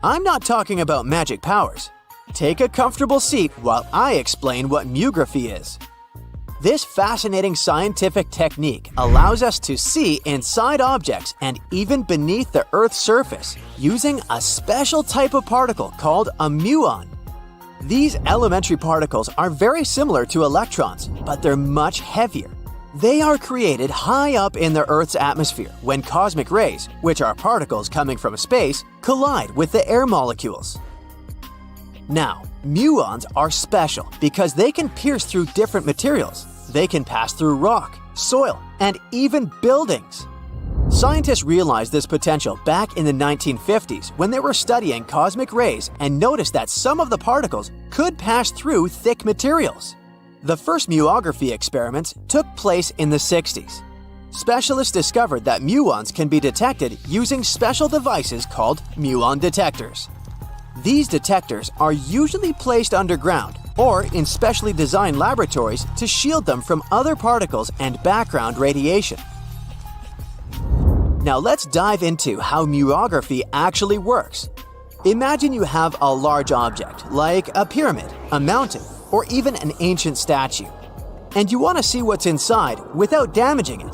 I'm not talking about magic powers. Take a comfortable seat while I explain what mutography is. This fascinating scientific technique allows us to see inside objects and even beneath the Earth's surface using a special type of particle called a muon. These elementary particles are very similar to electrons, but they're much heavier. They are created high up in the Earth's atmosphere when cosmic rays, which are particles coming from space, collide with the air molecules. Now, muons are special because they can pierce through different materials. They can pass through rock, soil, and even buildings. Scientists realized this potential back in the 1950s when they were studying cosmic rays and noticed that some of the particles could pass through thick materials. The first muography experiments took place in the 60s. Specialists discovered that muons can be detected using special devices called muon detectors. These detectors are usually placed underground or in specially designed laboratories to shield them from other particles and background radiation. Now let's dive into how muography actually works. Imagine you have a large object, like a pyramid, a mountain, or even an ancient statue, and you want to see what's inside without damaging it.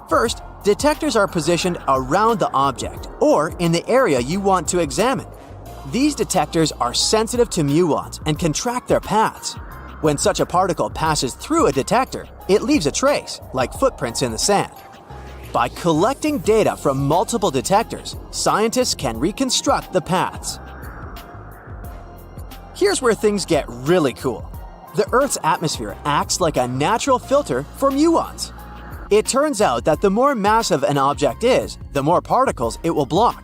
First, detectors are positioned around the object or in the area you want to examine. These detectors are sensitive to muons and can track their paths. When such a particle passes through a detector, it leaves a trace, like footprints in the sand. By collecting data from multiple detectors, scientists can reconstruct the paths. Here's where things get really cool. The Earth's atmosphere acts like a natural filter for muons. It turns out that the more massive an object is, the more particles it will block.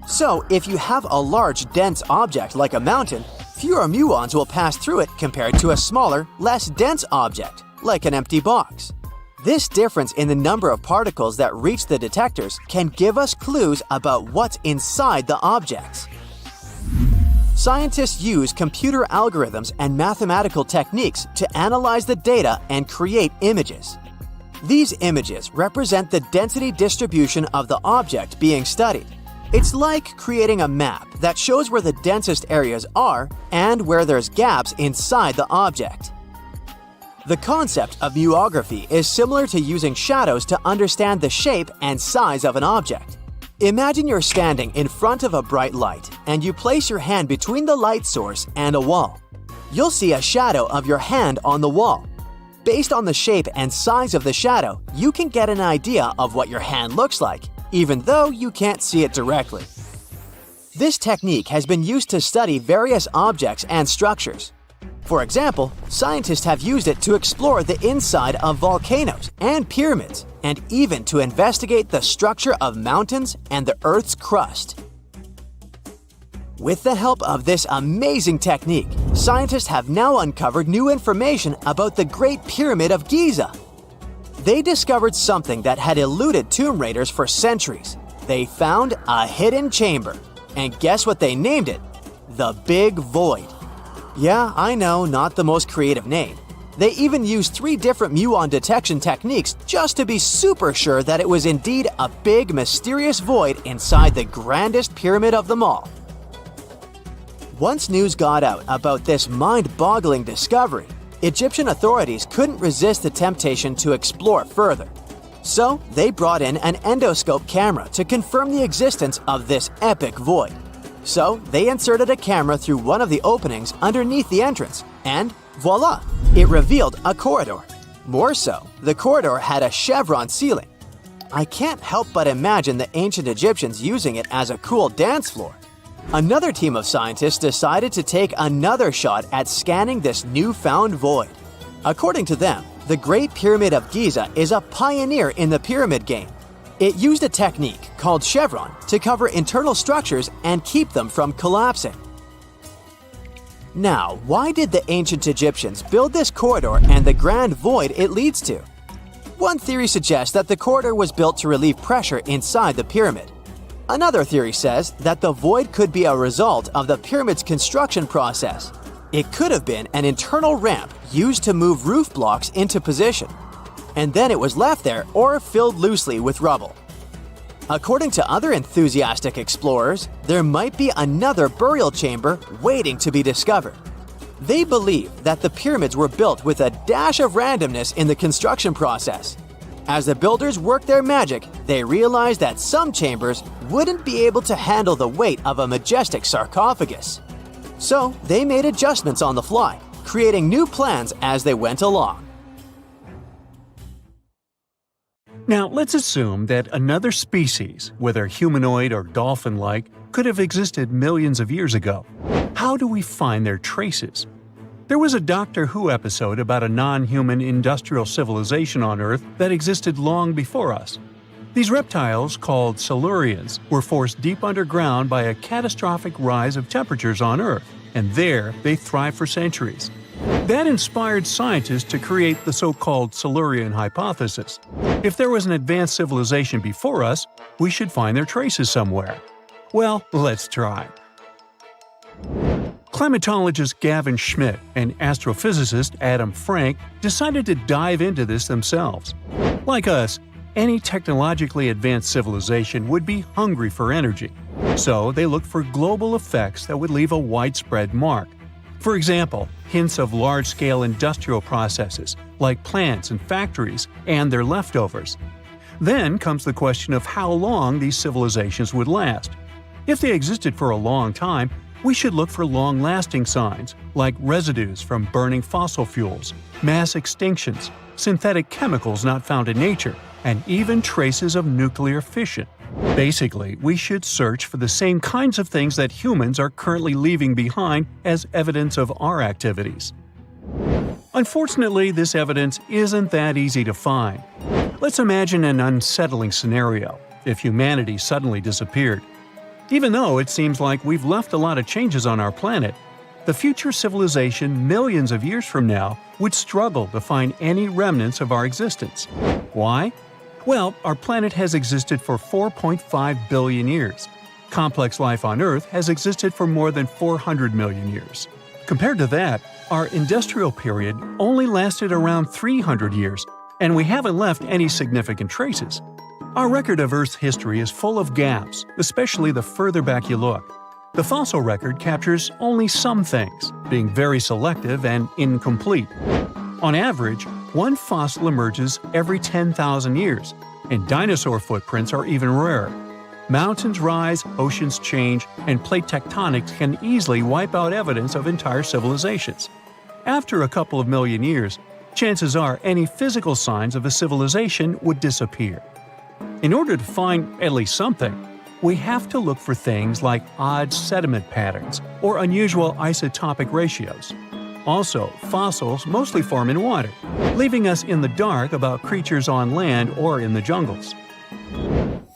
So, if you have a large, dense object like a mountain, fewer muons will pass through it compared to a smaller, less dense object, like an empty box. This difference in the number of particles that reach the detectors can give us clues about what's inside the objects. Scientists use computer algorithms and mathematical techniques to analyze the data and create images. These images represent the density distribution of the object being studied. It's like creating a map that shows where the densest areas are and where there's gaps inside the object. The concept of muography is similar to using shadows to understand the shape and size of an object. Imagine you're standing in front of a bright light and you place your hand between the light source and a wall. You'll see a shadow of your hand on the wall. Based on the shape and size of the shadow, you can get an idea of what your hand looks like, even though you can't see it directly. This technique has been used to study various objects and structures. For example, scientists have used it to explore the inside of volcanoes and pyramids, and even to investigate the structure of mountains and the Earth's crust. With the help of this amazing technique, scientists have now uncovered new information about the Great Pyramid of Giza. They discovered something that had eluded tomb raiders for centuries. They found a hidden chamber. And guess what they named it? The Big Void. Yeah, I know, not the most creative name. They even used 3 different muon detection techniques just to be super sure that it was indeed a big, mysterious void inside the grandest pyramid of them all. Once news got out about this mind-boggling discovery, Egyptian authorities couldn't resist the temptation to explore further. So they brought in an endoscope camera to confirm the existence of this epic void. So they inserted a camera through one of the openings underneath the entrance, and voila! It revealed a corridor. More so, the corridor had a chevron ceiling. I can't help but imagine the ancient Egyptians using it as a cool dance floor. Another team of scientists decided to take another shot at scanning this newfound void. According to them, the Great Pyramid of Giza is a pioneer in the pyramid game. It used a technique called chevron to cover internal structures and keep them from collapsing. Now, why did the ancient Egyptians build this corridor and the grand void it leads to? One theory suggests that the corridor was built to relieve pressure inside the pyramid. Another theory says that the void could be a result of the pyramid's construction process. It could have been an internal ramp used to move roof blocks into position, and then it was left there or filled loosely with rubble. According to other enthusiastic explorers, there might be another burial chamber waiting to be discovered. They believe that the pyramids were built with a dash of randomness in the construction process. As the builders worked their magic, they realized that some chambers wouldn't be able to handle the weight of a majestic sarcophagus. So they made adjustments on the fly, creating new plans as they went along. Now, let's assume that another species, whether humanoid or dolphin-like, could have existed millions of years ago. How do we find their traces? There was a Doctor Who episode about a non-human industrial civilization on Earth that existed long before us. These reptiles, called Silurians, were forced deep underground by a catastrophic rise of temperatures on Earth, and there they thrived for centuries. That inspired scientists to create the so-called Silurian hypothesis. If there was an advanced civilization before us, we should find their traces somewhere. Well, let's try. Climatologist Gavin Schmidt and astrophysicist Adam Frank decided to dive into this themselves. Like us, any technologically advanced civilization would be hungry for energy, so they looked for global effects that would leave a widespread mark. For example, hints of large-scale industrial processes, like plants and factories, and their leftovers. Then comes the question of how long these civilizations would last. If they existed for a long time, we should look for long-lasting signs, like residues from burning fossil fuels, mass extinctions, synthetic chemicals not found in nature, and even traces of nuclear fission. Basically, we should search for the same kinds of things that humans are currently leaving behind as evidence of our activities. Unfortunately, this evidence isn't that easy to find. Let's imagine an unsettling scenario if humanity suddenly disappeared. Even though it seems like we've left a lot of changes on our planet, the future civilization millions of years from now would struggle to find any remnants of our existence. Why? Well, our planet has existed for 4.5 billion years. Complex life on Earth has existed for more than 400 million years. Compared to that, our industrial period only lasted around 300 years, and we haven't left any significant traces. Our record of Earth's history is full of gaps, especially the further back you look. The fossil record captures only some things, being very selective and incomplete. On average, one fossil emerges every 10,000 years, and dinosaur footprints are even rarer. Mountains rise, oceans change, and plate tectonics can easily wipe out evidence of entire civilizations. After a couple of million years, chances are any physical signs of a civilization would disappear. In order to find at least something, we have to look for things like odd sediment patterns or unusual isotopic ratios. Also, fossils mostly form in water, leaving us in the dark about creatures on land or in the jungles.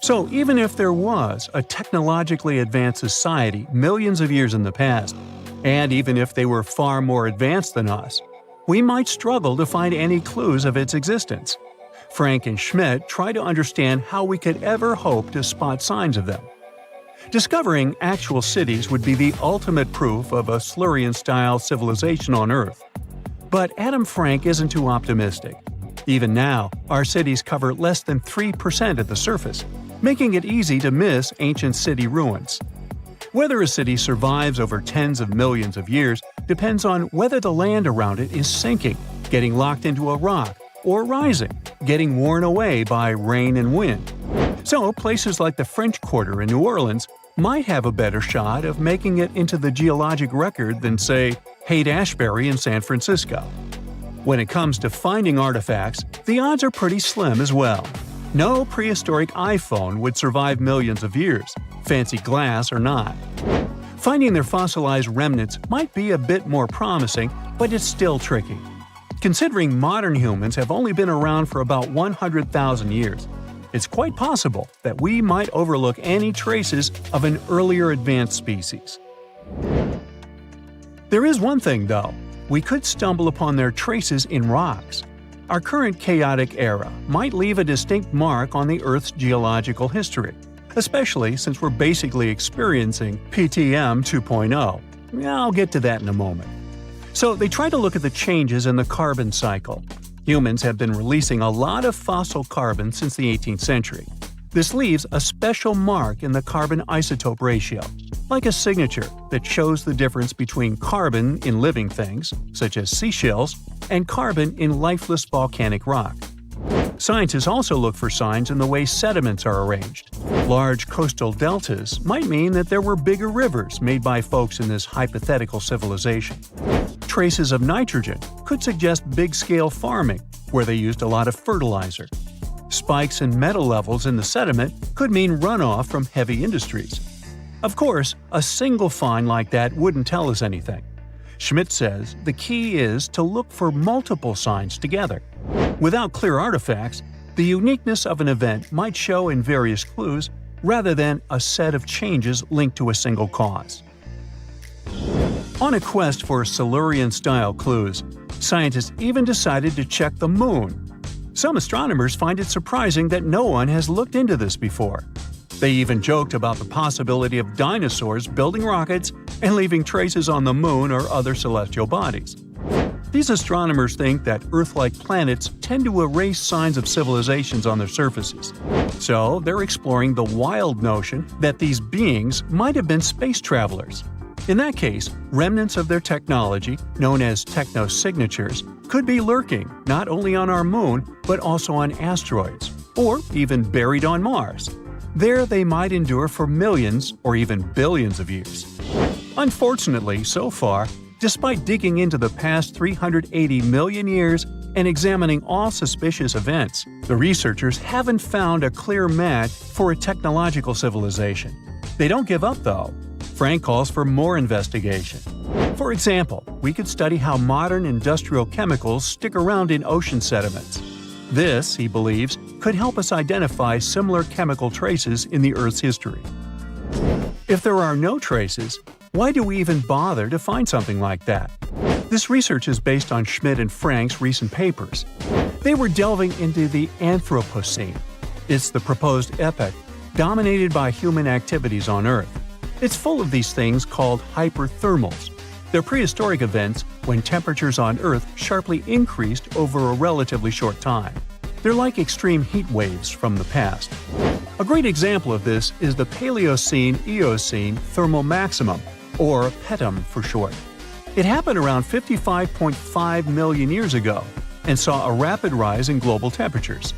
So even if there was a technologically advanced society millions of years in the past, and even if they were far more advanced than us, we might struggle to find any clues of its existence. Frank and Schmidt try to understand how we could ever hope to spot signs of them. Discovering actual cities would be the ultimate proof of a Silurian-style civilization on Earth. But Adam Frank isn't too optimistic. Even now, our cities cover less than 3% of the surface, making it easy to miss ancient city ruins. Whether a city survives over tens of millions of years depends on whether the land around it is sinking, getting locked into a rock, or rising, getting worn away by rain and wind. So places like the French Quarter in New Orleans might have a better shot of making it into the geologic record than, say, Haight-Ashbury in San Francisco. When it comes to finding artifacts, the odds are pretty slim as well. No prehistoric iPhone would survive millions of years, fancy glass or not. Finding their fossilized remnants might be a bit more promising, but it's still tricky. Considering modern humans have only been around for about 100,000 years, it's quite possible that we might overlook any traces of an earlier advanced species. There is one thing, though. We could stumble upon their traces in rocks. Our current chaotic era might leave a distinct mark on the Earth's geological history, especially since we're basically experiencing PTM 2.0. I'll get to that in a moment. So they try to look at the changes in the carbon cycle. Humans have been releasing a lot of fossil carbon since the 18th century. This leaves a special mark in the carbon isotope ratio, like a signature that shows the difference between carbon in living things, such as seashells, and carbon in lifeless volcanic rock. Scientists also look for signs in the way sediments are arranged. Large coastal deltas might mean that there were bigger rivers made by folks in this hypothetical civilization. Traces of nitrogen could suggest big-scale farming, where they used a lot of fertilizer. Spikes in metal levels in the sediment could mean runoff from heavy industries. Of course, a single find like that wouldn't tell us anything. Schmidt says the key is to look for multiple signs together. Without clear artifacts, The uniqueness of an event might show in various clues rather than a set of changes linked to a single cause. On a quest for Silurian-style clues, scientists even decided to check the Moon. Some astronomers find it surprising that no one has looked into this before. They even joked about the possibility of dinosaurs building rockets and leaving traces on the Moon or other celestial bodies. These astronomers think that Earth-like planets tend to erase signs of civilizations on their surfaces. So they're exploring the wild notion that these beings might have been space travelers. In that case, remnants of their technology, known as technosignatures, could be lurking not only on our Moon but also on asteroids, or even buried on Mars. There they might endure for millions or even billions of years. Unfortunately, so far, despite digging into the past 380 million years and examining all suspicious events, the researchers haven't found a clear match for a technological civilization. They don't give up, though. Frank calls for more investigation. For example, we could study how modern industrial chemicals stick around in ocean sediments. This, he believes, could help us identify similar chemical traces in the Earth's history. If there are no traces, why do we even bother to find something like that? This research is based on Schmidt and Frank's recent papers. They were delving into the Anthropocene. It's the proposed epoch, dominated by human activities on Earth. It's full of these things called hyperthermals. They're prehistoric events when temperatures on Earth sharply increased over a relatively short time. They're like extreme heat waves from the past. A great example of this is the Paleocene-Eocene thermal maximum, or PETM for short. It happened around 55.5 million years ago and saw a rapid rise in global temperatures.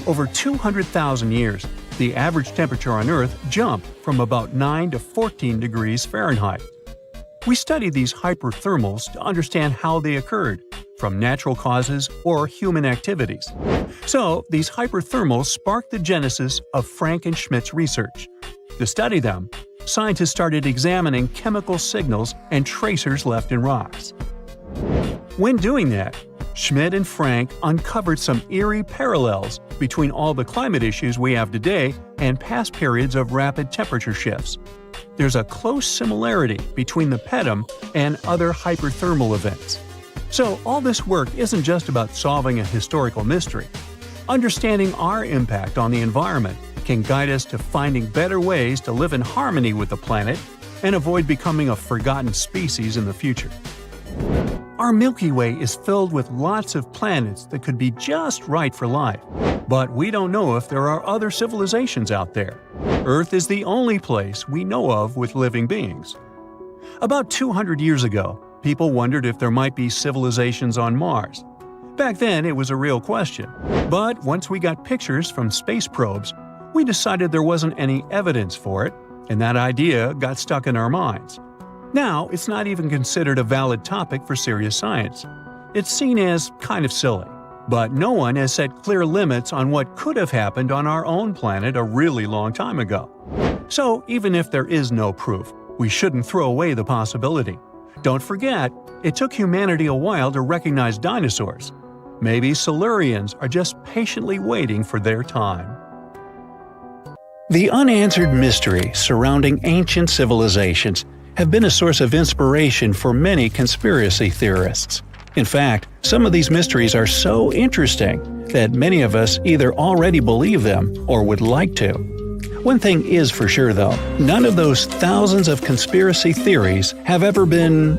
Over 200,000 years, the average temperature on Earth jumped from about 9 to 14 degrees Fahrenheit. We studied these hyperthermals to understand how they occurred, from natural causes or human activities. So, these hyperthermals sparked the genesis of Frank and Schmidt's research. To study them, scientists started examining chemical signals and tracers left in rocks. When doing that, Schmidt and Frank uncovered some eerie parallels between all the climate issues we have today and past periods of rapid temperature shifts. There's a close similarity between the PETM and other hyperthermal events. So all this work isn't just about solving a historical mystery. Understanding our impact on the environment can guide us to finding better ways to live in harmony with the planet and avoid becoming a forgotten species in the future. Our Milky Way is filled with lots of planets that could be just right for life, but we don't know if there are other civilizations out there. Earth is the only place we know of with living beings. About 200 years ago, people wondered if there might be civilizations on Mars. Back then, it was a real question, but once we got pictures from space probes, we decided there wasn't any evidence for it, and that idea got stuck in our minds. Now, it's not even considered a valid topic for serious science. It's seen as kind of silly. But no one has set clear limits on what could have happened on our own planet a really long time ago. So, even if there is no proof, we shouldn't throw away the possibility. Don't forget, it took humanity a while to recognize dinosaurs. Maybe Silurians are just patiently waiting for their time. The unanswered mysteries surrounding ancient civilizations have been a source of inspiration for many conspiracy theorists. In fact, some of these mysteries are so interesting that many of us either already believe them or would like to. One thing is for sure though, none of those thousands of conspiracy theories have ever been,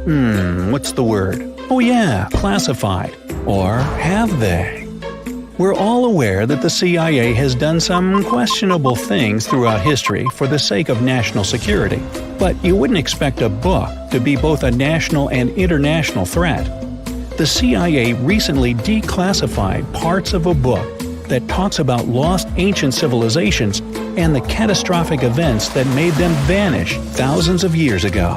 classified. Or have they? We're all aware that the CIA has done some questionable things throughout history for the sake of national security, but you wouldn't expect a book to be both a national and international threat. The CIA recently declassified parts of a book that talks about lost ancient civilizations and the catastrophic events that made them vanish thousands of years ago.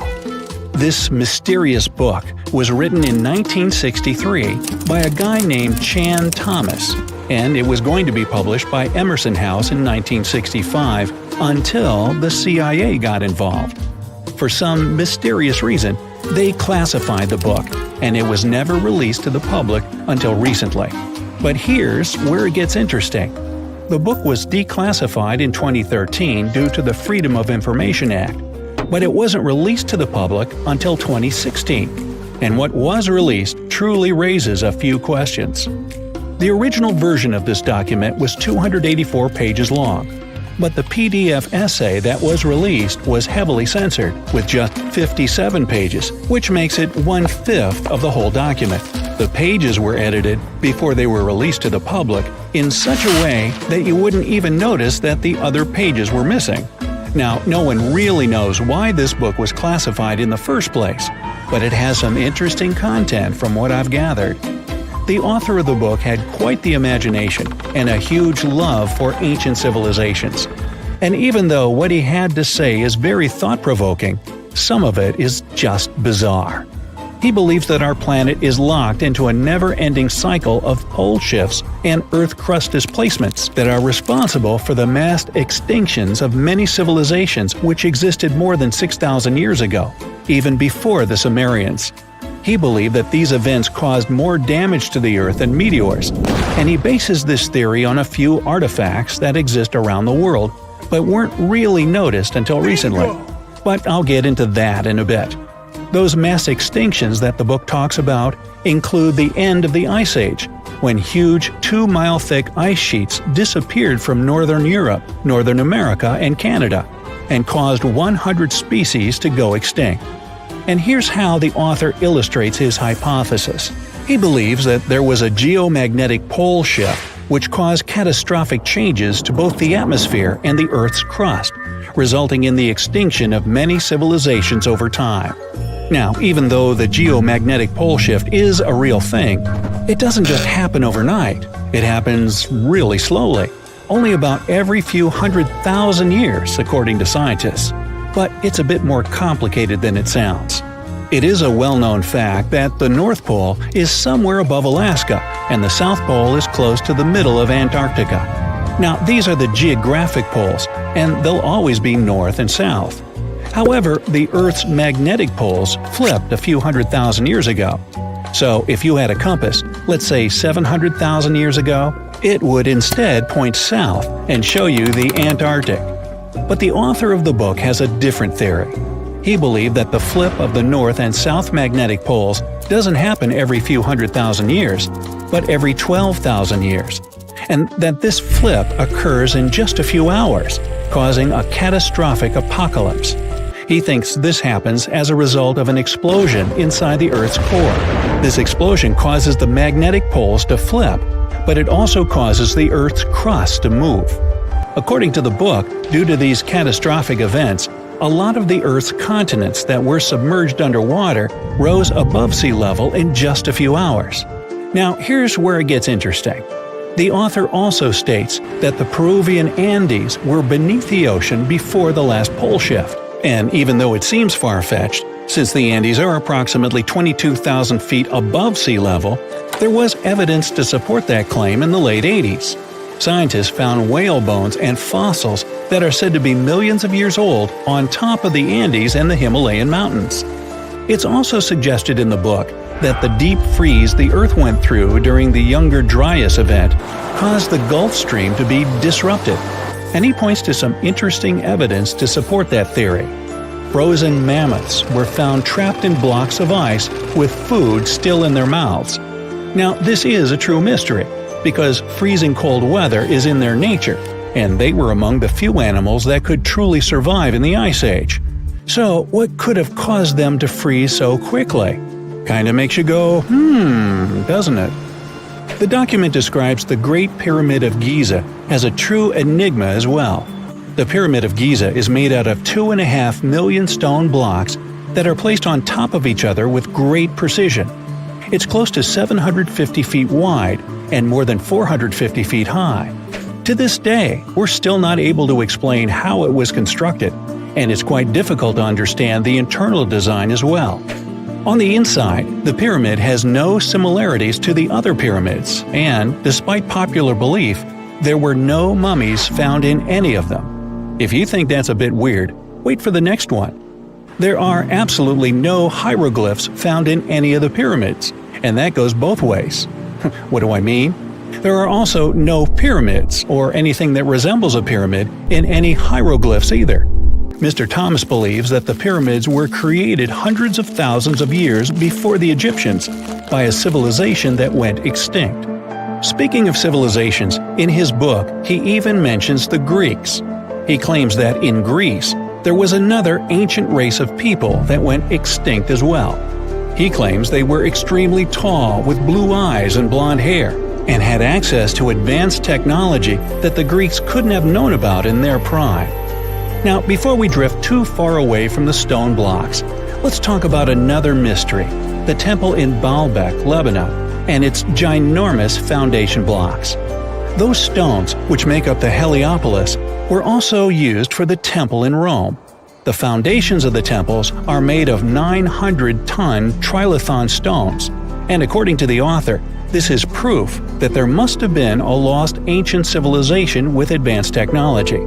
This mysterious book was written in 1963 by a guy named Chan Thomas, and it was going to be published by Emerson House in 1965 until the CIA got involved. For some mysterious reason, they classified the book, and it was never released to the public until recently. But here's where it gets interesting. The book was declassified in 2013 due to the Freedom of Information Act, but it wasn't released to the public until 2016, and what was released truly raises a few questions. The original version of this document was 284 pages long, but the PDF essay that was released was heavily censored, with just 57 pages, which makes it 1/5 of the whole document. The pages were edited before they were released to the public in such a way that you wouldn't even notice that the other pages were missing. Now, no one really knows why this book was classified in the first place, but it has some interesting content from what I've gathered. The author of the book had quite the imagination and a huge love for ancient civilizations. And even though what he had to say is very thought-provoking, some of it is just bizarre. He believes that our planet is locked into a never-ending cycle of pole shifts and Earth crust displacements that are responsible for the mass extinctions of many civilizations which existed more than 6,000 years ago, even before the Sumerians. He believed that these events caused more damage to the Earth than meteors, and he bases this theory on a few artifacts that exist around the world, but weren't really noticed until recently. But I'll get into that in a bit. Those mass extinctions that the book talks about include the end of the Ice Age, when huge 2-mile-thick ice sheets disappeared from northern Europe, Northern America, and Canada, and caused 100 species to go extinct. And here's how the author illustrates his hypothesis. He believes that there was a geomagnetic pole shift which caused catastrophic changes to both the atmosphere and the Earth's crust, resulting in the extinction of many civilizations over time. Now, even though the geomagnetic pole shift is a real thing, it doesn't just happen overnight. It happens really slowly, only about every few 100,000 years, according to scientists. But it's a bit more complicated than it sounds. It is a well-known fact that the North Pole is somewhere above Alaska, and the South Pole is close to the middle of Antarctica. Now, these are the geographic poles, and they'll always be north and south. However, the Earth's magnetic poles flipped a few 100,000 years ago. So if you had a compass, let's say 700,000 years ago, it would instead point south and show you the Antarctic. But the author of the book has a different theory. He believed that the flip of the north and south magnetic poles doesn't happen every few 100,000 years, but every 12,000 years, and that this flip occurs in just a few hours, causing a catastrophic apocalypse. He thinks this happens as a result of an explosion inside the Earth's core. This explosion causes the magnetic poles to flip, but it also causes the Earth's crust to move. According to the book, due to these catastrophic events, a lot of the Earth's continents that were submerged underwater rose above sea level in just a few hours. Now, here's where it gets interesting. The author also states that the Peruvian Andes were beneath the ocean before the last pole shift. And even though it seems far-fetched, since the Andes are approximately 22,000 feet above sea level, there was evidence to support that claim in the late 80s. Scientists found whale bones and fossils that are said to be millions of years old on top of the Andes and the Himalayan mountains. It's also suggested in the book that the deep freeze the Earth went through during the Younger Dryas event caused the Gulf Stream to be disrupted, and he points to some interesting evidence to support that theory. Frozen mammoths were found trapped in blocks of ice with food still in their mouths. Now, this is a true mystery, because freezing cold weather is in their nature, and they were among the few animals that could truly survive in the Ice Age. So, what could have caused them to freeze so quickly? Kinda makes you go, doesn't it? The document describes the Great Pyramid of Giza as a true enigma as well. The Pyramid of Giza is made out of 2.5 million stone blocks that are placed on top of each other with great precision. It's close to 750 feet wide and more than 450 feet high. To this day, we're still not able to explain how it was constructed, and it's quite difficult to understand the internal design as well. On the inside, the pyramid has no similarities to the other pyramids, and, despite popular belief, there were no mummies found in any of them. If you think that's a bit weird, wait for the next one. There are absolutely no hieroglyphs found in any of the pyramids, and that goes both ways. What do I mean? There are also no pyramids, or anything that resembles a pyramid, in any hieroglyphs either. Mr. Thomas believes that the pyramids were created hundreds of thousands of years before the Egyptians by a civilization that went extinct. Speaking of civilizations, in his book he even mentions the Greeks. He claims that in Greece, there was another ancient race of people that went extinct as well. He claims they were extremely tall with blue eyes and blonde hair, and had access to advanced technology that the Greeks couldn't have known about in their prime. Now, before we drift too far away from the stone blocks, let's talk about another mystery, the temple in Baalbek, Lebanon, and its ginormous foundation blocks. Those stones, which make up the Heliopolis, were also used for the temple in Rome. The foundations of the temples are made of 900-ton trilithon stones, and according to the author, this is proof that there must have been a lost ancient civilization with advanced technology.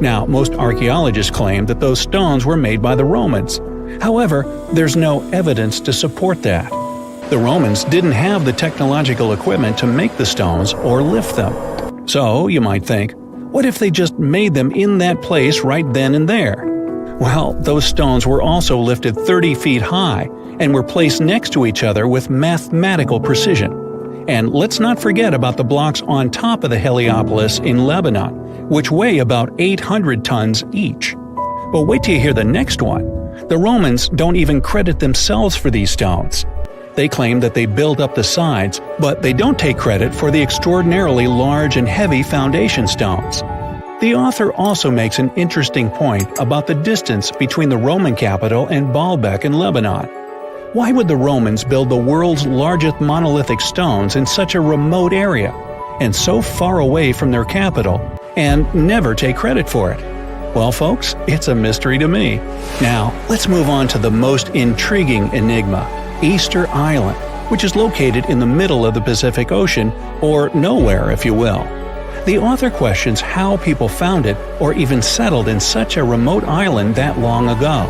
Now, most archaeologists claim that those stones were made by the Romans. However, there's no evidence to support that. The Romans didn't have the technological equipment to make the stones or lift them. So, you might think, what if they just made them in that place right then and there? Well, those stones were also lifted 30 feet high and were placed next to each other with mathematical precision. And let's not forget about the blocks on top of the Heliopolis in Lebanon, which weigh about 800 tons each. But wait till you hear the next one. The Romans don't even credit themselves for these stones. They claim that they built up the sides, but they don't take credit for the extraordinarily large and heavy foundation stones. The author also makes an interesting point about the distance between the Roman capital and Baalbek in Lebanon. Why would the Romans build the world's largest monolithic stones in such a remote area, and so far away from their capital, and never take credit for it? Well, folks, it's a mystery to me. Now, let's move on to the most intriguing enigma, Easter Island, which is located in the middle of the Pacific Ocean, or nowhere, if you will. The author questions how people found it or even settled in such a remote island that long ago.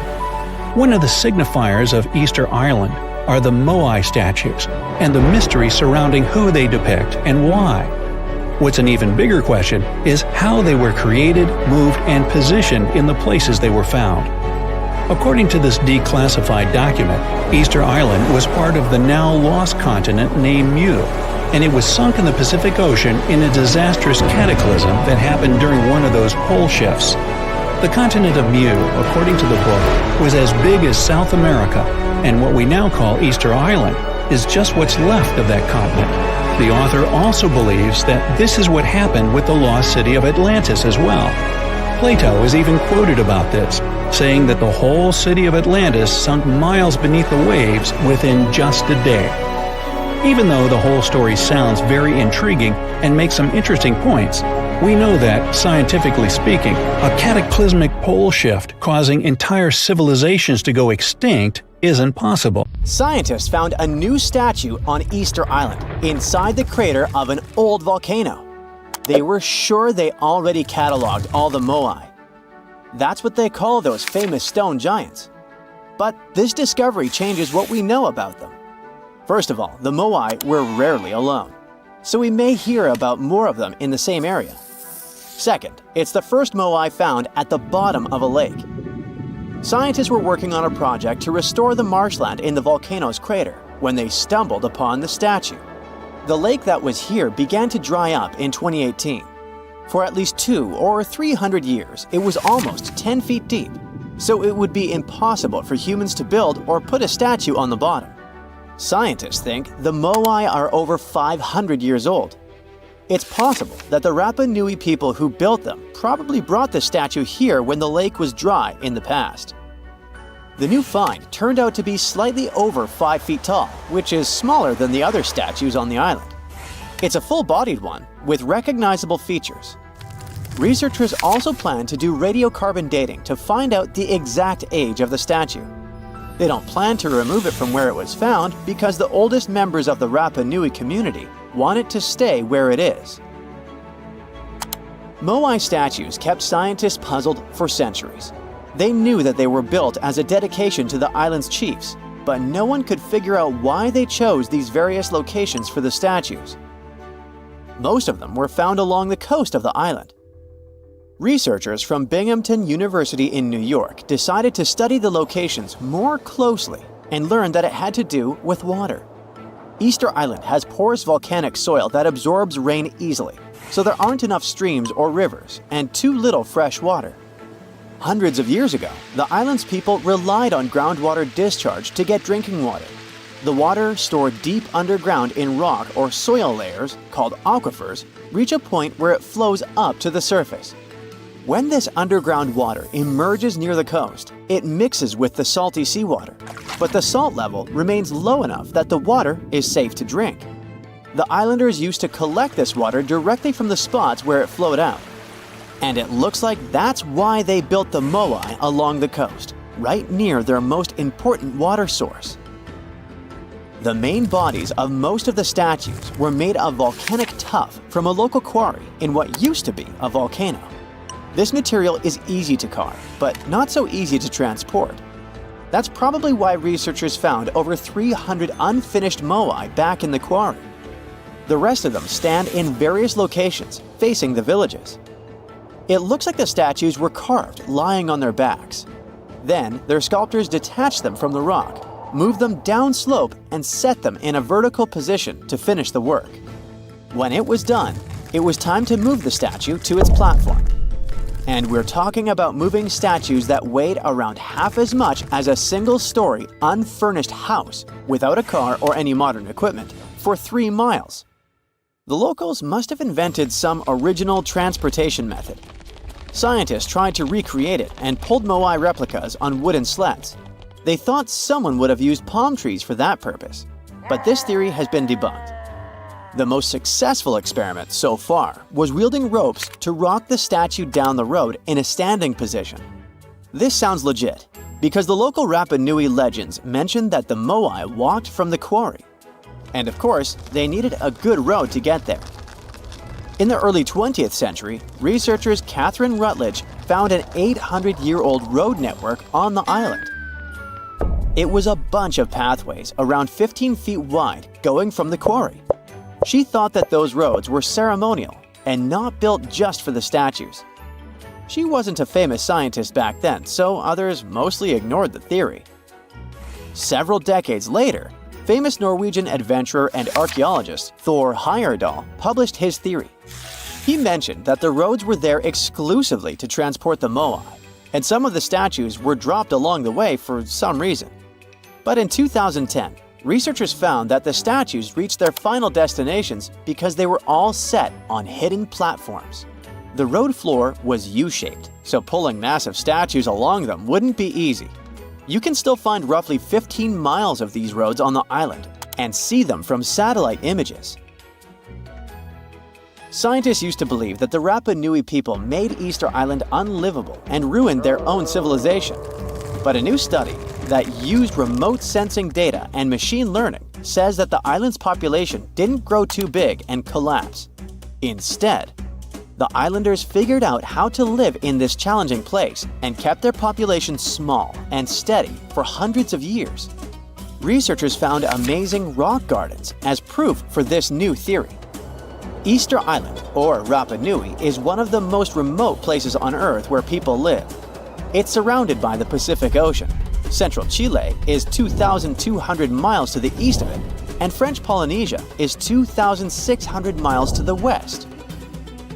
One of the signifiers of Easter Island are the Moai statues, and the mystery surrounding who they depict and why. What's an even bigger question is how they were created, moved, and positioned in the places they were found. According to this declassified document, Easter Island was part of the now lost continent named Mu, and it was sunk in the Pacific Ocean in a disastrous cataclysm that happened during one of those pole shifts. The continent of Mu, according to the book, was as big as South America, and what we now call Easter Island is just what's left of that continent. The author also believes that this is what happened with the lost city of Atlantis as well. Plato is even quoted about this, saying that the whole city of Atlantis sunk miles beneath the waves within just a day. Even though the whole story sounds very intriguing and makes some interesting points, we know that, scientifically speaking, a cataclysmic pole shift causing entire civilizations to go extinct isn't possible. Scientists found a new statue on Easter Island, inside the crater of an old volcano. They were sure they already cataloged all the Moai. That's what they call those famous stone giants. But this discovery changes what we know about them. First of all, the Moai were rarely alone, so we may hear about more of them in the same area. Second, it's the first Moai found at the bottom of a lake. Scientists were working on a project to restore the marshland in the volcano's crater when they stumbled upon the statue. The lake that was here began to dry up in 2018. For at least 200 or 300 years, it was almost 10 feet deep, so it would be impossible for humans to build or put a statue on the bottom. Scientists think the Moai are over 500 years old. It's possible that the Rapa Nui people who built them probably brought the statue here when the lake was dry in the past. The new find turned out to be slightly over 5 feet tall, which is smaller than the other statues on the island. It's a full-bodied one with recognizable features. Researchers also plan to do radiocarbon dating to find out the exact age of the statue. They don't plan to remove it from where it was found because the oldest members of the Rapa Nui community want it to stay where it is. Moai statues kept scientists puzzled for centuries. They knew that they were built as a dedication to the island's chiefs, but no one could figure out why they chose these various locations for the statues. Most of them were found along the coast of the island. Researchers from Binghamton University in New York decided to study the locations more closely and learned that it had to do with water. Easter Island has porous volcanic soil that absorbs rain easily, so there aren't enough streams or rivers and too little fresh water. Hundreds of years ago, the island's people relied on groundwater discharge to get drinking water. The water stored deep underground in rock or soil layers, called aquifers, reach a point where it flows up to the surface. When this underground water emerges near the coast, it mixes with the salty seawater, but the salt level remains low enough that the water is safe to drink. The islanders used to collect this water directly from the spots where it flowed out. And it looks like that's why they built the moai along the coast, right near their most important water source. The main bodies of most of the statues were made of volcanic tuff from a local quarry in what used to be a volcano. This material is easy to carve, but not so easy to transport. That's probably why researchers found over 300 unfinished moai back in the quarry. The rest of them stand in various locations, facing the villages. It looks like the statues were carved lying on their backs. Then, their sculptors detached them from the rock, moved them downslope, and set them in a vertical position to finish the work. When it was done, it was time to move the statue to its platform. And we're talking about moving statues that weighed around half as much as a single-story, unfurnished house without a car or any modern equipment for 3 miles. The locals must have invented some original transportation method. Scientists tried to recreate it and pulled moai replicas on wooden sleds. They thought someone would have used palm trees for that purpose, but this theory has been debunked. The most successful experiment so far was wielding ropes to rock the statue down the road in a standing position. This sounds legit, because the local Rapa Nui legends mention that the moai walked from the quarry. And of course, they needed a good road to get there. In the early 20th century, researchers Catherine Rutledge found an 800-year-old road network on the island. It was a bunch of pathways around 15 feet wide going from the quarry. She thought that those roads were ceremonial and not built just for the statues. She wasn't a famous scientist back then, so others mostly ignored the theory. Several decades later, famous Norwegian adventurer and archaeologist Thor Heyerdahl published his theory. He mentioned that the roads were there exclusively to transport the moai, and some of the statues were dropped along the way for some reason. But in 2010, researchers found that the statues reached their final destinations because they were all set on hidden platforms. The road floor was U-shaped, so pulling massive statues along them wouldn't be easy. You can still find roughly 15 miles of these roads on the island and see them from satellite images. Scientists used to believe that the Rapa Nui people made Easter Island unlivable and ruined their own civilization. But a new study that used remote sensing data and machine learning says that the island's population didn't grow too big and collapse. Instead, the islanders figured out how to live in this challenging place and kept their population small and steady for hundreds of years. Researchers found amazing rock gardens as proof for this new theory. Easter Island, or Rapa Nui, is one of the most remote places on Earth where people live. It's surrounded by the Pacific Ocean. Central Chile is 2,200 miles to the east of it, and French Polynesia is 2,600 miles to the west.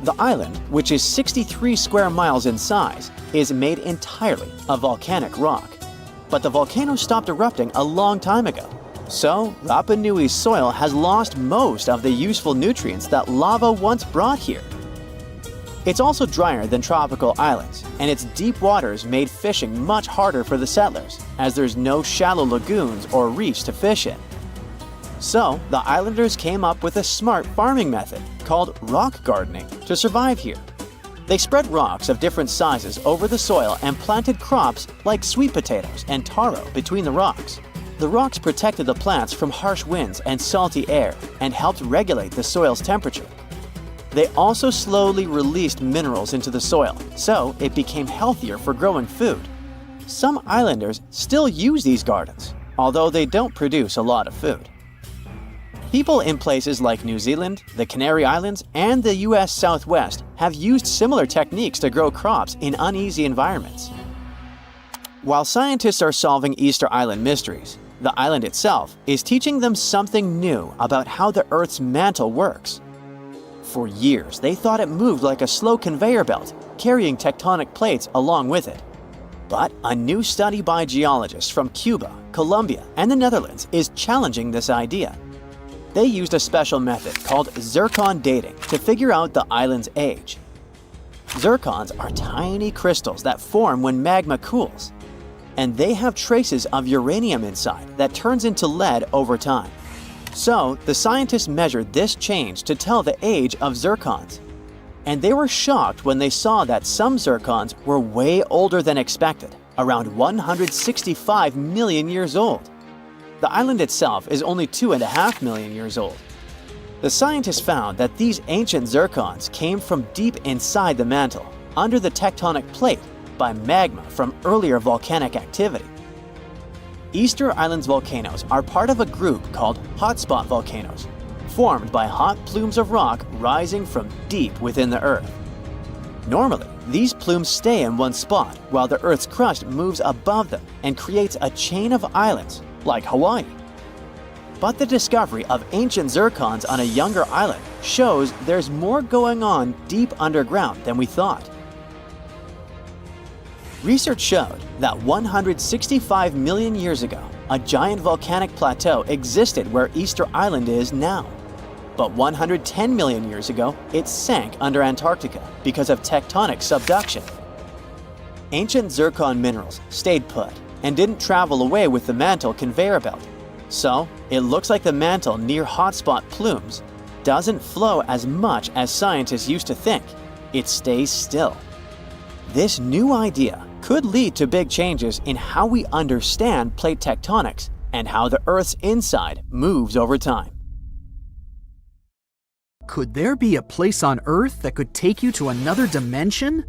The island, which is 63 square miles in size, is made entirely of volcanic rock. But the volcano stopped erupting a long time ago, so Rapa Nui's soil has lost most of the useful nutrients that lava once brought here. It's also drier than tropical islands, and its deep waters made fishing much harder for the settlers, as there's no shallow lagoons or reefs to fish in. So, the islanders came up with a smart farming method called rock gardening to survive here. They spread rocks of different sizes over the soil and planted crops like sweet potatoes and taro between the rocks. The rocks protected the plants from harsh winds and salty air and helped regulate the soil's temperature. They also slowly released minerals into the soil, so it became healthier for growing food. Some islanders still use these gardens, although they don't produce a lot of food. People in places like New Zealand, the Canary Islands, and the US Southwest have used similar techniques to grow crops in uneasy environments. While scientists are solving Easter Island mysteries, the island itself is teaching them something new about how the Earth's mantle works. For years, they thought it moved like a slow conveyor belt, carrying tectonic plates along with it. But a new study by geologists from Cuba, Colombia, and the Netherlands is challenging this idea. They used a special method called zircon dating to figure out the island's age. Zircons are tiny crystals that form when magma cools, and they have traces of uranium inside that turns into lead over time. So, the scientists measured this change to tell the age of zircons. And they were shocked when they saw that some zircons were way older than expected, around 165 million years old. The island itself is only 2.5 million years old. The scientists found that these ancient zircons came from deep inside the mantle, under the tectonic plate, by magma from earlier volcanic activity. Easter Island's volcanoes are part of a group called hotspot volcanoes, formed by hot plumes of rock rising from deep within the Earth. Normally, these plumes stay in one spot while the Earth's crust moves above them and creates a chain of islands, like Hawaii. But the discovery of ancient zircons on a younger island shows there's more going on deep underground than we thought. Research showed that 165 million years ago, a giant volcanic plateau existed where Easter Island is now. But 110 million years ago, it sank under Antarctica because of tectonic subduction. Ancient zircon minerals stayed put and didn't travel away with the mantle conveyor belt. So, it looks like the mantle near hotspot plumes doesn't flow as much as scientists used to think. It stays still. This new idea could lead to big changes in how we understand plate tectonics and how the Earth's inside moves over time. Could there be a place on Earth that could take you to another dimension?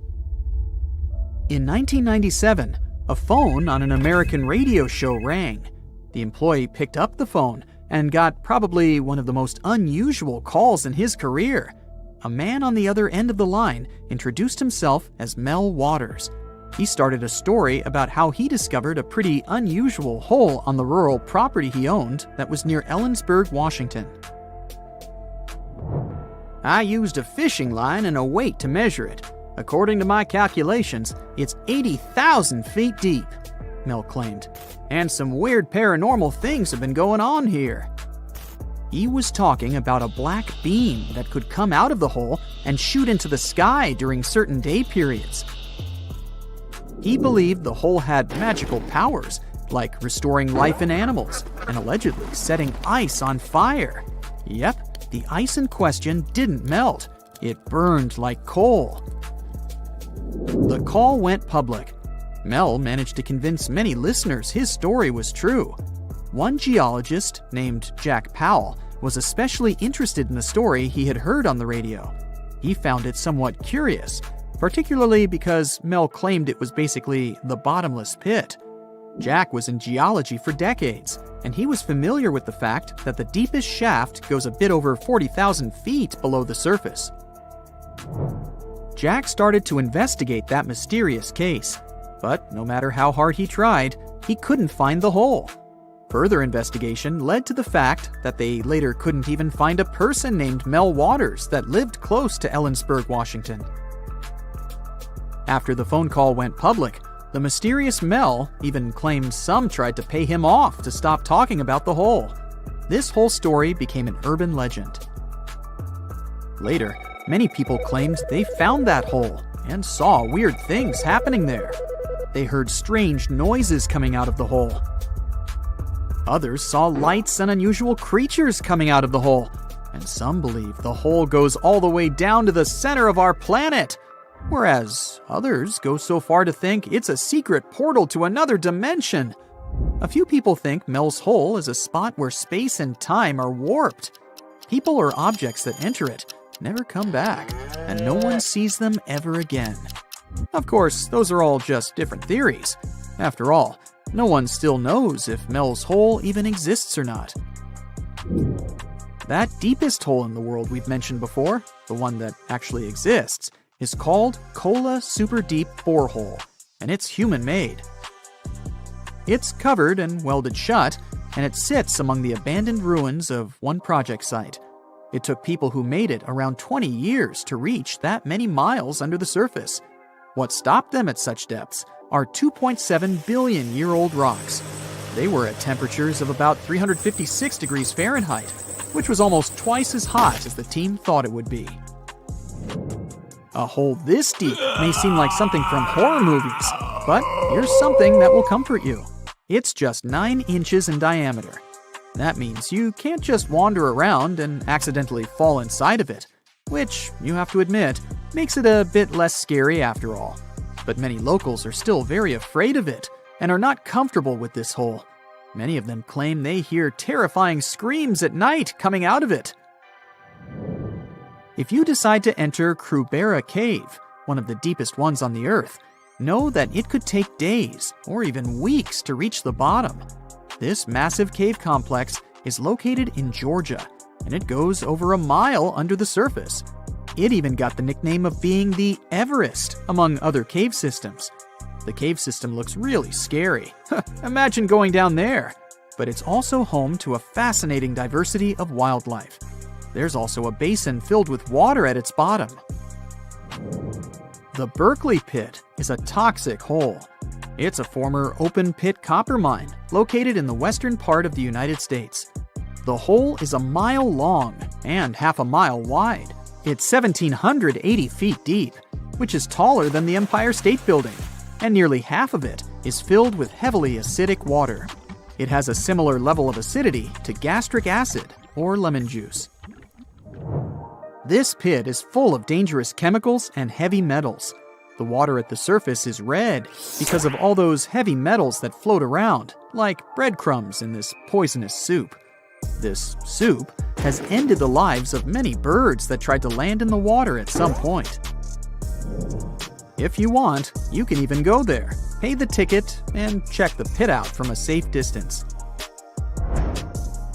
In 1997, a phone on an American radio show rang. The employee picked up the phone and got probably one of the most unusual calls in his career. A man on the other end of the line introduced himself as Mel Waters. He started a story about how he discovered a pretty unusual hole on the rural property he owned that was near Ellensburg, Washington. I used a fishing line and a weight to measure it. According to my calculations, it's 80,000 feet deep, Mel claimed. And some weird paranormal things have been going on here. He was talking about a black beam that could come out of the hole and shoot into the sky during certain day periods. He believed the hole had magical powers, like restoring life in animals and allegedly setting ice on fire. Yep, the ice in question didn't melt. It burned like coal. The call went public. Mel managed to convince many listeners his story was true. One geologist, named Jack Powell, was especially interested in the story he had heard on the radio. He found it somewhat curious, particularly because Mel claimed it was basically the bottomless pit. Jack was in geology for decades, and he was familiar with the fact that the deepest shaft goes a bit over 40,000 feet below the surface. Jack started to investigate that mysterious case, but no matter how hard he tried, he couldn't find the hole. Further investigation led to the fact that they later couldn't even find a person named Mel Waters that lived close to Ellensburg, Washington. After the phone call went public, the mysterious Mel even claimed some tried to pay him off to stop talking about the hole. This whole story became an urban legend. Later, many people claimed they found that hole and saw weird things happening there. They heard strange noises coming out of the hole. Others saw lights and unusual creatures coming out of the hole, and some believe the hole goes all the way down to the center of our planet, whereas others go so far to think it's a secret portal to another dimension. A few people think Mel's hole is a spot where space and time are warped. People or objects that enter it never come back, and no one sees them ever again. Of course, those are all just different theories. After all, no one still knows if Mel's hole even exists or not. That deepest hole in the world we've mentioned before, the one that actually exists, is called Kola Super Deep Borehole, and it's human-made. It's covered and welded shut, and it sits among the abandoned ruins of one project site. It took people who made it around 20 years to reach that many miles under the surface. What stopped them at such depths are 2.7 billion-year-old rocks. They were at temperatures of about 356 degrees Fahrenheit, which was almost twice as hot as the team thought it would be. A hole this deep may seem like something from horror movies, but here's something that will comfort you. It's just 9 inches in diameter. That means you can't just wander around and accidentally fall inside of it, which, you have to admit, makes it a bit less scary after all. But many locals are still very afraid of it and are not comfortable with this hole. Many of them claim they hear terrifying screams at night coming out of it. If you decide to enter Krubera Cave, one of the deepest ones on the Earth, know that it could take days or even weeks to reach the bottom. This massive cave complex is located in Georgia, and it goes over a mile under the surface. It even got the nickname of being the Everest among other cave systems. The cave system looks really scary. Imagine going down there. But it's also home to a fascinating diversity of wildlife. There's also a basin filled with water at its bottom. The Berkeley Pit is a toxic hole. It's a former open-pit copper mine located in the western part of the United States. The hole is a mile long and half a mile wide. It's 1,780 feet deep, which is taller than the Empire State Building, and nearly half of it is filled with heavily acidic water. It has a similar level of acidity to gastric acid or lemon juice. This pit is full of dangerous chemicals and heavy metals. The water at the surface is red because of all those heavy metals that float around, like breadcrumbs in this poisonous soup. This soup has ended the lives of many birds that tried to land in the water at some point. If you want, you can even go there, pay the ticket, and check the pit out from a safe distance.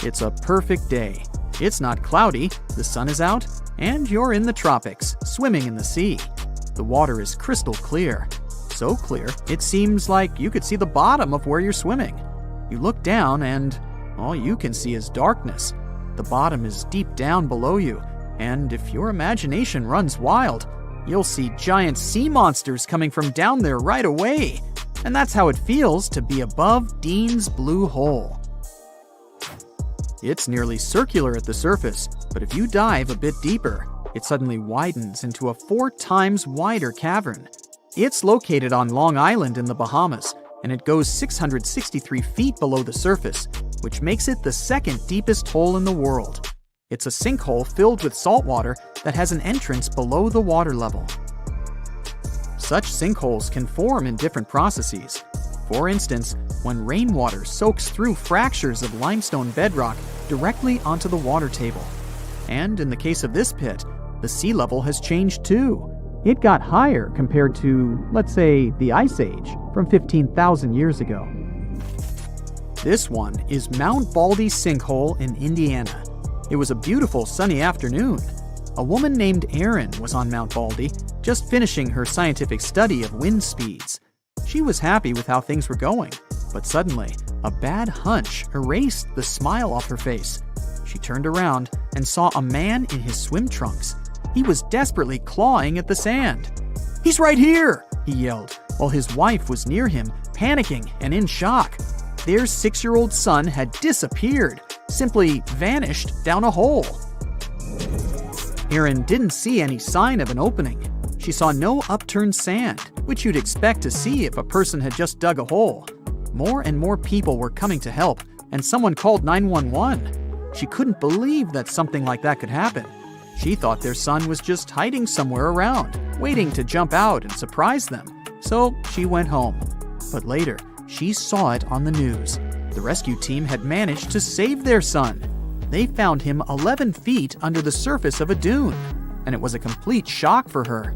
It's a perfect day. It's not cloudy, the sun is out, and you're in the tropics, swimming in the sea. The water is crystal clear. So clear, it seems like you could see the bottom of where you're swimming. You look down and all you can see is darkness. The bottom is deep down below you, and if your imagination runs wild, you'll see giant sea monsters coming from down there right away. And that's how it feels to be above Dean's Blue Hole. It's nearly circular at the surface, but if you dive a bit deeper, it suddenly widens into a 4 times wider cavern. It's located on Long Island in the Bahamas, and it goes 663 feet below the surface, which makes it the second deepest hole in the world. It's a sinkhole filled with salt water that has an entrance below the water level. Such sinkholes can form in different processes. For instance, when rainwater soaks through fractures of limestone bedrock directly onto the water table. And in the case of this pit, the sea level has changed too. It got higher compared to, let's say, the Ice Age from 15,000 years ago. This one is Mount Baldy Sinkhole in Indiana. It was a beautiful sunny afternoon. A woman named Erin was on Mount Baldy, just finishing her scientific study of wind speeds. She was happy with how things were going, but suddenly, a bad hunch erased the smile off her face. She turned around and saw a man in his swim trunks. He was desperately clawing at the sand. "He's right here!" he yelled, while his wife was near him, panicking and in shock. Their 6-year-old son had disappeared, simply vanished down a hole. Erin didn't see any sign of an opening. She saw no upturned sand, which you'd expect to see if a person had just dug a hole. More and more people were coming to help, and someone called 911. She couldn't believe that something like that could happen. She thought their son was just hiding somewhere around, waiting to jump out and surprise them. So she went home. But later, she saw it on the news. The rescue team had managed to save their son. They found him 11 feet under the surface of a dune, and it was a complete shock for her.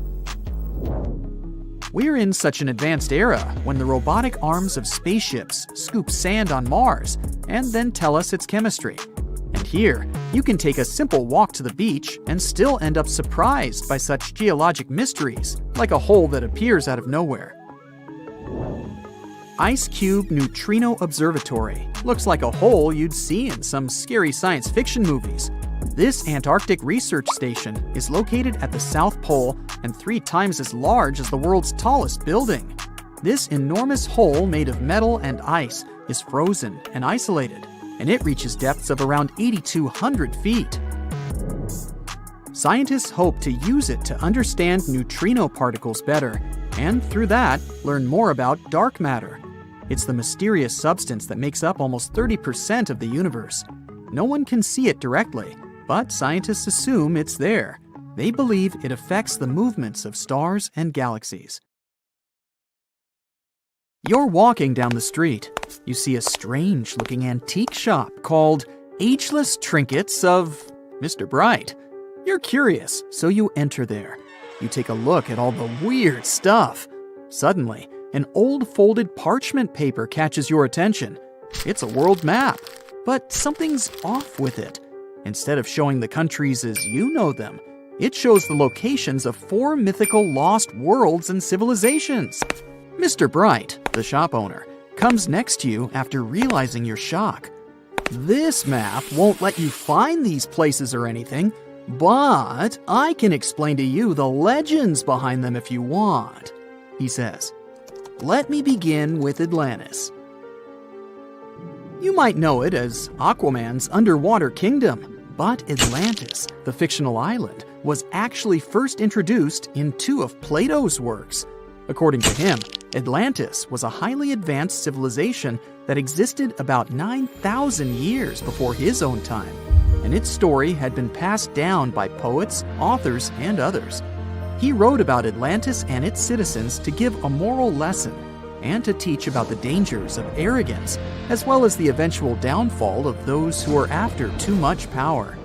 We're in such an advanced era when the robotic arms of spaceships scoop sand on Mars and then tell us its chemistry. And And here, you can take a simple walk to the beach and still end up surprised by such geologic mysteries, like a hole that appears out of nowhere. Ice Cube Neutrino Observatory looks like a hole you'd see in some scary science fiction movies. This Antarctic research station is located at the South Pole and 3 times as large as the world's tallest building. This enormous hole made of metal and ice is frozen and isolated, and it reaches depths of around 8,200 feet. Scientists hope to use it to understand neutrino particles better, and through that, learn more about dark matter. It's the mysterious substance that makes up almost 30% of the universe. No one can see it directly, but scientists assume it's there. They believe it affects the movements of stars and galaxies. You're walking down the street. You see a strange-looking antique shop called Ageless Trinkets of Mr. Bright. You're curious, so you enter there. You take a look at all the weird stuff. Suddenly, an old folded parchment paper catches your attention. It's a world map, but something's off with it. Instead of showing the countries as you know them, it shows the locations of 4 mythical lost worlds and civilizations. Mr. Bright, the shop owner, comes next to you after realizing your shock. This map won't let you find these places or anything, but I can explain to you the legends behind them if you want, he says. Let me begin with Atlantis. You might know it as Aquaman's underwater kingdom, but Atlantis, the fictional island, was actually first introduced in 2 of Plato's works. According to him, Atlantis was a highly advanced civilization that existed about 9,000 years before his own time, and its story had been passed down by poets, authors, and others. He wrote about Atlantis and its citizens to give a moral lesson and to teach about the dangers of arrogance, as well as the eventual downfall of those who are after too much power.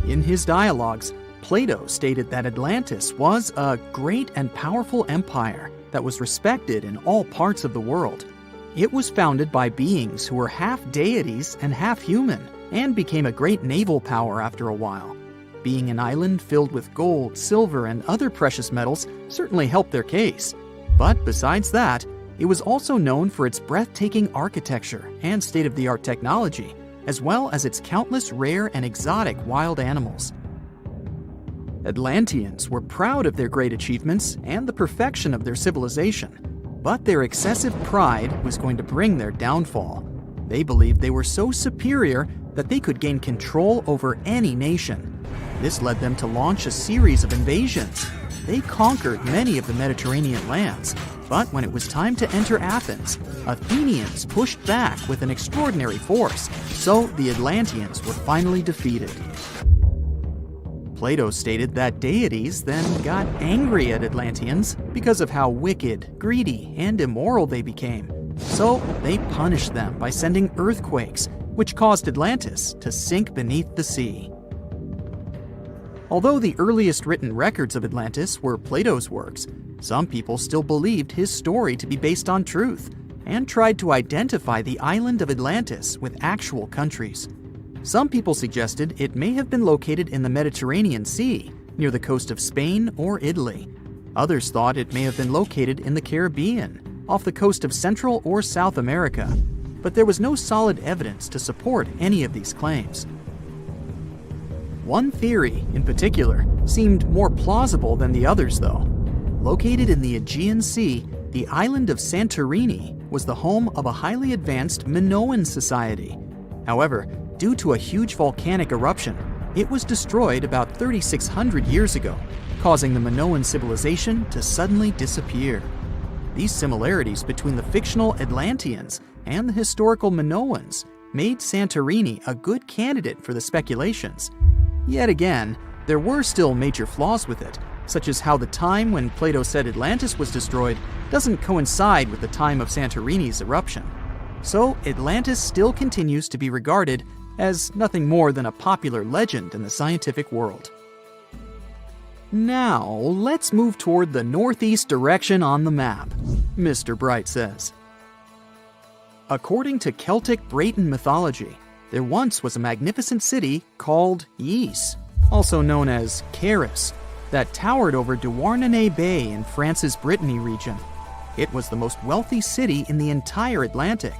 In his dialogues, Plato stated that Atlantis was a great and powerful empire that was respected in all parts of the world. It was founded by beings who were half deities and half human, and became a great naval power after a while. Being an island filled with gold, silver, and other precious metals certainly helped their case. But besides that, it was also known for its breathtaking architecture and state-of-the-art technology, as well as its countless rare and exotic wild animals. Atlanteans were proud of their great achievements and the perfection of their civilization, but their excessive pride was going to bring their downfall. They believed they were so superior that they could gain control over any nation. This led them to launch a series of invasions. They conquered many of the Mediterranean lands, but when it was time to enter Athens, Athenians pushed back with an extraordinary force, so the Atlanteans were finally defeated. Plato stated that deities then got angry at Atlanteans because of how wicked, greedy, and immoral they became. So they punished them by sending earthquakes, which caused Atlantis to sink beneath the sea. Although the earliest written records of Atlantis were Plato's works, some people still believed his story to be based on truth and tried to identify the island of Atlantis with actual countries. Some people suggested it may have been located in the Mediterranean Sea, near the coast of Spain or Italy. Others thought it may have been located in the Caribbean, off the coast of Central or South America, but there was no solid evidence to support any of these claims. One theory, in particular, seemed more plausible than the others, though. Located in the Aegean Sea, the island of Santorini was the home of a highly advanced Minoan society. However, due to a huge volcanic eruption, it was destroyed about 3,600 years ago, causing the Minoan civilization to suddenly disappear. These similarities between the fictional Atlanteans and the historical Minoans made Santorini a good candidate for the speculations. Yet again, there were still major flaws with it, such as how the time when Plato said Atlantis was destroyed doesn't coincide with the time of Santorini's eruption. So Atlantis still continues to be regarded as nothing more than a popular legend in the scientific world. Now, let's move toward the northeast direction on the map, Mr. Bright says. According to Celtic Breton mythology, There once was a magnificent city called Ys, also known as Caris, that towered over Douarnenez Bay in France's Brittany region. It was the most wealthy city in the entire Atlantic.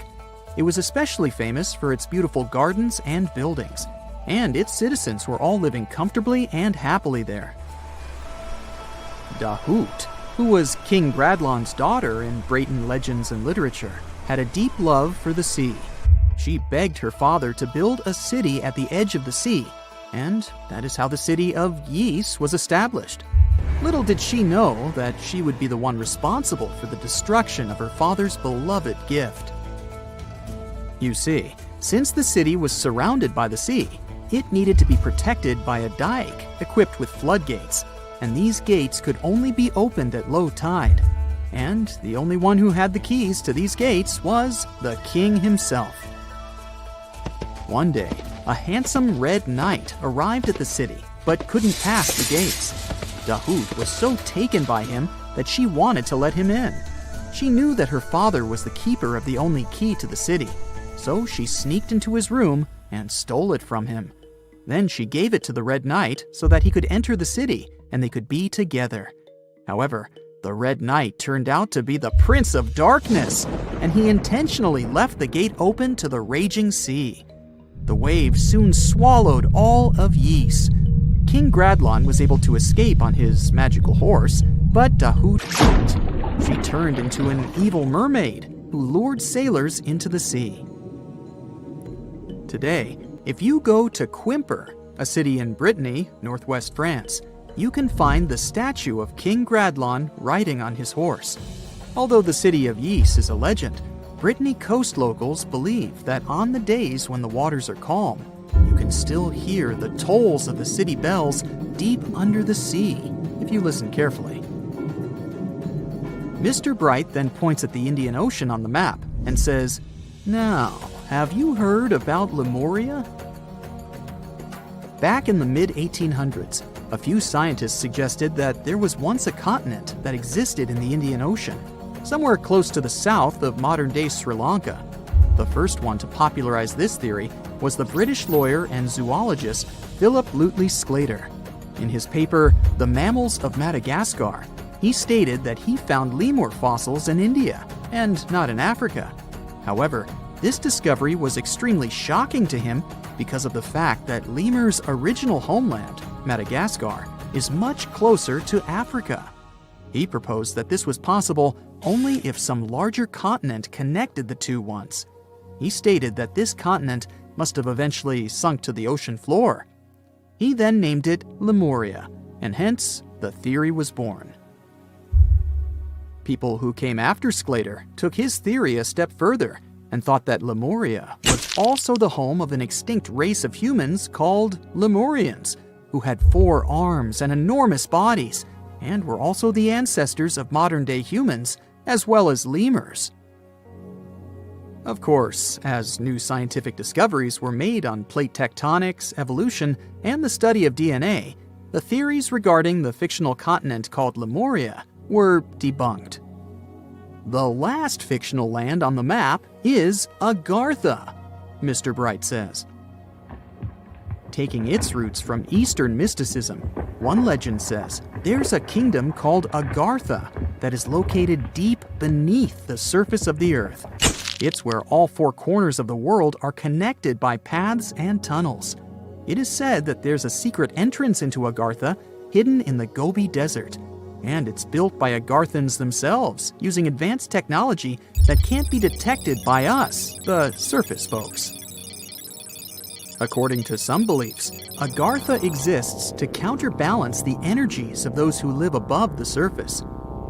It was especially famous for its beautiful gardens and buildings, and its citizens were all living comfortably and happily there. Dahut, who was King Bradlon's daughter in Breton legends and literature, had a deep love for the sea. She begged her father to build a city at the edge of the sea, and that is how the city of Ys was established. Little did she know that she would be the one responsible for the destruction of her father's beloved gift. You see, since the city was surrounded by the sea, it needed to be protected by a dike equipped with floodgates, and these gates could only be opened at low tide. And the only one who had the keys to these gates was the king himself. One day, a handsome red knight arrived at the city, but couldn't pass the gates. Dahut was so taken by him that she wanted to let him in. She knew that her father was the keeper of the only key to the city, so she sneaked into his room and stole it from him. Then she gave it to the Red Knight so that he could enter the city and they could be together. However, the Red Knight turned out to be the Prince of Darkness, and he intentionally left the gate open to the raging sea. The waves soon swallowed all of Ys. King Gradlon was able to escape on his magical horse, but Dahut couldn't. She turned into an evil mermaid who lured sailors into the sea. Today, if you go to Quimper, a city in Brittany, northwest France, you can find the statue of King Gradlon riding on his horse. Although the city of Ys is a legend, Brittany coast locals believe that on the days when the waters are calm, you can still hear the tolls of the city bells deep under the sea, if you listen carefully. Mr. Bright then points at the Indian Ocean on the map and says, "Now, have you heard about Lemuria?" Back in the mid-1800s, a few scientists suggested that there was once a continent that existed in the Indian Ocean, somewhere close to the south of modern-day Sri Lanka. The first one to popularize this theory was the British lawyer and zoologist Philip Lutley Sclater. In his paper, The Mammals of Madagascar, he stated that he found lemur fossils in India, and not in Africa. However, this discovery was extremely shocking to him because of the fact that lemurs' original homeland, Madagascar, is much closer to Africa. He proposed that this was possible only if some larger continent connected the two once. He stated that this continent must have eventually sunk to the ocean floor. He then named it Lemuria, and hence the theory was born. People who came after Sclater took his theory a step further and thought that Lemuria was also the home of an extinct race of humans called Lemurians, who had 4 arms and enormous bodies, and were also the ancestors of modern-day humans, as well as lemurs. Of course, as new scientific discoveries were made on plate tectonics, evolution, and the study of DNA, the theories regarding the fictional continent called Lemuria were debunked. The last fictional land on the map is Agartha, Mr. Bright says. Taking its roots from Eastern mysticism, one legend says there's a kingdom called Agartha that is located deep beneath the surface of the earth. It's where all 4 corners of the world are connected by paths and tunnels. It is said that there's a secret entrance into Agartha hidden in the Gobi Desert, and it's built by Agarthans themselves using advanced technology that can't be detected by us, the surface folks. According to some beliefs, Agartha exists to counterbalance the energies of those who live above the surface.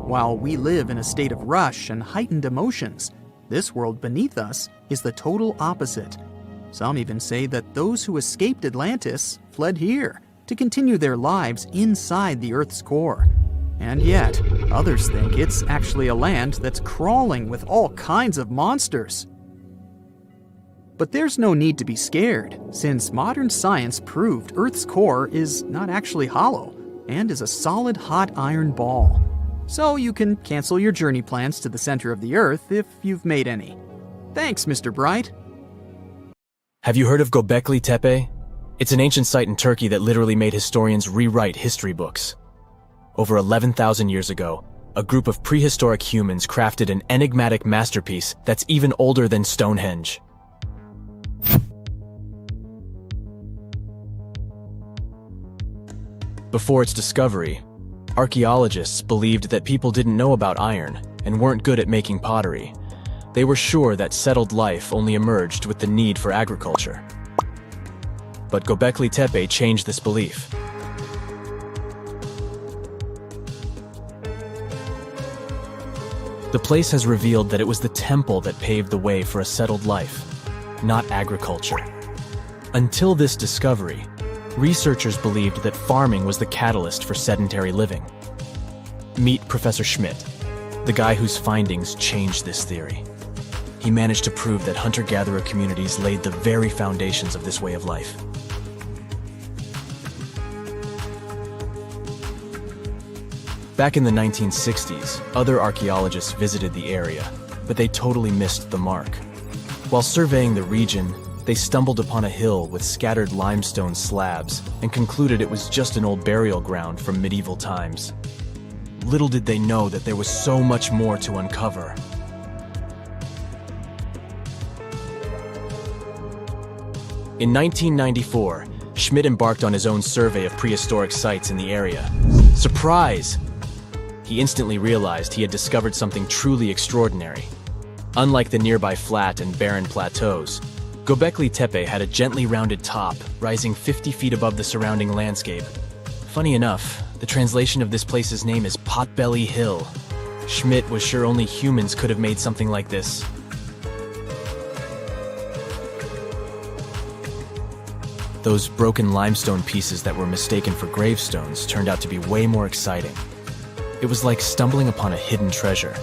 While we live in a state of rush and heightened emotions, this world beneath us is the total opposite. Some even say that those who escaped Atlantis fled here to continue their lives inside the Earth's core. And yet, others think it's actually a land that's crawling with all kinds of monsters. But there's no need to be scared, since modern science proved Earth's core is not actually hollow and is a solid hot iron ball. So you can cancel your journey plans to the center of the Earth if you've made any. Thanks, Mr. Bright. Have you heard of Göbekli Tepe? It's an ancient site in Turkey that literally made historians rewrite history books. Over 11,000 years ago, a group of prehistoric humans crafted an enigmatic masterpiece that's even older than Stonehenge. Before its discovery, archaeologists believed that people didn't know about iron and weren't good at making pottery. They were sure that settled life only emerged with the need for agriculture. But Göbekli Tepe changed this belief. The place has revealed that it was the temple that paved the way for a settled life, not agriculture. Until this discovery, researchers believed that farming was the catalyst for sedentary living. Meet Professor Schmidt, the guy whose findings changed this theory. He managed to prove that hunter-gatherer communities laid the very foundations of this way of life. Back in the 1960s, other archaeologists visited the area, but they totally missed the mark. While surveying the region, they stumbled upon a hill with scattered limestone slabs and concluded it was just an old burial ground from medieval times. Little did they know that there was so much more to uncover. In 1994, Schmidt embarked on his own survey of prehistoric sites in the area. Surprise! He instantly realized he had discovered something truly extraordinary. Unlike the nearby flat and barren plateaus, Göbekli Tepe had a gently rounded top, rising 50 feet above the surrounding landscape. Funny enough, the translation of this place's name is Potbelly Hill. Schmidt was sure only humans could have made something like this. Those broken limestone pieces that were mistaken for gravestones turned out to be way more exciting. It was like stumbling upon a hidden treasure.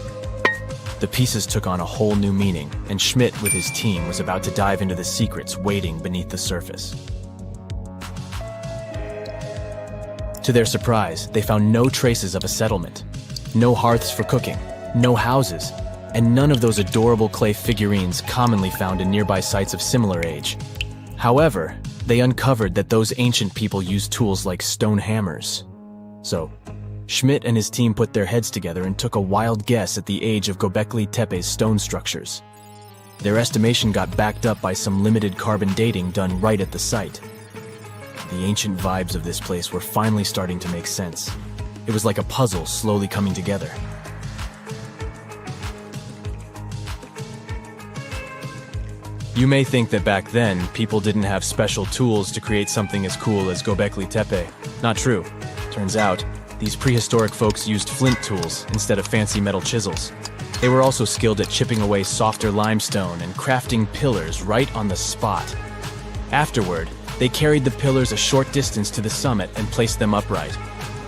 The pieces took on a whole new meaning, and Schmidt with his team was about to dive into the secrets waiting beneath the surface. To their surprise, they found no traces of a settlement. No hearths for cooking, no houses, and none of those adorable clay figurines commonly found in nearby sites of similar age. However, they uncovered that those ancient people used tools like stone hammers. So, Schmidt and his team put their heads together and took a wild guess at the age of Göbekli Tepe's stone structures. Their estimation got backed up by some limited carbon dating done right at the site. The ancient vibes of this place were finally starting to make sense. It was like a puzzle slowly coming together. You may think that back then, people didn't have special tools to create something as cool as Göbekli Tepe. Not true. Turns out, these prehistoric folks used flint tools instead of fancy metal chisels. They were also skilled at chipping away softer limestone and crafting pillars right on the spot. Afterward, they carried the pillars a short distance to the summit and placed them upright.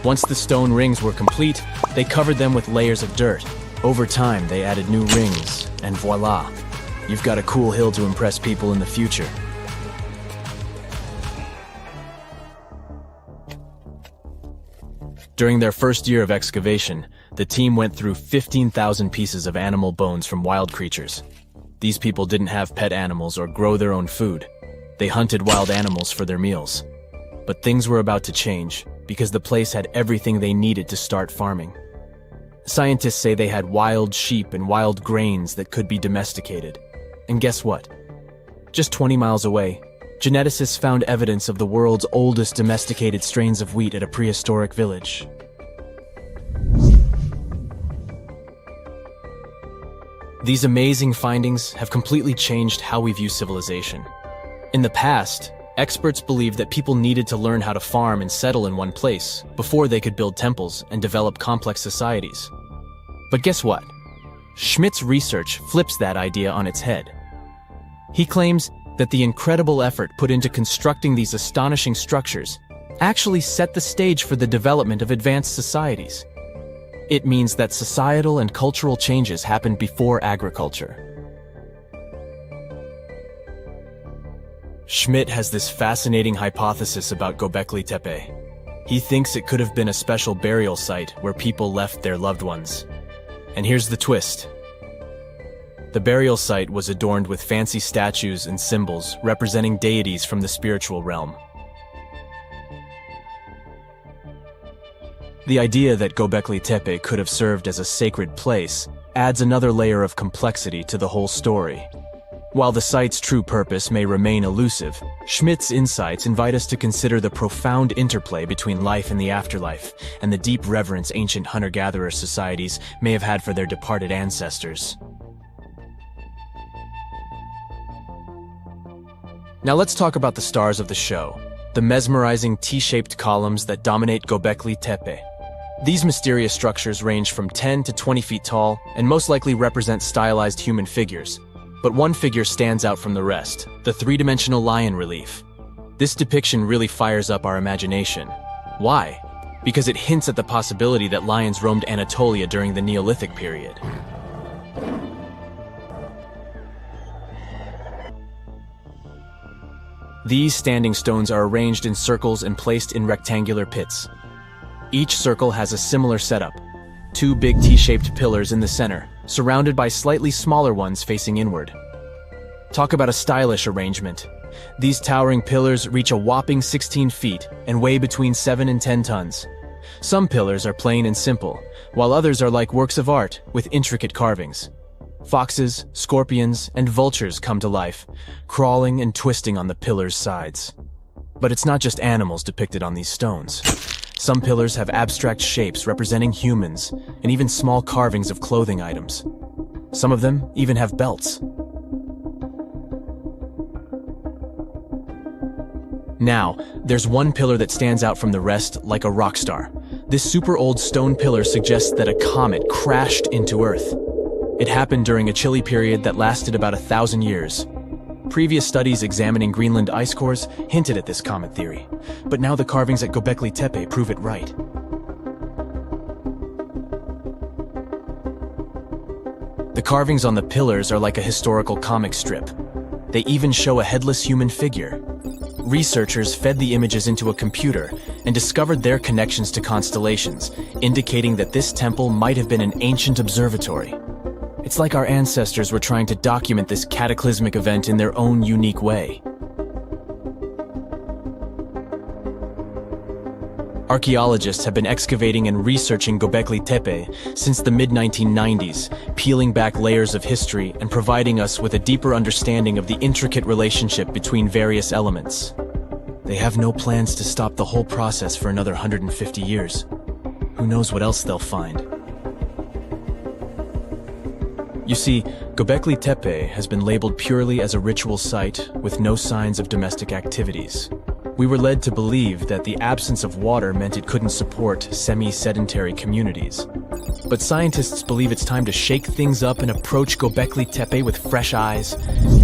Once the stone rings were complete, they covered them with layers of dirt. Over time, they added new rings, and voila! You've got a cool hill to impress people in the future. During their first year of excavation, the team went through 15,000 pieces of animal bones from wild creatures. These people didn't have pet animals or grow their own food. They hunted wild animals for their meals. But things were about to change, because the place had everything they needed to start farming. Scientists say they had wild sheep and wild grains that could be domesticated. And guess what? Just 20 miles away, geneticists found evidence of the world's oldest domesticated strains of wheat at a prehistoric village. These amazing findings have completely changed how we view civilization. In the past, experts believed that people needed to learn how to farm and settle in one place before they could build temples and develop complex societies. But guess what? Schmidt's research flips that idea on its head. He claims that the incredible effort put into constructing these astonishing structures actually set the stage for the development of advanced societies. It means that societal and cultural changes happened before agriculture. Schmidt has this fascinating hypothesis about Göbekli Tepe. He thinks it could have been a special burial site where people left their loved ones. And here's the twist. The burial site was adorned with fancy statues and symbols representing deities from the spiritual realm. The idea that Göbekli Tepe could have served as a sacred place adds another layer of complexity to the whole story. While the site's true purpose may remain elusive, Schmidt's insights invite us to consider the profound interplay between life and the afterlife, and the deep reverence ancient hunter-gatherer societies may have had for their departed ancestors. Now let's talk about the stars of the show, the mesmerizing T-shaped columns that dominate Göbekli Tepe. These mysterious structures range from 10 to 20 feet tall and most likely represent stylized human figures. But one figure stands out from the rest, the three-dimensional lion relief. This depiction really fires up our imagination. Why? Because it hints at the possibility that lions roamed Anatolia during the Neolithic period. These standing stones are arranged in circles and placed in rectangular pits. Each circle has a similar setup. Two big T-shaped pillars in the center, surrounded by slightly smaller ones facing inward. Talk about a stylish arrangement. These towering pillars reach a whopping 16 feet and weigh between 7 and 10 tons. Some pillars are plain and simple, while others are like works of art with intricate carvings. Foxes, scorpions, and vultures come to life, crawling and twisting on the pillars' sides. But it's not just animals depicted on these stones. Some pillars have abstract shapes representing humans, and even small carvings of clothing items. Some of them even have belts. Now, there's one pillar that stands out from the rest like a rock star. This super old stone pillar suggests that a comet crashed into Earth. It happened during a chilly period that lasted about 1,000 years. Previous studies examining Greenland ice cores hinted at this comet theory, but now the carvings at Göbekli Tepe prove it right. The carvings on the pillars are like a historical comic strip. They even show a headless human figure. Researchers fed the images into a computer and discovered their connections to constellations, indicating that this temple might have been an ancient observatory. It's like our ancestors were trying to document this cataclysmic event in their own unique way. Archaeologists have been excavating and researching Göbekli Tepe since the mid-1990s, peeling back layers of history and providing us with a deeper understanding of the intricate relationship between various elements. They have no plans to stop the whole process for another 150 years. Who knows what else they'll find? You see, Göbekli Tepe has been labeled purely as a ritual site with no signs of domestic activities. We were led to believe that the absence of water meant it couldn't support semi-sedentary communities. But scientists believe it's time to shake things up and approach Göbekli Tepe with fresh eyes.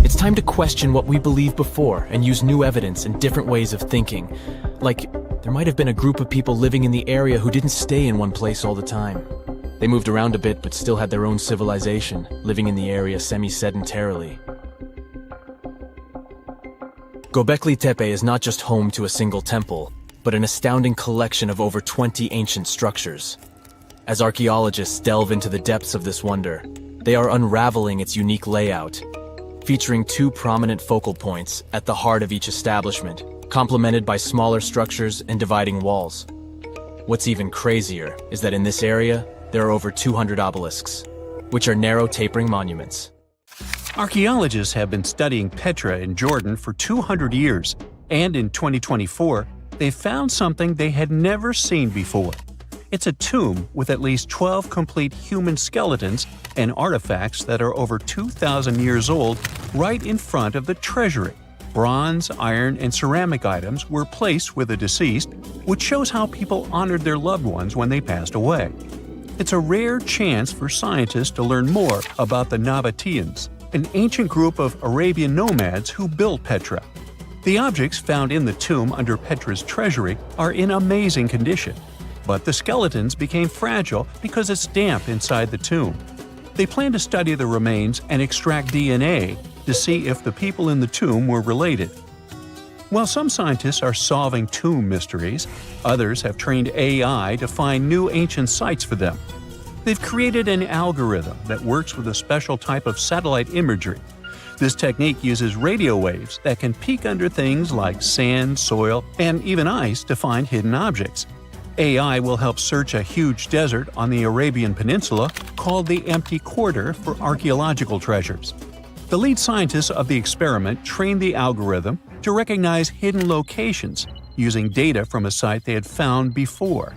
It's time to question what we believed before and use new evidence and different ways of thinking. Like, there might have been a group of people living in the area who didn't stay in one place all the time. They moved around a bit but still had their own civilization, living in the area semi-sedentarily. Göbekli Tepe is not just home to a single temple, but an astounding collection of over 20 ancient structures. As archaeologists delve into the depths of this wonder, they are unraveling its unique layout, featuring two prominent focal points at the heart of each establishment, complemented by smaller structures and dividing walls. What's even crazier is that in this area, there are over 200 obelisks, which are narrow tapering monuments. Archaeologists have been studying Petra in Jordan for 200 years, and in 2024, they found something they had never seen before. It's a tomb with at least 12 complete human skeletons and artifacts that are over 2,000 years old right in front of the treasury. Bronze, iron, and ceramic items were placed with the deceased, which shows how people honored their loved ones when they passed away. It's a rare chance for scientists to learn more about the Nabateans, an ancient group of Arabian nomads who built Petra. The objects found in the tomb under Petra's treasury are in amazing condition, but the skeletons became fragile because it's damp inside the tomb. They plan to study the remains and extract DNA to see if the people in the tomb were related. While some scientists are solving tomb mysteries, others have trained AI to find new ancient sites for them. They've created an algorithm that works with a special type of satellite imagery. This technique uses radio waves that can peek under things like sand, soil, and even ice to find hidden objects. AI will help search a huge desert on the Arabian Peninsula called the Empty Quarter for archaeological treasures. The lead scientists of the experiment trained the algorithm to recognize hidden locations using data from a site they had found before.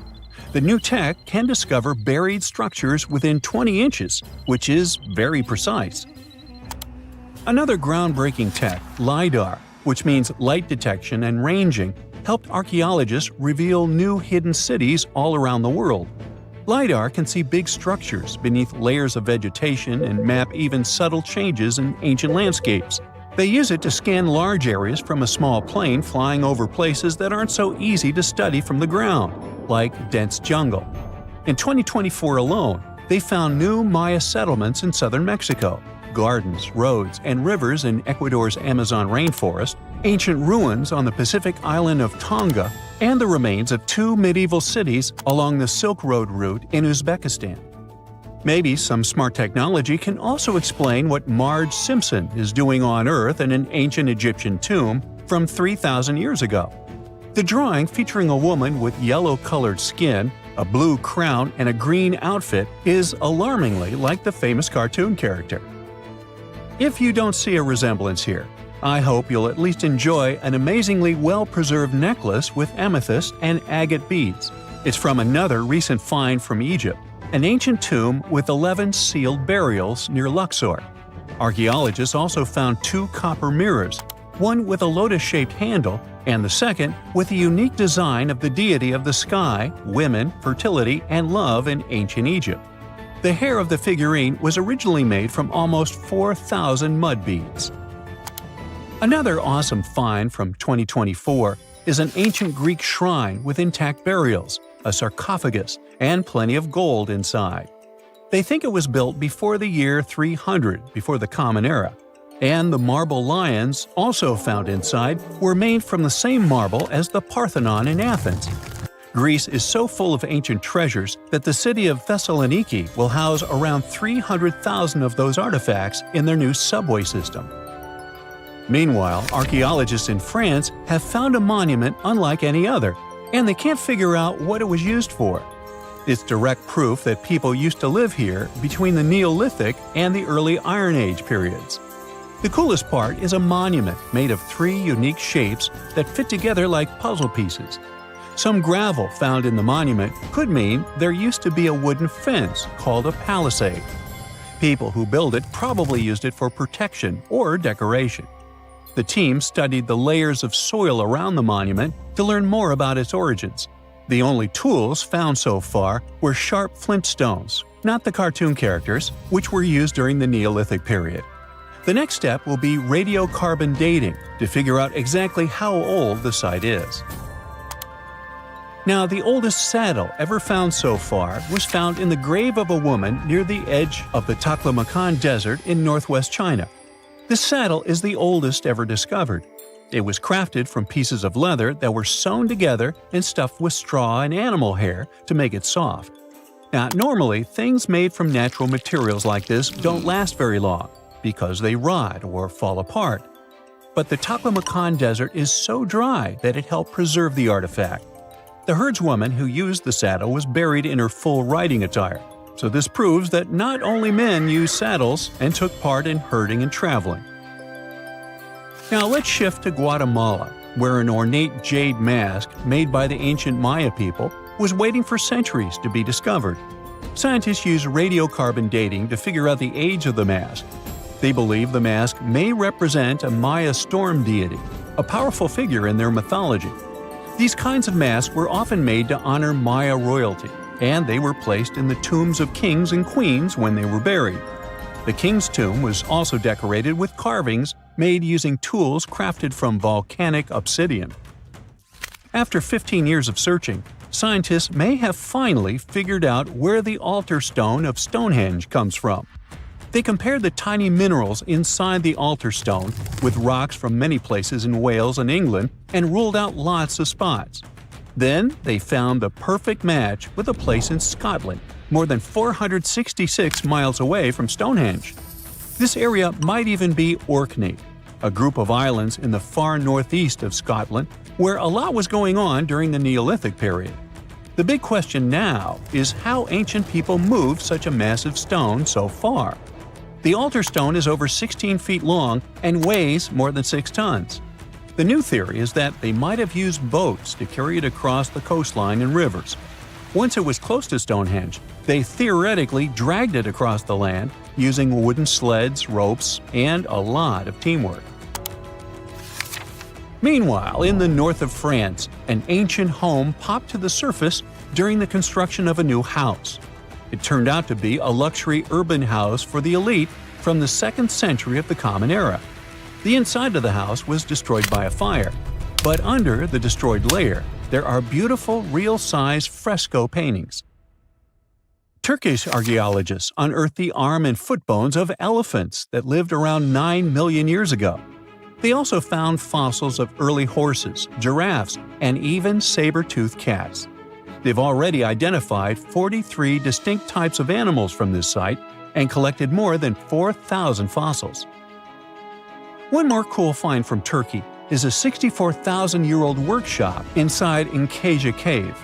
The new tech can discover buried structures within 20 inches, which is very precise. Another groundbreaking tech, LiDAR, which means light detection and ranging, helped archaeologists reveal new hidden cities all around the world. LiDAR can see big structures beneath layers of vegetation and map even subtle changes in ancient landscapes. They use it to scan large areas from a small plane flying over places that aren't so easy to study from the ground, like dense jungle. In 2024 alone, they found new Maya settlements in southern Mexico, gardens, roads, and rivers in Ecuador's Amazon rainforest, ancient ruins on the Pacific island of Tonga, and the remains of 2 medieval cities along the Silk Road route in Uzbekistan. Maybe some smart technology can also explain what Marge Simpson is doing on Earth in an ancient Egyptian tomb from 3,000 years ago. The drawing, featuring a woman with yellow-colored skin, a blue crown, and a green outfit, is alarmingly like the famous cartoon character. If you don't see a resemblance here, I hope you'll at least enjoy an amazingly well-preserved necklace with amethyst and agate beads. It's from another recent find from Egypt, an ancient tomb with 11 sealed burials near Luxor. Archaeologists also found 2 copper mirrors, one with a lotus-shaped handle and the second with a unique design of the deity of the sky, women, fertility, and love in ancient Egypt. The hair of the figurine was originally made from almost 4,000 mud beads. Another awesome find from 2024 is an ancient Greek shrine with intact burials, a sarcophagus, and plenty of gold inside. They think it was built before the year 300 before the Common Era, and the marble lions, also found inside, were made from the same marble as the Parthenon in Athens. Greece is so full of ancient treasures that the city of Thessaloniki will house around 300,000 of those artifacts in their new subway system. Meanwhile, archaeologists in France have found a monument unlike any other, and they can't figure out what it was used for. It's direct proof that people used to live here between the Neolithic and the early Iron Age periods. The coolest part is a monument made of 3 unique shapes that fit together like puzzle pieces. Some gravel found in the monument could mean there used to be a wooden fence called a palisade. People who built it probably used it for protection or decoration. The team studied the layers of soil around the monument to learn more about its origins. The only tools found so far were sharp flint stones, not the cartoon characters, which were used during the Neolithic period. The next step will be radiocarbon dating to figure out exactly how old the site is. Now, the oldest saddle ever found so far was found in the grave of a woman near the edge of the Taklamakan Desert in northwest China. This saddle is the oldest ever discovered. It was crafted from pieces of leather that were sewn together and stuffed with straw and animal hair to make it soft. Now, normally, things made from natural materials like this don't last very long because they rot or fall apart. But the Taklamakan Desert is so dry that it helped preserve the artifact. The herdswoman who used the saddle was buried in her full riding attire, so this proves that not only men used saddles and took part in herding and traveling. Now let's shift to Guatemala, where an ornate jade mask made by the ancient Maya people was waiting for centuries to be discovered. Scientists use radiocarbon dating to figure out the age of the mask. They believe the mask may represent a Maya storm deity, a powerful figure in their mythology. These kinds of masks were often made to honor Maya royalty, and they were placed in the tombs of kings and queens when they were buried. The king's tomb was also decorated with carvings made using tools crafted from volcanic obsidian. After 15 years of searching, scientists may have finally figured out where the altar stone of Stonehenge comes from. They compared the tiny minerals inside the altar stone with rocks from many places in Wales and England and ruled out lots of spots. Then they found the perfect match with a place in Scotland, more than 466 miles away from Stonehenge. This area might even be Orkney, a group of islands in the far northeast of Scotland where a lot was going on during the Neolithic period. The big question now is how ancient people moved such a massive stone so far. The altar stone is over 16 feet long and weighs more than 6 tons. The new theory is that they might have used boats to carry it across the coastline and rivers. Once it was close to Stonehenge, they theoretically dragged it across the land using wooden sleds, ropes, and a lot of teamwork. Meanwhile, in the north of France, an ancient home popped to the surface during the construction of a new house. It turned out to be a luxury urban house for the elite from the 2nd century of the Common Era. The inside of the house was destroyed by a fire, but under the destroyed layer, there are beautiful, real-size fresco paintings. Turkish archaeologists unearthed the arm and foot bones of elephants that lived around 9 million years ago. They also found fossils of early horses, giraffes, and even saber-toothed cats. They've already identified 43 distinct types of animals from this site and collected more than 4,000 fossils. One more cool find from Turkey is a 64,000-year-old workshop inside Incasia Cave.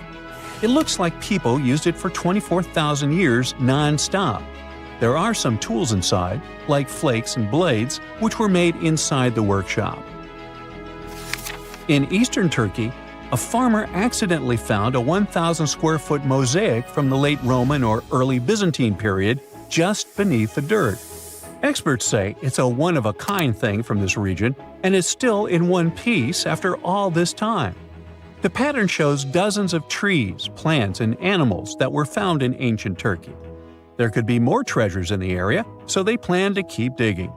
It looks like people used it for 24,000 years non-stop. There are some tools inside, like flakes and blades, which were made inside the workshop. In eastern Turkey, a farmer accidentally found a 1,000-square-foot mosaic from the late Roman or early Byzantine period just beneath the dirt. Experts say it's a one-of-a-kind thing from this region, and it's still in one piece after all this time. The pattern shows dozens of trees, plants, and animals that were found in ancient Turkey. There could be more treasures in the area, so they plan to keep digging.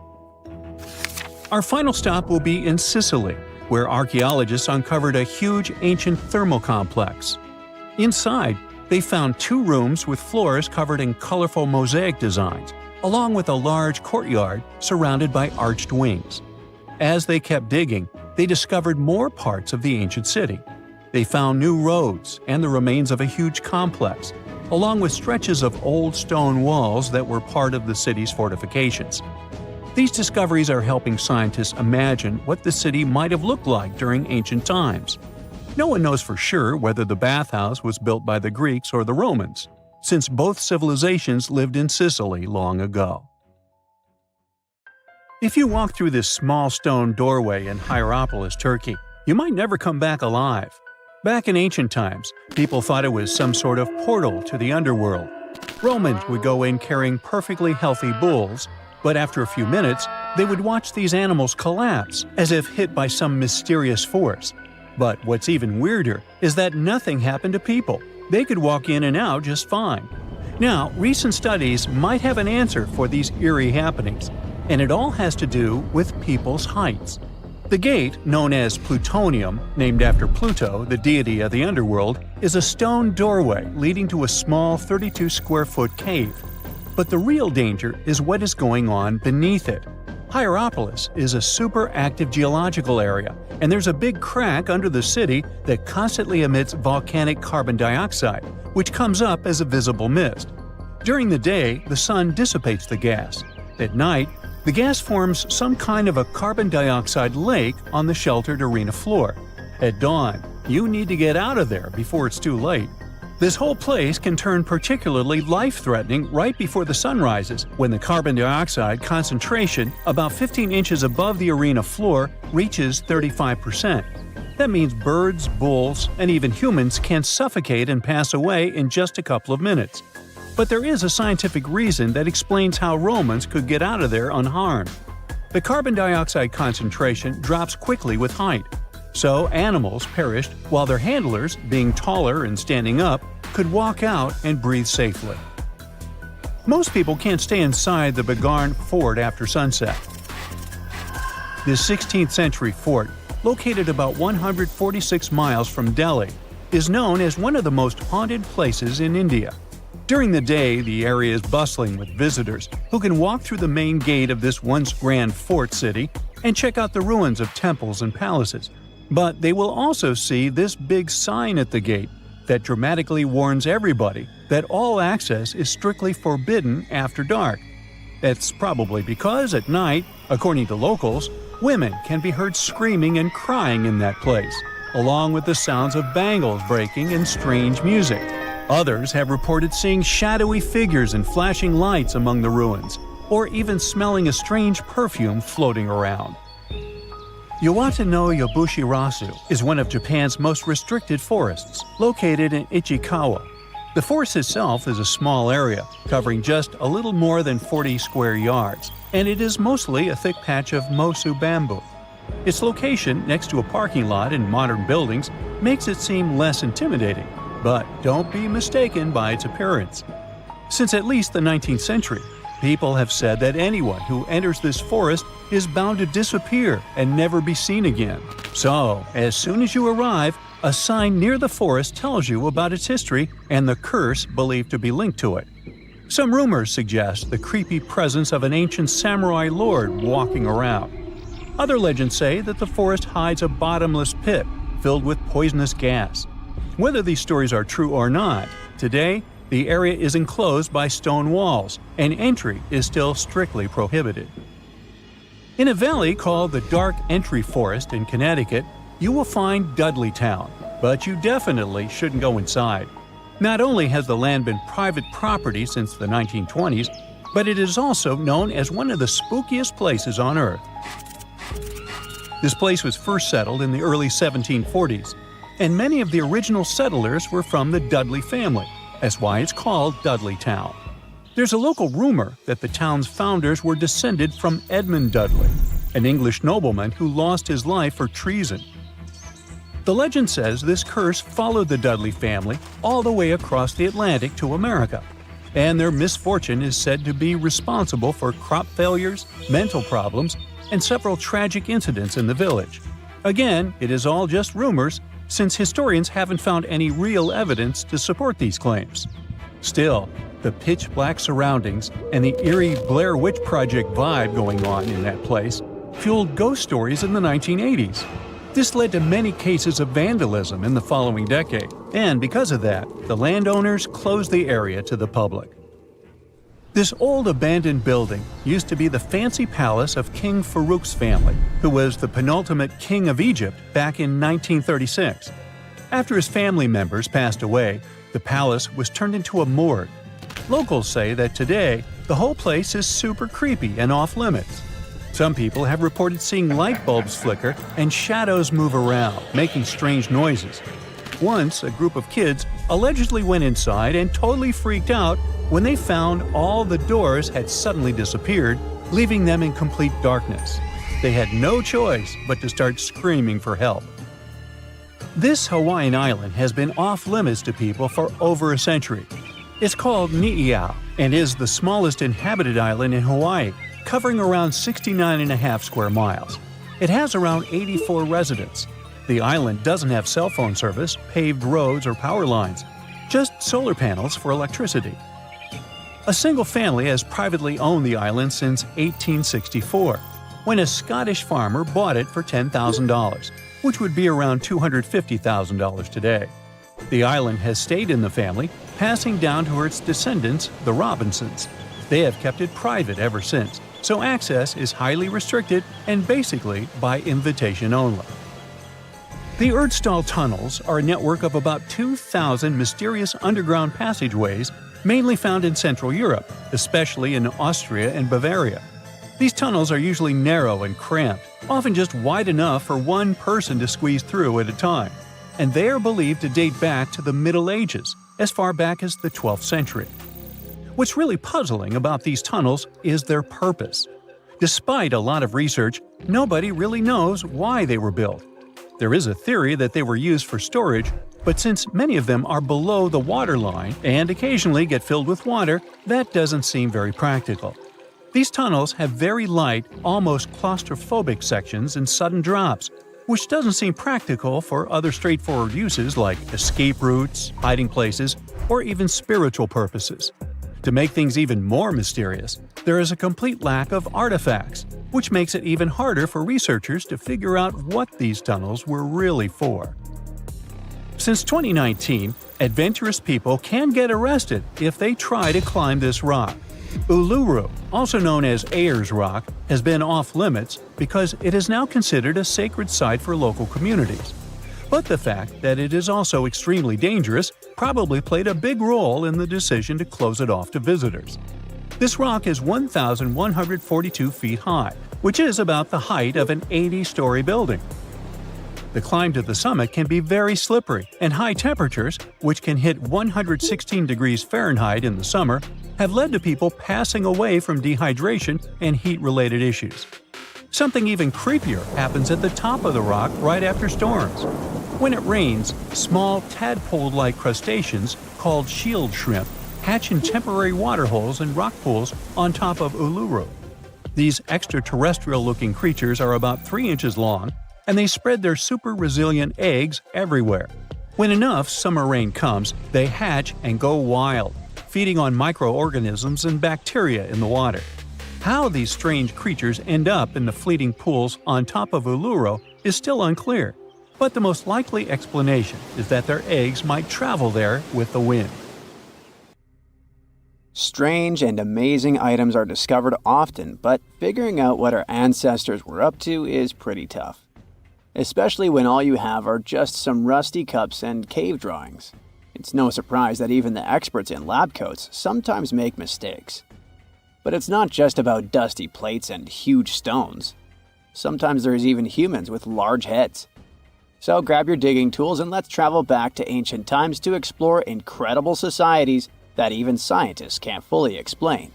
Our final stop will be in Sicily, where archaeologists uncovered a huge ancient thermal complex. Inside, they found 2 rooms with floors covered in colorful mosaic designs, along with a large courtyard surrounded by arched wings. As they kept digging, they discovered more parts of the ancient city. They found new roads and the remains of a huge complex, along with stretches of old stone walls that were part of the city's fortifications. These discoveries are helping scientists imagine what the city might have looked like during ancient times. No one knows for sure whether the bathhouse was built by the Greeks or the Romans, since both civilizations lived in Sicily long ago. If you walk through this small stone doorway in Hierapolis, Turkey, you might never come back alive. Back in ancient times, people thought it was some sort of portal to the underworld. Romans would go in carrying perfectly healthy bulls, but after a few minutes, they would watch these animals collapse as if hit by some mysterious force. But what's even weirder is that nothing happened to people. They could walk in and out just fine. Now, recent studies might have an answer for these eerie happenings, and it all has to do with people's heights. The gate, known as Plutonium, named after Pluto, the deity of the underworld, is a stone doorway leading to a small 32-square-foot cave. But the real danger is what is going on beneath it. Hierapolis is a super active geological area, and there's a big crack under the city that constantly emits volcanic carbon dioxide, which comes up as a visible mist. During the day, the sun dissipates the gas. At night, the gas forms some kind of a carbon dioxide lake on the sheltered arena floor. At dawn, you need to get out of there before it's too late. This whole place can turn particularly life-threatening right before the sun rises, when the carbon dioxide concentration, about 15 inches above the arena floor, reaches 35%. That means birds, bulls, and even humans can suffocate and pass away in just a couple of minutes. But there is a scientific reason that explains how Romans could get out of there unharmed. The carbon dioxide concentration drops quickly with height, so animals perished while their handlers, being taller and standing up, could walk out and breathe safely. Most people can't stay inside the Bagarn fort after sunset. This 16th century fort, located about 146 miles from Delhi, is known as one of the most haunted places in India. During the day, the area is bustling with visitors who can walk through the main gate of this once grand fort city and check out the ruins of temples and palaces. But they will also see this big sign at the gate, that dramatically warns everybody that all access is strictly forbidden after dark. That's probably because at night, according to locals, women can be heard screaming and crying in that place, along with the sounds of bangles breaking and strange music. Others have reported seeing shadowy figures and flashing lights among the ruins, or even smelling a strange perfume floating around. Yawata no Yabushirasu is one of Japan's most restricted forests, located in Ichikawa. The forest itself is a small area, covering just a little more than 40 square yards, and it is mostly a thick patch of mosu bamboo. Its location next to a parking lot and modern buildings makes it seem less intimidating, but don't be mistaken by its appearance. Since at least the 19th century, people have said that anyone who enters this forest is bound to disappear and never be seen again. So, as soon as you arrive, a sign near the forest tells you about its history and the curse believed to be linked to it. Some rumors suggest the creepy presence of an ancient samurai lord walking around. Other legends say that the forest hides a bottomless pit filled with poisonous gas. Whether these stories are true or not, today, the area is enclosed by stone walls, and entry is still strictly prohibited. In a valley called the Dark Entry Forest in Connecticut, you will find Dudleytown, but you definitely shouldn't go inside. Not only has the land been private property since the 1920s, but it is also known as one of the spookiest places on Earth. This place was first settled in the early 1740s, and many of the original settlers were from the Dudley family. That's why it's called Dudleytown. There's a local rumor that the town's founders were descended from Edmund Dudley, an English nobleman who lost his life for treason. The legend says this curse followed the Dudley family all the way across the Atlantic to America, and their misfortune is said to be responsible for crop failures, mental problems, and several tragic incidents in the village. Again, it is all just rumors, since historians haven't found any real evidence to support these claims. Still, the pitch-black surroundings and the eerie Blair Witch Project vibe going on in that place fueled ghost stories in the 1980s. This led to many cases of vandalism in the following decade, and because of that, the landowners closed the area to the public. This old abandoned building used to be the fancy palace of King Farouk's family, who was the penultimate king of Egypt back in 1936. After his family members passed away, the palace was turned into a morgue. Locals say that today, the whole place is super creepy and off-limits. Some people have reported seeing light bulbs flicker and shadows move around, making strange noises. Once, a group of kids allegedly went inside and totally freaked out when they found all the doors had suddenly disappeared, leaving them in complete darkness. They had no choice but to start screaming for help. This Hawaiian island has been off-limits to people for over a century. It's called Ni'iau and is the smallest inhabited island in Hawaii, covering around 69.5 square miles. It has around 84 residents. The island doesn't have cell phone service, paved roads, or power lines, just solar panels for electricity. A single family has privately owned the island since 1864, when a Scottish farmer bought it for $10,000, which would be around $250,000 today. The island has stayed in the family, passing down to its descendants, the Robinsons. They have kept it private ever since, so access is highly restricted and basically by invitation only. The Erdstall tunnels are a network of about 2,000 mysterious underground passageways mainly found in Central Europe, especially in Austria and Bavaria. These tunnels are usually narrow and cramped, often just wide enough for one person to squeeze through at a time, and they are believed to date back to the Middle Ages, as far back as the 12th century. What's really puzzling about these tunnels is their purpose. Despite a lot of research, nobody really knows why they were built. There is a theory that they were used for storage, but since many of them are below the water line and occasionally get filled with water, that doesn't seem very practical. These tunnels have very light, almost claustrophobic sections and sudden drops, which doesn't seem practical for other straightforward uses like escape routes, hiding places, or even spiritual purposes. To make things even more mysterious, there is a complete lack of artifacts, which makes it even harder for researchers to figure out what these tunnels were really for. Since 2019, Adventurous people can get arrested if they try to climb this rock. Uluru, also known as Ayers Rock, has been off-limits because it is now considered a sacred site for local communities. But the fact that it is also extremely dangerous probably played a big role in the decision to close it off to visitors. This rock is 1,142 feet high, which is about the height of an 80-story building. The climb to the summit can be very slippery, and high temperatures, which can hit 116 degrees Fahrenheit in the summer, have led to people passing away from dehydration and heat-related issues. Something even creepier happens at the top of the rock right after storms. When it rains, small tadpole-like crustaceans called shield shrimp hatch in temporary waterholes and rock pools on top of Uluru. These extraterrestrial-looking creatures are about 3 inches long, and they spread their super-resilient eggs everywhere. When enough summer rain comes, they hatch and go wild, feeding on microorganisms and bacteria in the water. How these strange creatures end up in the fleeting pools on top of Uluru is still unclear, but the most likely explanation is that their eggs might travel there with the wind. Strange and amazing items are discovered often, but figuring out what our ancestors were up to is pretty tough. Especially when all you have are just some rusty cups and cave drawings. It's no surprise that even the experts in lab coats sometimes make mistakes. But it's not just about dusty plates and huge stones. Sometimes there's even humans with large heads. So grab your digging tools and let's travel back to ancient times to explore incredible societies that even scientists can't fully explain.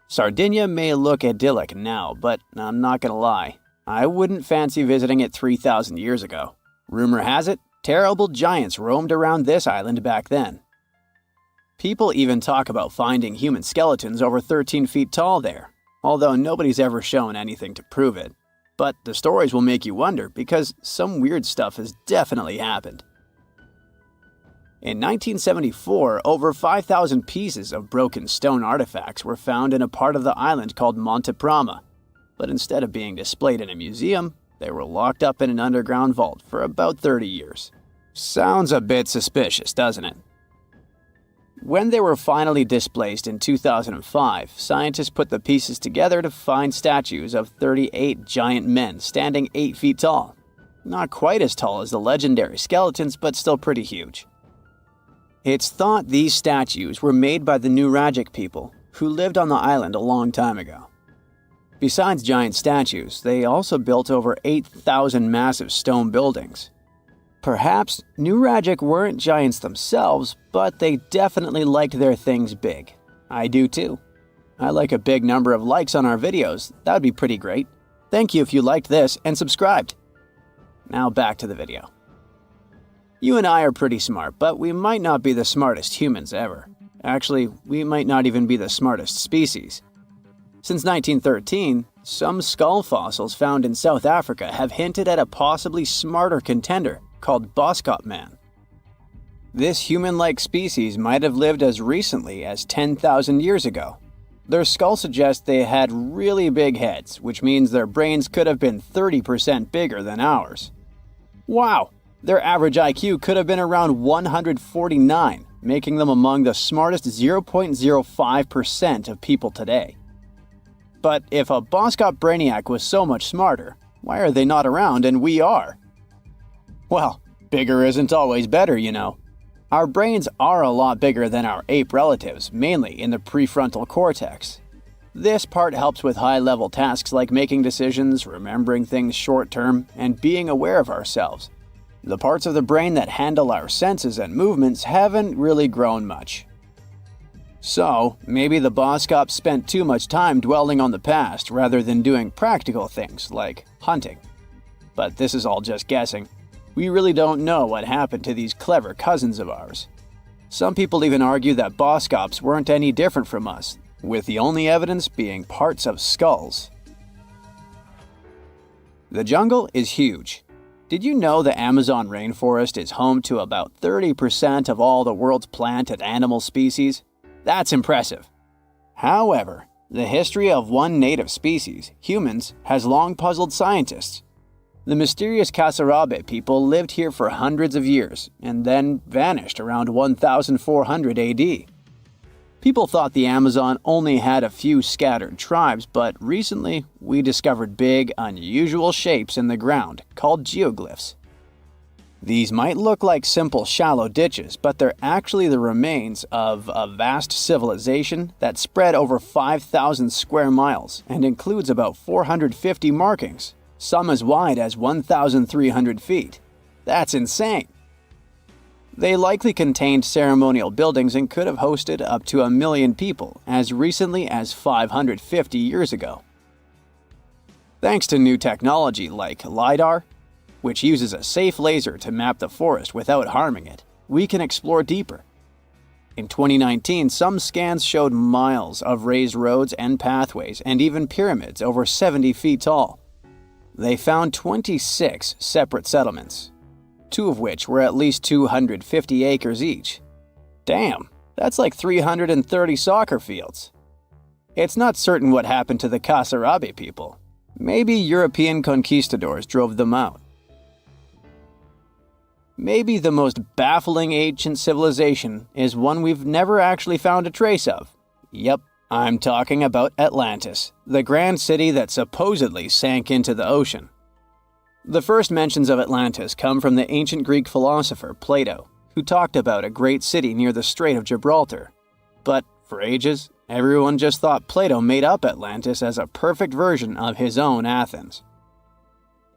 Sardinia may look idyllic now, but I'm not gonna lie, I wouldn't fancy visiting it 3,000 years ago. Rumor has it, terrible giants roamed around this island back then. People even talk about finding human skeletons over 13 feet tall there, although nobody's ever shown anything to prove it. But the stories will make you wonder because some weird stuff has definitely happened. In 1974, over 5,000 pieces of broken stone artifacts were found in a part of the island called Monte Prama, but instead of being displayed in a museum, they were locked up in an underground vault for about 30 years. Sounds a bit suspicious, doesn't it? When they were finally displaced in 2005, scientists put the pieces together to find statues of 38 giant men standing 8 feet tall. Not quite as tall as the legendary skeletons, but still pretty huge. It's thought these statues were made by the Nuragic people, who lived on the island a long time ago. Besides giant statues, they also built over 8,000 massive stone buildings. Perhaps Nuragic weren't giants themselves, but they definitely liked their things big. I do too. I like a big number of likes on our videos. That would be pretty great. Thank you if you liked this and subscribed. Now back to the video. You and I are pretty smart, but we might not be the smartest humans ever. Actually, we might not even be the smartest species. Since 1913, some skull fossils found in South Africa have hinted at a possibly smarter contender called Boskop Man. This human-like species might have lived as recently as 10,000 years ago. Their skull suggests they had really big heads, which means their brains could have been 30% bigger than ours. Wow! Their average IQ could have been around 149, making them among the smartest 0.05% of people today. But if a Boskop Brainiac was so much smarter, why are they not around and we are? Well, bigger isn't always better, you know. Our brains are a lot bigger than our ape relatives, mainly in the prefrontal cortex. This part helps with high-level tasks like making decisions, remembering things short-term, and being aware of ourselves. The parts of the brain that handle our senses and movements haven't really grown much. So, maybe the Boskops spent too much time dwelling on the past rather than doing practical things like hunting. But this is all just guessing. We really don't know what happened to these clever cousins of ours. Some people even argue that Boskops weren't any different from us, with the only evidence being parts of skulls. The jungle is huge. Did you know the Amazon rainforest is home to about 30% of all the world's plant and animal species? That's impressive. However, the history of one native species, humans, has long puzzled scientists. The mysterious Kasarabe people lived here for hundreds of years and then vanished around 1400 AD. People thought the Amazon only had a few scattered tribes, but recently we discovered big, unusual shapes in the ground called geoglyphs. These might look like simple shallow ditches, but they're actually the remains of a vast civilization that spread over 5,000 square miles and includes about 450 markings, some as wide as 1,300 feet. That's insane! They likely contained ceremonial buildings and could have hosted up to 1 million people as recently as 550 years ago. Thanks to new technology like LiDAR, which uses a safe laser to map the forest without harming it, we can explore deeper. In 2019, some scans showed miles of raised roads and pathways and even pyramids over 70 feet tall. They found 26 separate settlements, 2 of which were at least 250 acres each. Damn, that's like 330 soccer fields. It's not certain what happened to the Kasarabe people. Maybe European conquistadors drove them out. Maybe the most baffling ancient civilization is one we've never actually found a trace of. Yep, I'm talking about Atlantis, the grand city that supposedly sank into the ocean. The first mentions of Atlantis come from the ancient Greek philosopher Plato, who talked about a great city near the Strait of Gibraltar. But for ages, everyone just thought Plato made up Atlantis as a perfect version of his own Athens.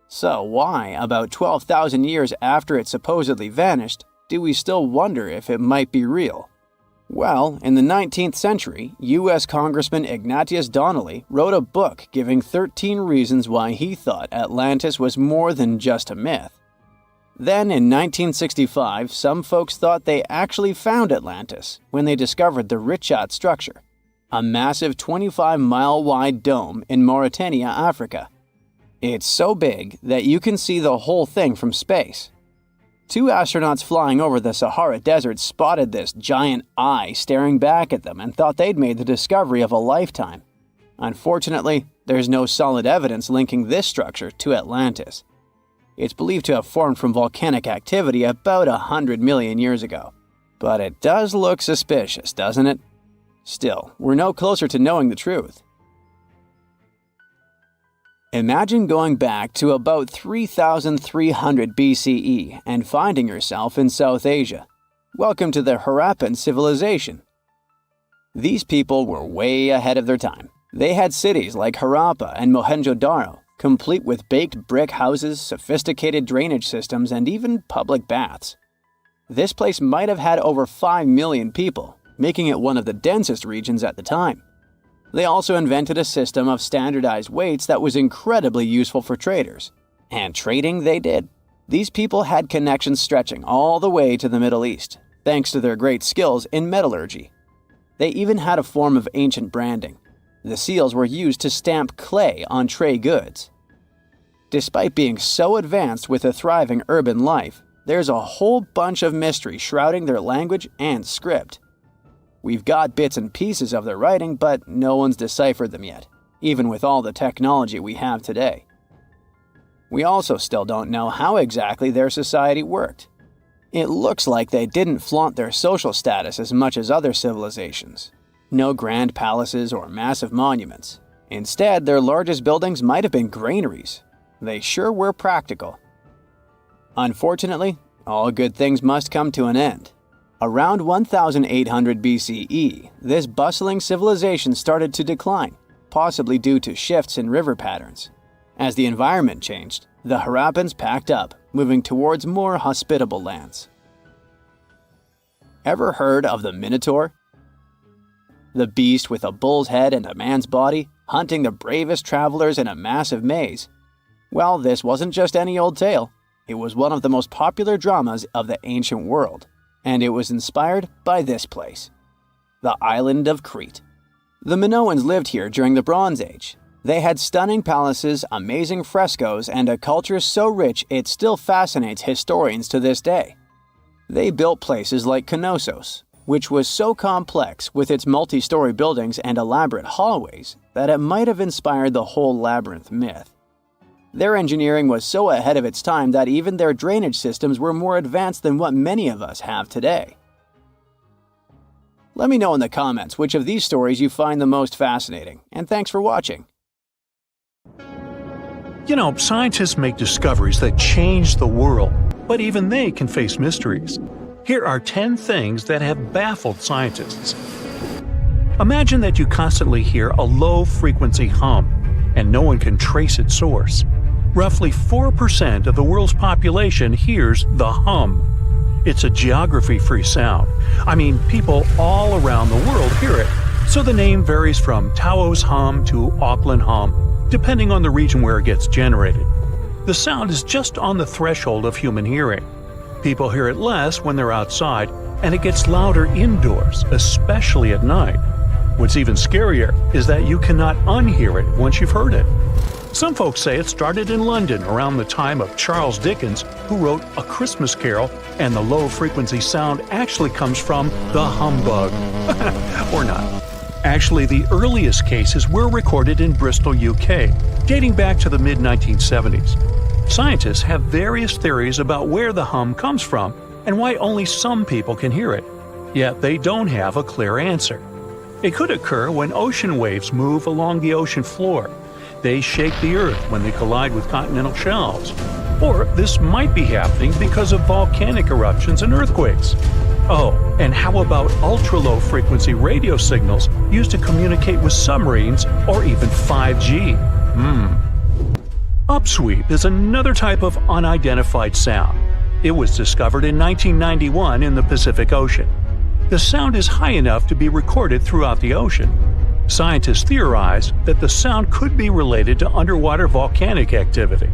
So why, about 12,000 years after it supposedly vanished, do we still wonder if it might be real? Well, in the 19th century, U.S. Congressman Ignatius Donnelly wrote a book giving 13 reasons why he thought Atlantis was more than just a myth. Then, in 1965, some folks thought they actually found Atlantis when they discovered the Richat structure, a massive 25-mile-wide dome in Mauritania, Africa. It's so big that you can see the whole thing from space. 2 astronauts flying over the Sahara Desert spotted this giant eye staring back at them and thought they'd made the discovery of a lifetime. Unfortunately, there's no solid evidence linking this structure to Atlantis. It's believed to have formed from volcanic activity about 100 million years ago. But it does look suspicious, doesn't it? Still, we're no closer to knowing the truth. Imagine going back to about 3,300 BCE and finding yourself in South Asia. Welcome to the Harappan civilization. These people were way ahead of their time. They had cities like Harappa and Mohenjo-Daro, complete with baked brick houses, sophisticated drainage systems, and even public baths. This place might have had over 5 million people, making it one of the densest regions at the time. They also invented a system of standardized weights that was incredibly useful for traders. And trading they did. These people had connections stretching all the way to the Middle East, thanks to their great skills in metallurgy. They even had a form of ancient branding. The seals were used to stamp clay on trade goods. Despite being so advanced with a thriving urban life, there's a whole bunch of mystery shrouding their language and script. We've got bits and pieces of their writing, but no one's deciphered them yet, even with all the technology we have today. We also still don't know how exactly their society worked. It looks like they didn't flaunt their social status as much as other civilizations. No grand palaces or massive monuments. Instead, their largest buildings might have been granaries. They sure were practical. Unfortunately, all good things must come to an end. Around 1800 BCE, this bustling civilization started to decline, possibly due to shifts in river patterns. As the environment changed, the Harappans packed up, moving towards more hospitable lands. Ever heard of the Minotaur? The beast with a bull's head and a man's body, hunting the bravest travelers in a massive maze. Well, this wasn't just any old tale. It was one of the most popular dramas of the ancient world. And it was inspired by this place, the island of Crete. The Minoans lived here during the Bronze Age. They had stunning palaces, amazing frescoes, and a culture so rich it still fascinates historians to this day. They built places like Knossos, which was so complex with its multi-story buildings and elaborate hallways that it might have inspired the whole labyrinth myth. Their engineering was so ahead of its time that even their drainage systems were more advanced than what many of us have today. Let me know in the comments which of these stories you find the most fascinating, and thanks for watching. You know, scientists make discoveries that change the world, but even they can face mysteries. Here are 10 things that have baffled scientists. Imagine that you constantly hear a low-frequency hum, and no one can trace its source. Roughly 4% of the world's population hears the hum. It's a geography-free sound. I mean, people all around the world hear it, so the name varies from Tao's hum to Auckland hum, depending on the region where it gets generated. The sound is just on the threshold of human hearing. People hear it less when they're outside, and it gets louder indoors, especially at night. What's even scarier is that you cannot unhear it once you've heard it. Some folks say it started in London around the time of Charles Dickens, who wrote A Christmas Carol, and the low-frequency sound actually comes from the humbug. Or not. Actually, the earliest cases were recorded in Bristol, UK, dating back to the mid-1970s. Scientists have various theories about where the hum comes from and why only some people can hear it, yet they don't have a clear answer. It could occur when ocean waves move along the ocean floor. They shake the Earth when they collide with continental shelves. Or this might be happening because of volcanic eruptions and earthquakes. Oh, and how about ultra-low frequency radio signals used to communicate with submarines or even 5G? Upsweep is another type of unidentified sound. It was discovered in 1991 in the Pacific Ocean. The sound is high enough to be recorded throughout the ocean. Scientists theorize that the sound could be related to underwater volcanic activity.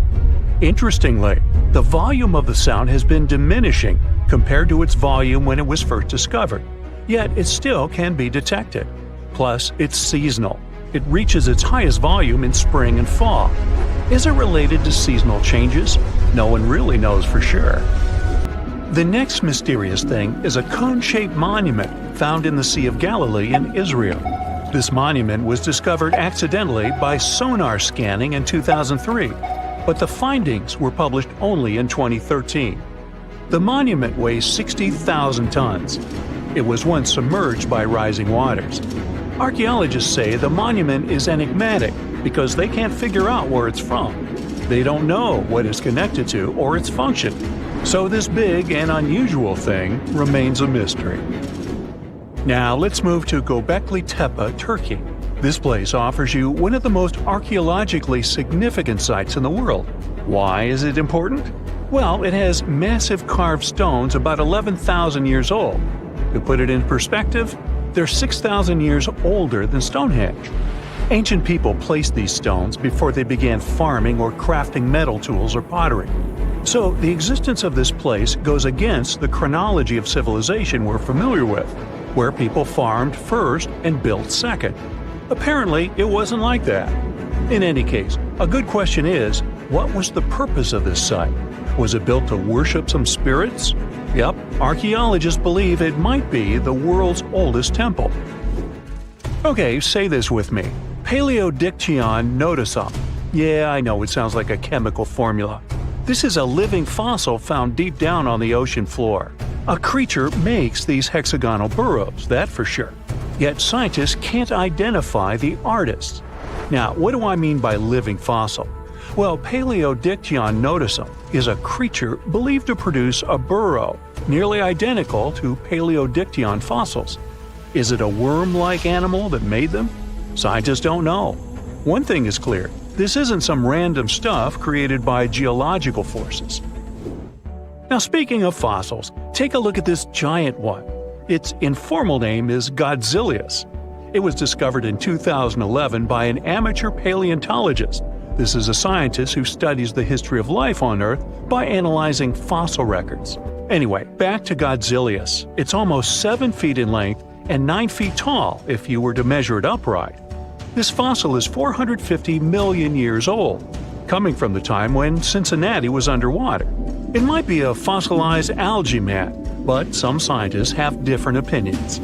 Interestingly, the volume of the sound has been diminishing compared to its volume when it was first discovered, yet it still can be detected. Plus, it's seasonal. It reaches its highest volume in spring and fall. Is it related to seasonal changes? No one really knows for sure. The next mysterious thing is a cone-shaped monument found in the Sea of Galilee in Israel. This monument was discovered accidentally by sonar scanning in 2003, but the findings were published only in 2013. The monument weighs 60,000 tons. It was once submerged by rising waters. Archaeologists say the monument is enigmatic because they can't figure out where it's from. They don't know what it's connected to or its function, so this big and unusual thing remains a mystery. Now let's move to Göbekli Tepe, Turkey. This place offers you one of the most archaeologically significant sites in the world. Why is it important? Well, it has massive carved stones about 11,000 years old. To put it in perspective, they're 6,000 years older than Stonehenge. Ancient people placed these stones before they began farming or crafting metal tools or pottery. So the existence of this place goes against the chronology of civilization we're familiar with, where people farmed first and built second. Apparently, it wasn't like that. In any case, a good question is, what was the purpose of this site? Was it built to worship some spirits? Yep, archaeologists believe it might be the world's oldest temple. Okay, say this with me. Paleodictyon nodosum. Yeah, I know it sounds like a chemical formula. This is a living fossil found deep down on the ocean floor. A creature makes these hexagonal burrows, that for sure. Yet scientists can't identify the artist. Now, what do I mean by living fossil? Well, Paleodictyon nodosum is a creature believed to produce a burrow nearly identical to Paleodictyon fossils. Is it a worm-like animal that made them? Scientists don't know. One thing is clear, this isn't some random stuff created by geological forces. Now, speaking of fossils, take a look at this giant one. Its informal name is Godzilius. It was discovered in 2011 by an amateur paleontologist. This is a scientist who studies the history of life on Earth by analyzing fossil records. Anyway, back to Godzilius. It's almost 7 feet in length and 9 feet tall if you were to measure it upright. This fossil is 450 million years old, coming from the time when Cincinnati was underwater. It might be a fossilized algae mat, but some scientists have different opinions.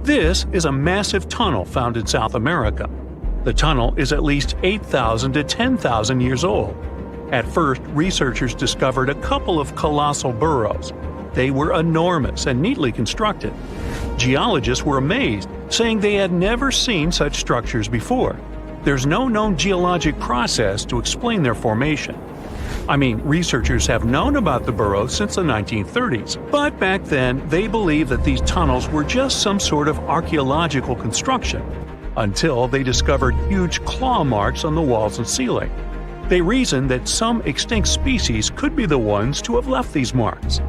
This is a massive tunnel found in South America. The tunnel is at least 8,000 to 10,000 years old. At first, researchers discovered a couple of colossal burrows. They were enormous and neatly constructed. Geologists were amazed, saying they had never seen such structures before. There's no known geologic process to explain their formation. I mean, researchers have known about the burrows since the 1930s, but back then they believed that these tunnels were just some sort of archaeological construction, until they discovered huge claw marks on the walls and ceiling. They reasoned that some extinct species could be the ones to have left these marks.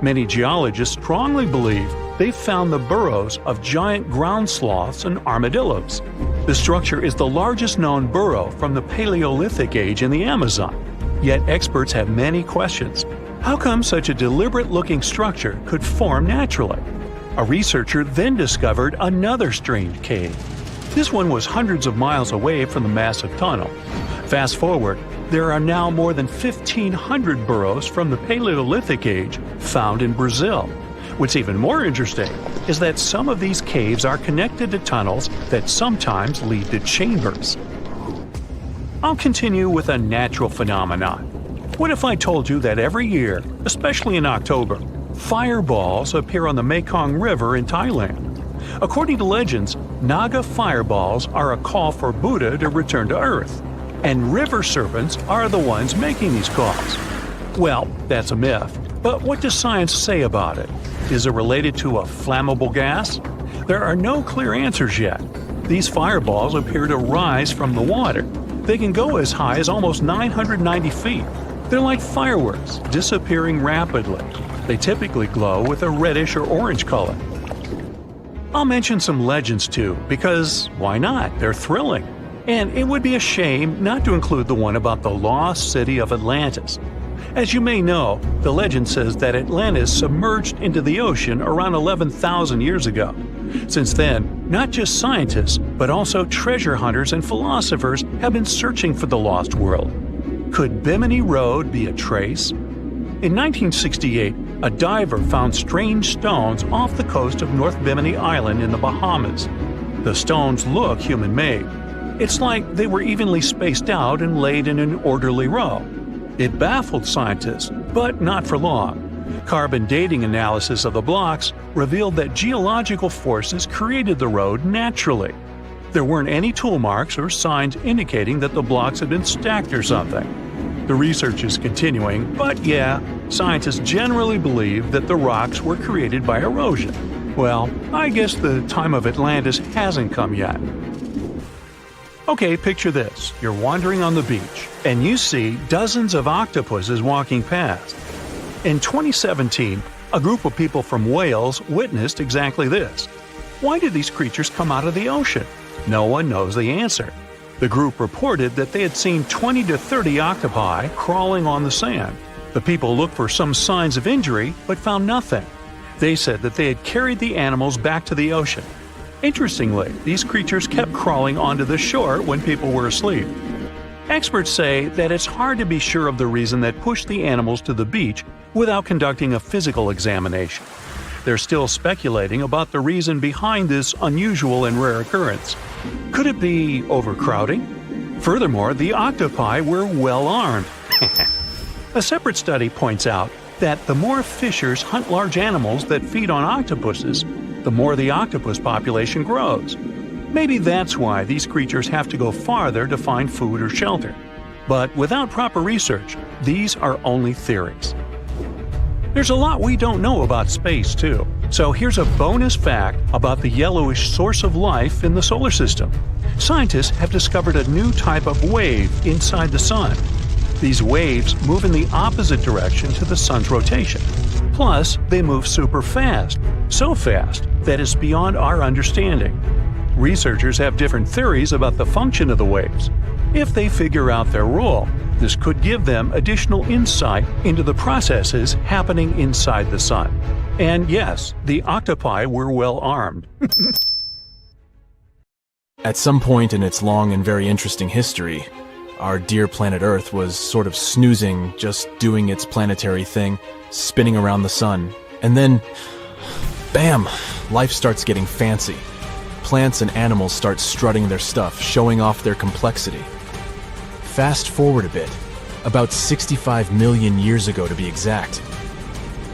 Many geologists strongly believe they found the burrows of giant ground sloths and armadillos. The structure is the largest known burrow from the Paleolithic age in the Amazon. Yet experts have many questions. How come such a deliberate-looking structure could form naturally? A researcher then discovered another strange cave. This one was hundreds of miles away from the massive tunnel. Fast forward, there are now more than 1,500 burrows from the Paleolithic age found in Brazil. What's even more interesting is that some of these caves are connected to tunnels that sometimes lead to chambers. I'll continue with a natural phenomenon. What if I told you that every year, especially in October, fireballs appear on the Mekong River in Thailand? According to legends, Naga fireballs are a call for Buddha to return to Earth, and river serpents are the ones making these calls. Well, that's a myth, but what does science say about it? Is it related to a flammable gas? There are no clear answers yet. These fireballs appear to rise from the water. They can go as high as almost 990 feet. They're like fireworks, disappearing rapidly. They typically glow with a reddish or orange color. I'll mention some legends too, because why not? They're thrilling. And it would be a shame not to include the one about the lost city of Atlantis. As you may know, the legend says that Atlantis submerged into the ocean around 11,000 years ago. Since then, not just scientists, but also treasure hunters and philosophers have been searching for the lost world. Could Bimini Road be a trace? In 1968, a diver found strange stones off the coast of North Bimini Island in the Bahamas. The stones look human-made. It's like they were evenly spaced out and laid in an orderly row. It baffled scientists, but not for long. Carbon dating analysis of the blocks revealed that geological forces created the road naturally. There weren't any tool marks or signs indicating that the blocks had been stacked or something. The research is continuing, but yeah, scientists generally believe that the rocks were created by erosion. Well, I guess the time of Atlantis hasn't come yet. Okay, picture this. You're wandering on the beach, and you see dozens of octopuses walking past. In 2017, a group of people from Wales witnessed exactly this. Why did these creatures come out of the ocean? No one knows the answer. The group reported that they had seen 20 to 30 octopi crawling on the sand. The people looked for some signs of injury, but found nothing. They said that they had carried the animals back to the ocean. Interestingly, these creatures kept crawling onto the shore when people were asleep. Experts say that it's hard to be sure of the reason that pushed the animals to the beach without conducting a physical examination. They're still speculating about the reason behind this unusual and rare occurrence. Could it be overcrowding? Furthermore, the octopi were well armed. A separate study points out that the more fishers hunt large animals that feed on octopuses, the more the octopus population grows. Maybe that's why these creatures have to go farther to find food or shelter. But without proper research, these are only theories. There's a lot we don't know about space, too. So here's a bonus fact about the yellowish source of life in the solar system. Scientists have discovered a new type of wave inside the sun. These waves move in the opposite direction to the sun's rotation. Plus, they move super fast, so fast that it's beyond our understanding. Researchers have different theories about the function of the waves. If they figure out their role, this could give them additional insight into the processes happening inside the sun. And yes, the octopi were well armed. At some point in its long and very interesting history, our dear planet Earth was sort of snoozing, just doing its planetary thing, spinning around the sun. And then, bam, life starts getting fancy. plants and animals start strutting their stuff, showing off their complexity. Fast forward a bit, about 65 million years ago to be exact,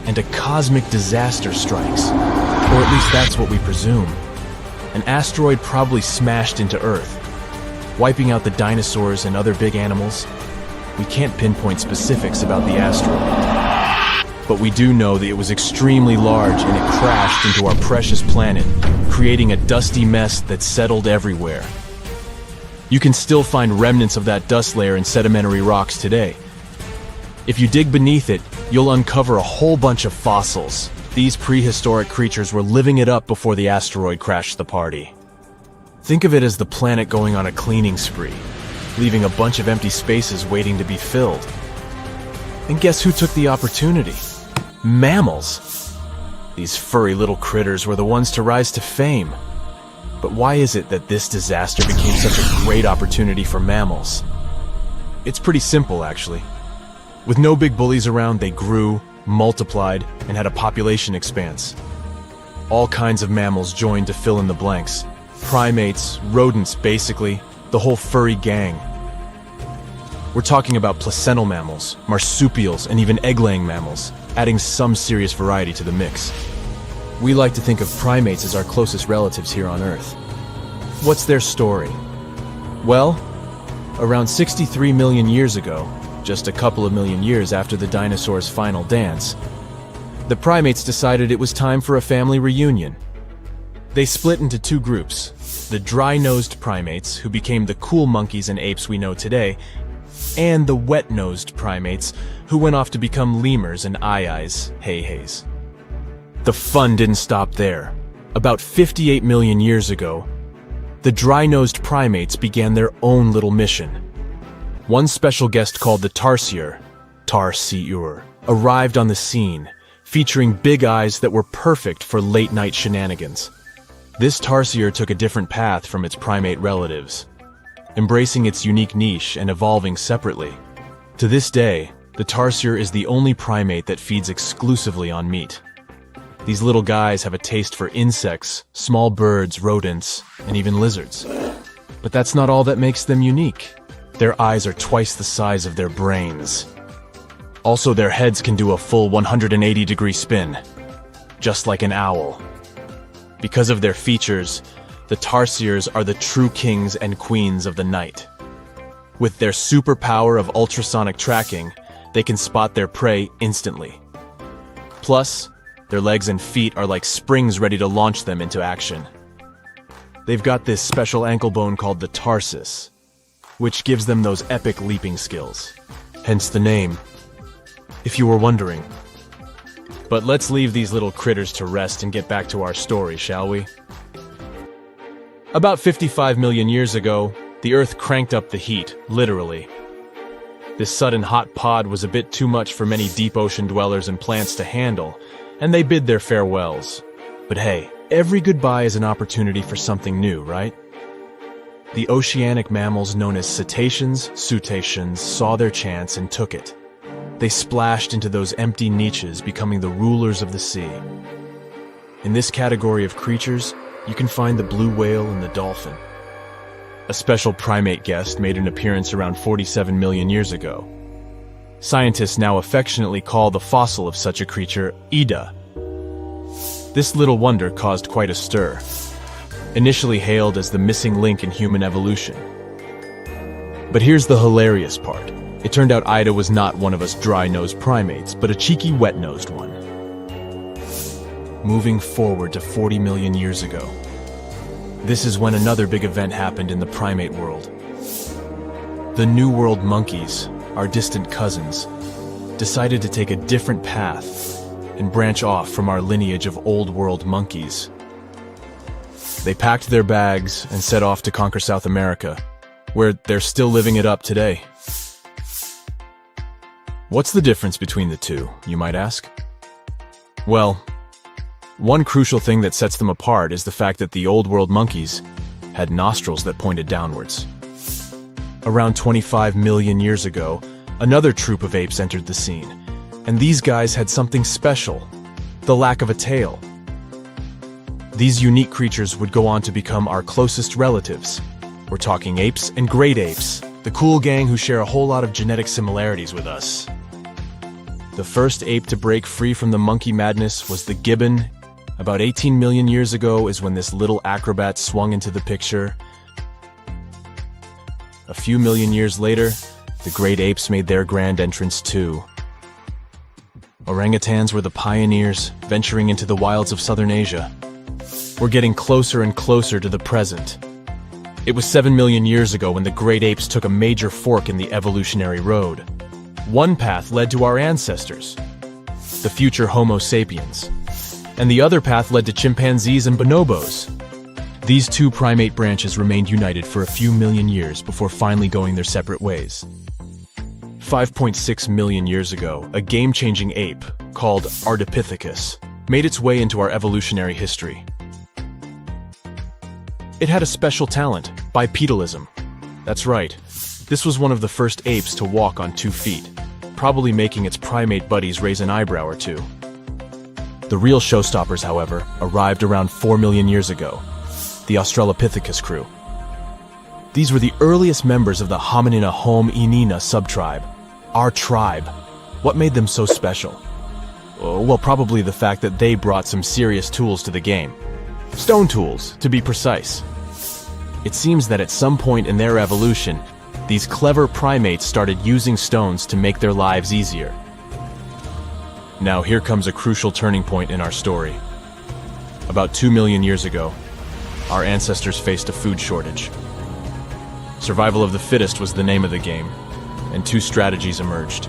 and a cosmic disaster strikes, or at least that's what we presume. An asteroid probably smashed into Earth, wiping out the dinosaurs and other big animals. We can't pinpoint specifics about the asteroid, but we do know that it was extremely large and it crashed into our precious planet, creating a dusty mess that settled everywhere. You can still find remnants of that dust layer in sedimentary rocks today. If you dig beneath it, you'll uncover a whole bunch of fossils. These prehistoric creatures were living it up before the asteroid crashed the party. Think of it as the planet going on a cleaning spree, leaving a bunch of empty spaces waiting to be filled. And guess who took the opportunity? Mammals! These furry little critters were the ones to rise to fame. But why is it that this disaster became such a great opportunity for mammals? It's pretty simple, actually. With no big bullies around, they grew, multiplied, and had a population expanse. All kinds of mammals joined to fill in the blanks. Primates, rodents, basically, the whole furry gang. We're talking about placental mammals, marsupials, and even egg-laying mammals, adding some serious variety to the mix. We like to think of primates as our closest relatives here on Earth. What's their story? Well, around 63 million years ago, just a couple of million years after the dinosaurs' final dance, the primates decided it was time for a family reunion. They split into two groups, the dry-nosed primates, who became the cool monkeys and apes we know today, and the wet-nosed primates, who went off to become lemurs and aye-ayes, hey-hays. The fun didn't stop there. About 58 million years ago, the dry-nosed primates began their own little mission. One special guest called the tarsier, arrived on the scene, featuring big eyes that were perfect for late-night shenanigans. This tarsier took a different path from its primate relatives, embracing its unique niche and evolving separately. To this day, the tarsier is the only primate that feeds exclusively on meat. These little guys have a taste for insects, small birds, rodents, and even lizards. But that's not all that makes them unique. Their eyes are twice the size of their brains. Also, their heads can do a full 180-degree spin, just like an owl. Because of their features, the tarsiers are the true kings and queens of the night. With their superpower of ultrasonic tracking, they can spot their prey instantly. Plus, their legs and feet are like springs ready to launch them into action. They've got this special ankle bone called the tarsus, which gives them those epic leaping skills. Hence the name, if you were wondering. But let's leave these little critters to rest and get back to our story, shall we? About 55 million years ago, the Earth cranked up the heat, literally. This sudden hot pod was a bit too much for many deep ocean dwellers and plants to handle, and they bid their farewells. But hey, every goodbye is an opportunity for something new, right? The oceanic mammals known as cetaceans, saw their chance and took it. They splashed into those empty niches, becoming the rulers of the sea. In this category of creatures, you can find the blue whale and the dolphin. A special primate guest made an appearance around 47 million years ago. Scientists now affectionately call the fossil of such a creature Ida. This little wonder caused quite a stir, initially hailed as the missing link in human evolution. But here's the hilarious part. It turned out Ida was not one of us dry-nosed primates, but a cheeky wet-nosed one. Moving forward to 40 million years ago, this is when another big event happened in the primate world. The New World monkeys, our distant cousins, decided to take a different path and branch off from our lineage of Old World monkeys. They packed their bags and set off to conquer South America, where they're still living it up today. What's the difference between the two, you might ask? Well, one crucial thing that sets them apart is the fact that the Old World monkeys had nostrils that pointed downwards. Around 25 million years ago, another troop of apes entered the scene, and these guys had something special: the lack of a tail. These unique creatures would go on to become our closest relatives. We're talking apes and great apes, the cool gang who share a whole lot of genetic similarities with us. The first ape to break free from the monkey madness was the gibbon. About 18 million years ago is when this little acrobat swung into the picture. A few million years later, the great apes made their grand entrance too. Orangutans were the pioneers, venturing into the wilds of southern Asia. We're getting closer and closer to the present. It was 7 million years ago when the great apes took a major fork in the evolutionary road. One path led to our ancestors, the future Homo sapiens, and the other path led to chimpanzees and bonobos. These two primate branches remained united for a few million years before finally going their separate ways. 5.6 million years ago, a game-changing ape, called Ardipithecus, made its way into our evolutionary history. It had a special talent, bipedalism. That's right, this was one of the first apes to walk on 2 feet, probably making its primate buddies raise an eyebrow or two. The real showstoppers, however, arrived around 4 million years ago, the Australopithecus crew. These were the earliest members of the Hominina hominina subtribe, our tribe. What made them so special? Well, probably the fact that they brought some serious tools to the game. Stone tools, to be precise. It seems that at some point in their evolution, these clever primates started using stones to make their lives easier. Now here comes a crucial turning point in our story. About 2 million years ago, our ancestors faced a food shortage. Survival of the fittest was the name of the game, and 2 strategies emerged.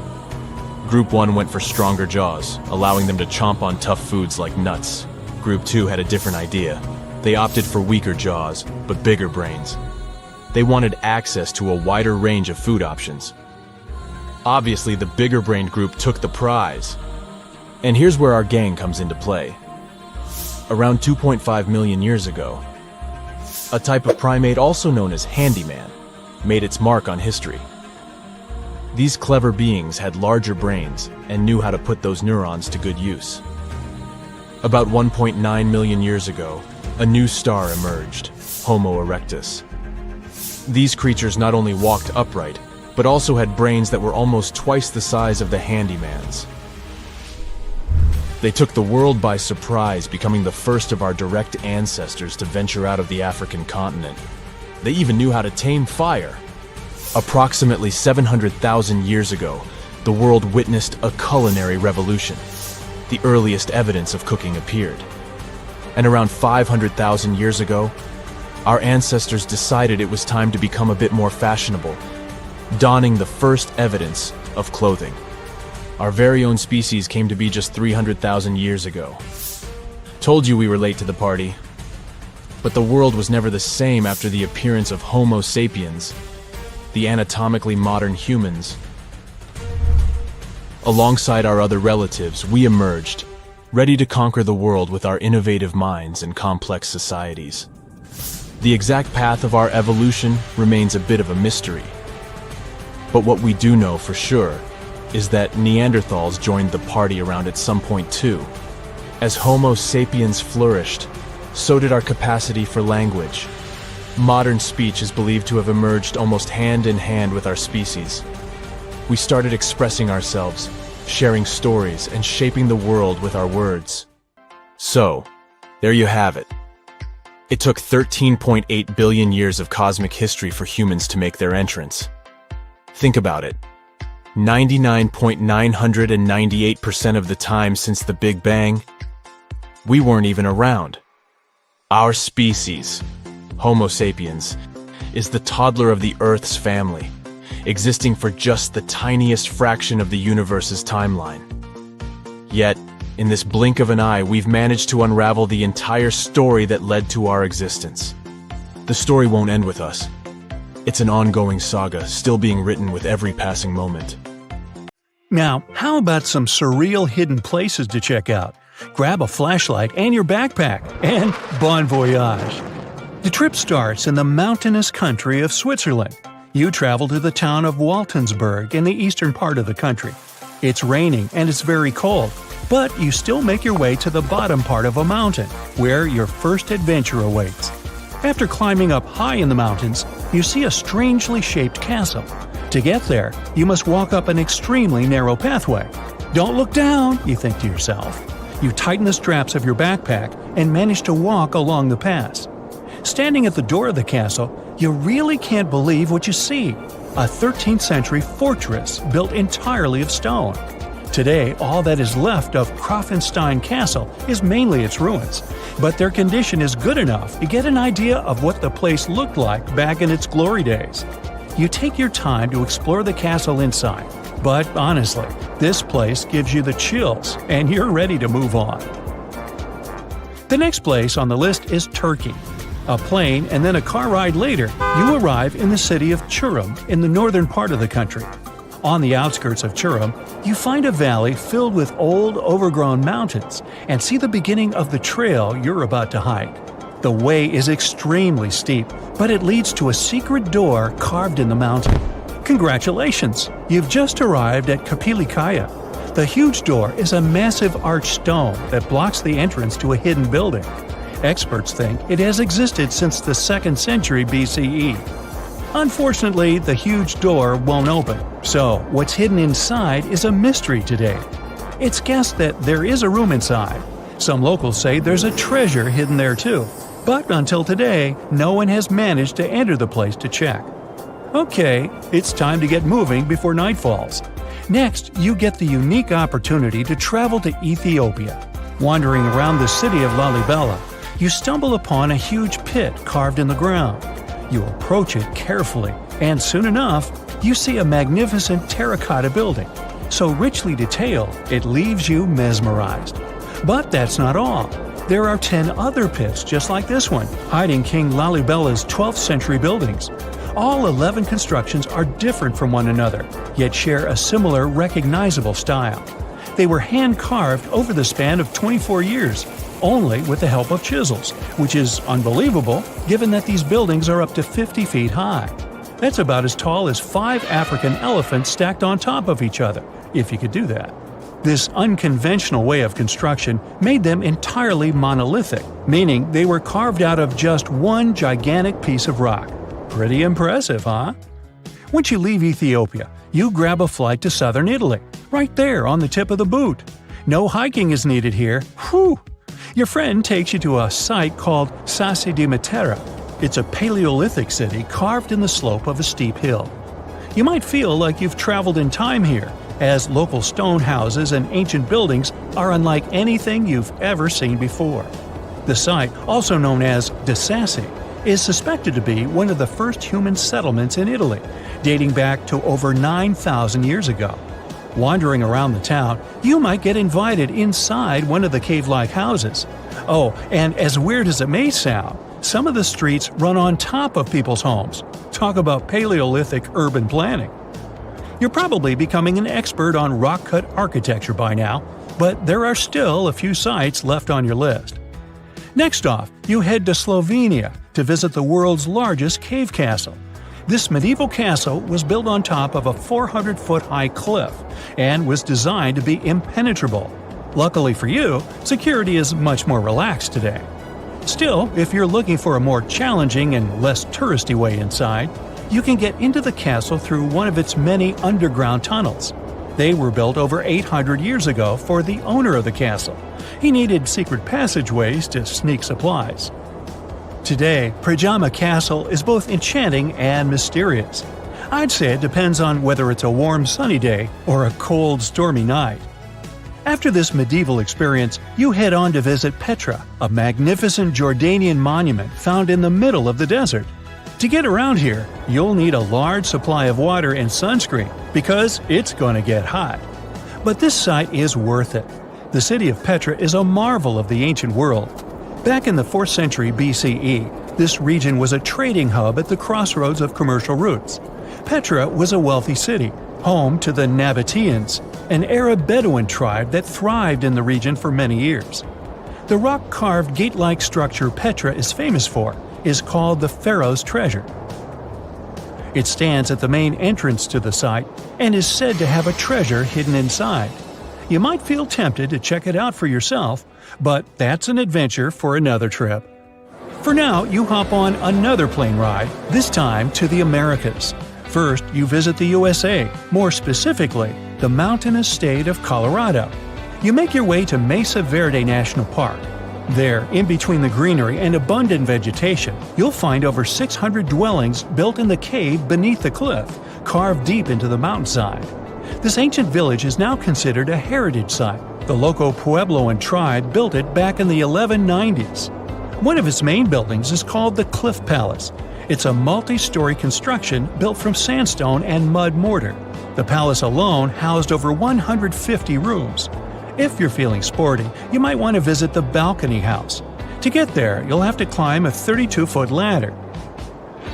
Group 1 went for stronger jaws, allowing them to chomp on tough foods like nuts. Group 2 had a different idea. They opted for weaker jaws, but bigger brains. They wanted access to a wider range of food options. Obviously, the bigger-brained group took the prize. And here's where our gang comes into play. Around 2.5 million years ago, a type of primate also known as handyman made its mark on history. These clever beings had larger brains and knew how to put those neurons to good use. About 1.9 million years ago, a new star emerged, Homo erectus. These creatures not only walked upright, but also had brains that were almost twice the size of the handyman's. They took the world by surprise, becoming the first of our direct ancestors to venture out of the African continent. They even knew how to tame fire. Approximately 700,000 years ago, the world witnessed a culinary revolution. The earliest evidence of cooking appeared. And around 500,000 years ago, our ancestors decided it was time to become a bit more fashionable, donning the first evidence of clothing. Our very own species came to be just 300,000 years ago. Told you we were late to the party. But the world was never the same after the appearance of Homo sapiens, the anatomically modern humans. Alongside our other relatives, we emerged, ready to conquer the world with our innovative minds and complex societies. The exact path of our evolution remains a bit of a mystery. But what we do know for sure is that Neanderthals joined the party around at some point too. As Homo sapiens flourished, so did our capacity for language. Modern speech is believed to have emerged almost hand in hand with our species. We started expressing ourselves, sharing stories, and shaping the world with our words. So, there you have it. It took 13.8 billion years of cosmic history for humans to make their entrance. Think about it. 99.998% of the time since the Big Bang, we weren't even around. Our species, Homo sapiens, is the toddler of the Earth's family, existing for just the tiniest fraction of the universe's timeline. Yet, in this blink of an eye, we've managed to unravel the entire story that led to our existence. The story won't end with us. It's an ongoing saga, still being written with every passing moment. Now, how about some surreal hidden places to check out? Grab a flashlight and your backpack, and bon voyage! The trip starts in the mountainous country of Switzerland. You travel to the town of Waltensburg in the eastern part of the country. It's raining and it's very cold. But you still make your way to the bottom part of a mountain, where your first adventure awaits. After climbing up high in the mountains, you see a strangely shaped castle. To get there, you must walk up an extremely narrow pathway. Don't look down, you think to yourself. You tighten the straps of your backpack and manage to walk along the pass. Standing at the door of the castle, you really can't believe what you see. A 13th century fortress built entirely of stone. Today, all that is left of Krafenstein Castle is mainly its ruins, but their condition is good enough to get an idea of what the place looked like back in its glory days. You take your time to explore the castle inside, but honestly, this place gives you the chills and you're ready to move on. The next place on the list is Turkey. A plane and then a car ride later, you arrive in the city of Çorum in the northern part of the country. On the outskirts of Çorum, you find a valley filled with old, overgrown mountains and see the beginning of the trail you're about to hike. The way is extremely steep, but it leads to a secret door carved in the mountain. Congratulations! You've just arrived at Kapilikaya. The huge door is a massive arched stone that blocks the entrance to a hidden building. Experts think it has existed since the 2nd century BCE. Unfortunately, the huge door won't open, so what's hidden inside is a mystery today. It's guessed that there is a room inside. Some locals say there's a treasure hidden there too, but until today, no one has managed to enter the place to check. Okay, it's time to get moving before night falls. Next, you get the unique opportunity to travel to Ethiopia. Wandering around the city of Lalibela, you stumble upon a huge pit carved in the ground. You approach it carefully, and soon enough, you see a magnificent terracotta building. So richly detailed, it leaves you mesmerized. But that's not all. There are 10 other pits just like this one, hiding King Lalibela's 12th century buildings. All 11 constructions are different from one another, yet share a similar recognizable style. They were hand-carved over the span of 24 years, only with the help of chisels, which is unbelievable given that these buildings are up to 50 feet high. That's about as tall as 5 African elephants stacked on top of each other, if you could do that. This unconventional way of construction made them entirely monolithic, meaning they were carved out of just one gigantic piece of rock. Pretty impressive, huh? Once you leave Ethiopia, you grab a flight to southern Italy, right there on the tip of the boot. No hiking is needed here. Whew! Your friend takes you to a site called Sassi di Matera. It's a Paleolithic city carved in the slope of a steep hill. You might feel like you've traveled in time here, as local stone houses and ancient buildings are unlike anything you've ever seen before. The site, also known as De Sassi, is suspected to be one of the first human settlements in Italy, dating back to over 9,000 years ago. Wandering around the town, you might get invited inside one of the cave-like houses. Oh, and as weird as it may sound, some of the streets run on top of people's homes. Talk about Paleolithic urban planning. You're probably becoming an expert on rock-cut architecture by now, but there are still a few sites left on your list. Next off, you head to Slovenia to visit the world's largest cave castle. This medieval castle was built on top of a 400-foot-high cliff and was designed to be impenetrable. Luckily for you, security is much more relaxed today. Still, if you're looking for a more challenging and less touristy way inside, you can get into the castle through one of its many underground tunnels. They were built over 800 years ago for the owner of the castle. He needed secret passageways to sneak supplies. Today, Pajama Castle is both enchanting and mysterious. I'd say it depends on whether it's a warm sunny day or a cold stormy night. After this medieval experience, you head on to visit Petra, a magnificent Jordanian monument found in the middle of the desert. To get around here, you'll need a large supply of water and sunscreen because it's going to get hot. But this site is worth it. The city of Petra is a marvel of the ancient world. Back in the 4th century BCE, this region was a trading hub at the crossroads of commercial routes. Petra was a wealthy city, home to the Nabateans, an Arab Bedouin tribe that thrived in the region for many years. The rock-carved gate-like structure Petra is famous for is called the Pharaohs' treasure. It stands at the main entrance to the site and is said to have a treasure hidden inside. You might feel tempted to check it out for yourself, but that's an adventure for another trip. For now, you hop on another plane ride, this time to the Americas. First, you visit the USA, more specifically, the mountainous state of Colorado. You make your way to Mesa Verde National Park. There, in between the greenery and abundant vegetation, you'll find over 600 dwellings built in the cave beneath the cliff, carved deep into the mountainside. This ancient village is now considered a heritage site. The local Puebloan tribe built it back in the 1190s. One of its main buildings is called the Cliff Palace. It's a multi-story construction built from sandstone and mud mortar. The palace alone housed over 150 rooms. If you're feeling sporty, you might want to visit the balcony house. To get there, you'll have to climb a 32-foot ladder.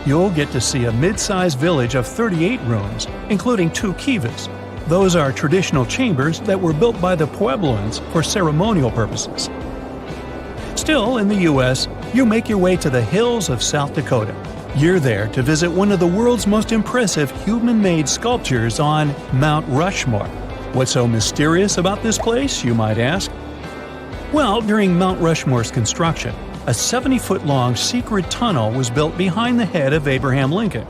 You'll get to see a mid-sized village of 38 rooms, including 2 kivas. Those are traditional chambers that were built by the Puebloans for ceremonial purposes. Still, in the U.S., you make your way to the hills of South Dakota. You're there to visit one of the world's most impressive human-made sculptures on Mount Rushmore. What's so mysterious about this place, you might ask? Well, during Mount Rushmore's construction, a 70-foot-long secret tunnel was built behind the head of Abraham Lincoln.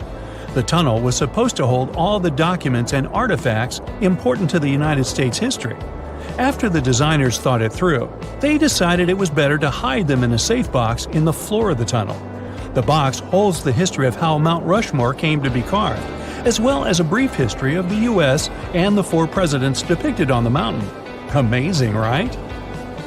The tunnel was supposed to hold all the documents and artifacts important to the United States history. After the designers thought it through, they decided it was better to hide them in a safe box in the floor of the tunnel. The box holds the history of how Mount Rushmore came to be carved, as well as a brief history of the U.S. and the 4 presidents depicted on the mountain. Amazing, right?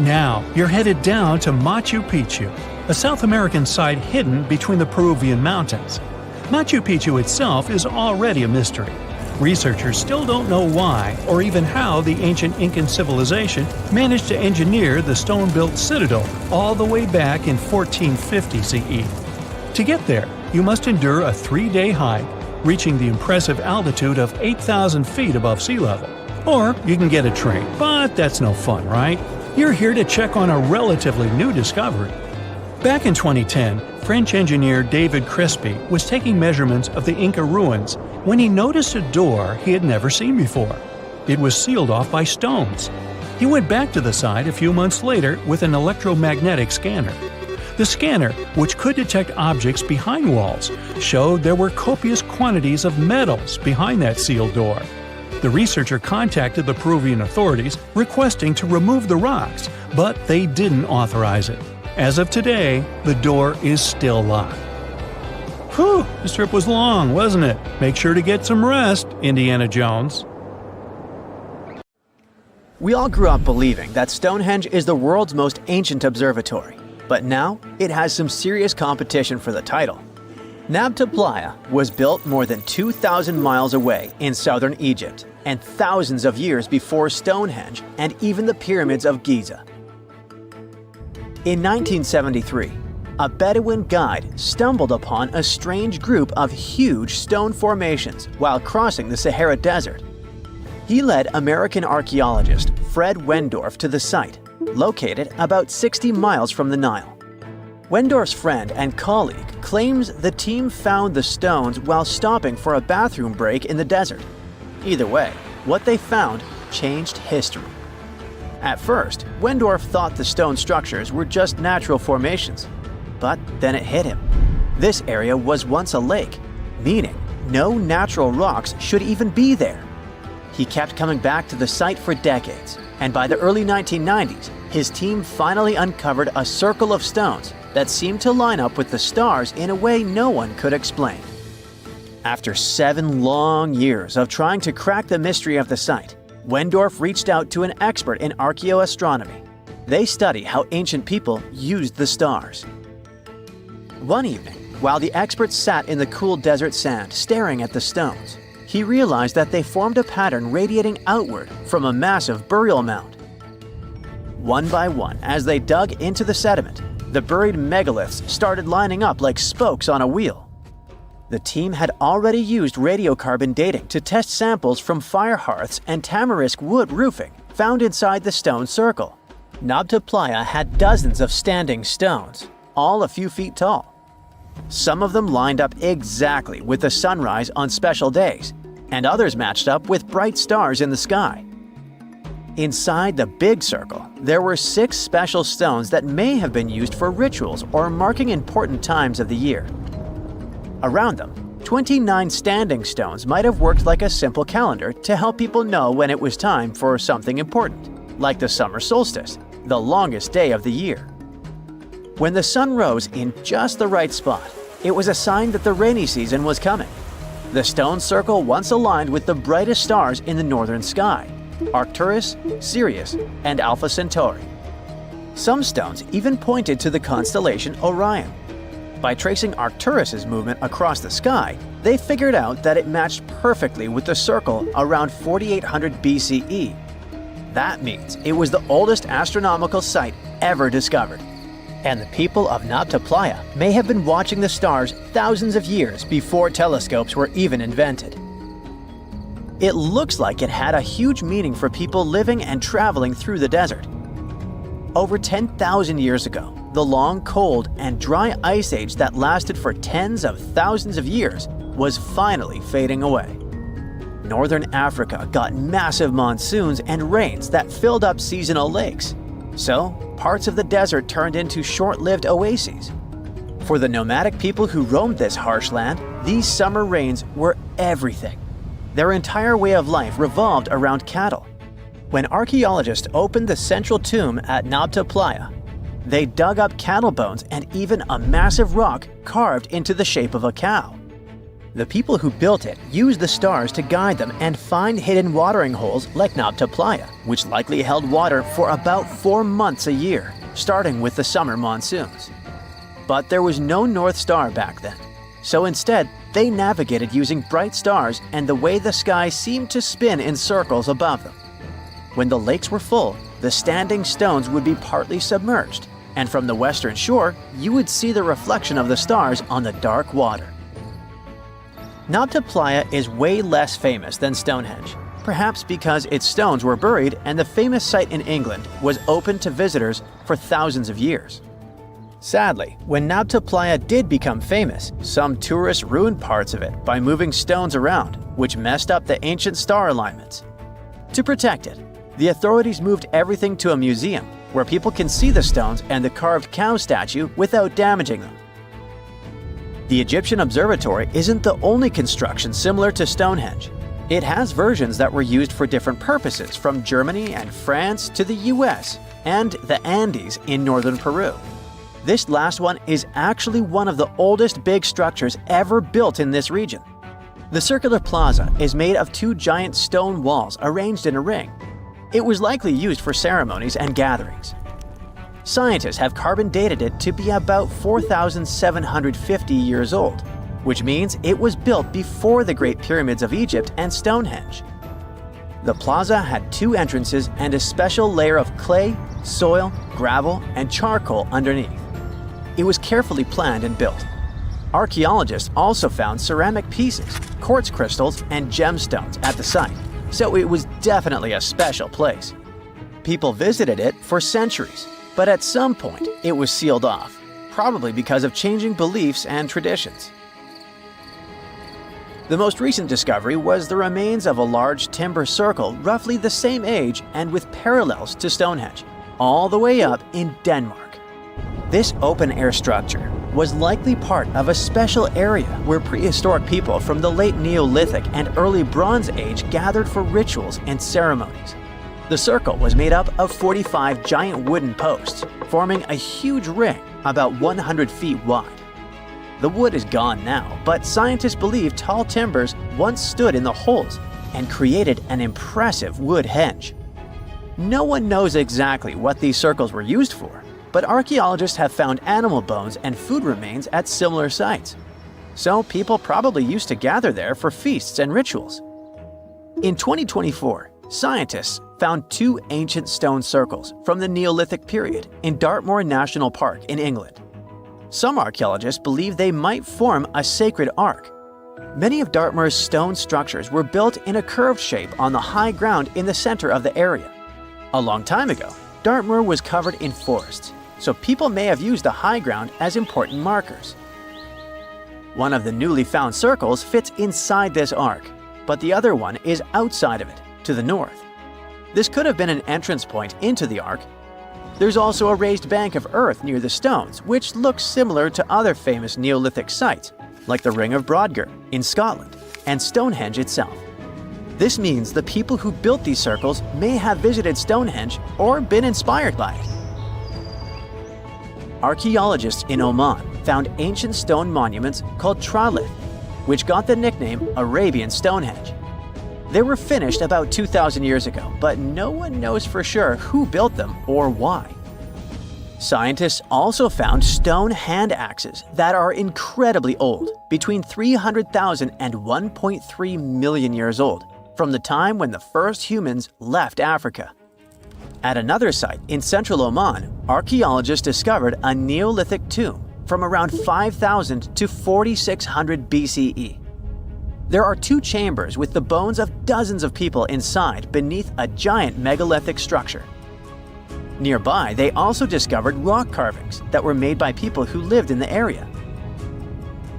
Now, you're headed down to Machu Picchu, a South American site hidden between the Peruvian mountains. Machu Picchu itself is already a mystery. Researchers still don't know why or even how the ancient Incan civilization managed to engineer the stone-built citadel all the way back in 1450 CE. To get there, you must endure a 3-day hike, reaching the impressive altitude of 8,000 feet above sea level. Or you can get a train, but that's no fun, right? You're here to check on a relatively new discovery. Back in 2010, French engineer David Crespi was taking measurements of the Inca ruins when he noticed a door he had never seen before. It was sealed off by stones. He went back to the site a few months later with an electromagnetic scanner. The scanner, which could detect objects behind walls, showed there were copious quantities of metals behind that sealed door. The researcher contacted the Peruvian authorities requesting to remove the rocks, but they didn't authorize it. As of today, the door is still locked. Whew, this trip was long, wasn't it? Make sure to get some rest, Indiana Jones. We all grew up believing that Stonehenge is the world's most ancient observatory, but now it has some serious competition for the title. Nabta Playa was built more than 2,000 miles away in southern Egypt and thousands of years before Stonehenge and even the pyramids of Giza. In 1973, a Bedouin guide stumbled upon a strange group of huge stone formations while crossing the Sahara Desert. He led American archaeologist Fred Wendorf to the site, located about 60 miles from the Nile. Wendorf's friend and colleague claims the team found the stones while stopping for a bathroom break in the desert. Either way, what they found changed history. At first, Wendorf thought the stone structures were just natural formations, but then it hit him. This area was once a lake, meaning no natural rocks should even be there. He kept coming back to the site for decades, and by the early 1990s, his team finally uncovered a circle of stones that seemed to line up with the stars in a way no one could explain. After 7 long years of trying to crack the mystery of the site, Wendorf reached out to an expert in archaeoastronomy. They study how ancient people used the stars. One evening, while the expert sat in the cool desert sand staring at the stones, he realized that they formed a pattern radiating outward from a massive burial mound. One by one, as they dug into the sediment, the buried megaliths started lining up like spokes on a wheel. The team had already used radiocarbon dating to test samples from fire hearths and tamarisk wood roofing found inside the stone circle. Nabta Playa had dozens of standing stones, all a few feet tall. Some of them lined up exactly with the sunrise on special days, and others matched up with bright stars in the sky. Inside the big circle, there were 6 special stones that may have been used for rituals or marking important times of the year. Around them, 29 standing stones might have worked like a simple calendar to help people know when it was time for something important, like the summer solstice, the longest day of the year. When the sun rose in just the right spot, it was a sign that the rainy season was coming. The stone circle once aligned with the brightest stars in the northern sky: Arcturus, Sirius, and Alpha Centauri. Some stones even pointed to the constellation Orion. By tracing Arcturus's movement across the sky, they figured out that it matched perfectly with the circle around 4800 BCE. That means it was the oldest astronomical site ever discovered. And the people of Nabta Playa may have been watching the stars thousands of years before telescopes were even invented. It looks like it had a huge meaning for people living and traveling through the desert. Over 10,000 years ago, the long, cold, and dry ice age that lasted for tens of thousands of years was finally fading away. Northern Africa got massive monsoons and rains that filled up seasonal lakes. So, parts of the desert turned into short-lived oases. For the nomadic people who roamed this harsh land, these summer rains were everything. Their entire way of life revolved around cattle. When archaeologists opened the central tomb at Nabta Playa, they dug up cattle bones and even a massive rock carved into the shape of a cow. The people who built it used the stars to guide them and find hidden watering holes like Nabta Playa, which likely held water for about 4 months a year, starting with the summer monsoons. But there was no North Star back then, so instead they navigated using bright stars and the way the sky seemed to spin in circles above them. When the lakes were full, the standing stones would be partly submerged, and from the western shore, you would see the reflection of the stars on the dark water. Nabta Playa is way less famous than Stonehenge, perhaps because its stones were buried and the famous site in England was open to visitors for thousands of years. Sadly, when Nabta Playa did become famous, some tourists ruined parts of it by moving stones around, which messed up the ancient star alignments. To protect it, the authorities moved everything to a museum where people can see the stones and the carved cow statue without damaging them. The Egyptian Observatory isn't the only construction similar to Stonehenge. It has versions that were used for different purposes from Germany and France to the US and the Andes in northern Peru. This last one is actually one of the oldest big structures ever built in this region. The circular plaza is made of 2 giant stone walls arranged in a ring. It was likely used for ceremonies and gatherings. Scientists have carbon dated it to be about 4,750 years old, which means it was built before the Great Pyramids of Egypt and Stonehenge. The plaza had 2 entrances and a special layer of clay, soil, gravel, and charcoal underneath. It was carefully planned and built. Archaeologists also found ceramic pieces, quartz crystals, and gemstones at the site, so it was definitely a special place. People visited it for centuries, but at some point it was sealed off, probably because of changing beliefs and traditions. The most recent discovery was the remains of a large timber circle roughly the same age and with parallels to Stonehenge, all the way up in Denmark. This open-air structure was likely part of a special area where prehistoric people from the late Neolithic and early Bronze Age gathered for rituals and ceremonies. The circle was made up of 45 giant wooden posts, forming a huge ring about 100 feet wide. The wood is gone now, but scientists believe tall timbers once stood in the holes and created an impressive wood henge. No one knows exactly what these circles were used for, but archaeologists have found animal bones and food remains at similar sites. So people probably used to gather there for feasts and rituals. In 2024, scientists found 2 ancient stone circles from the Neolithic period in Dartmoor National Park in England. Some archaeologists believe they might form a sacred ark. Many of Dartmoor's stone structures were built in a curved shape on the high ground in the center of the area. A long time ago, Dartmoor was covered in forests, so people may have used the high ground as important markers. One of the newly found circles fits inside this ark, but the other one is outside of it, to the north. This could have been an entrance point into the Ark. There's also a raised bank of earth near the stones, which looks similar to other famous Neolithic sites, like the Ring of Brodgar in Scotland and Stonehenge itself. This means the people who built these circles may have visited Stonehenge or been inspired by it. Archaeologists in Oman found ancient stone monuments called tralith, which got the nickname Arabian Stonehenge. They were finished about 2,000 years ago, but no one knows for sure who built them or why. Scientists also found stone hand axes that are incredibly old, between 300,000 and 1.3 million years old, from the time when the first humans left Africa. At another site in central Oman, archaeologists discovered a Neolithic tomb from around 5,000 to 4,600 BCE. There are 2 chambers with the bones of dozens of people inside beneath a giant megalithic structure. Nearby, they also discovered rock carvings that were made by people who lived in the area.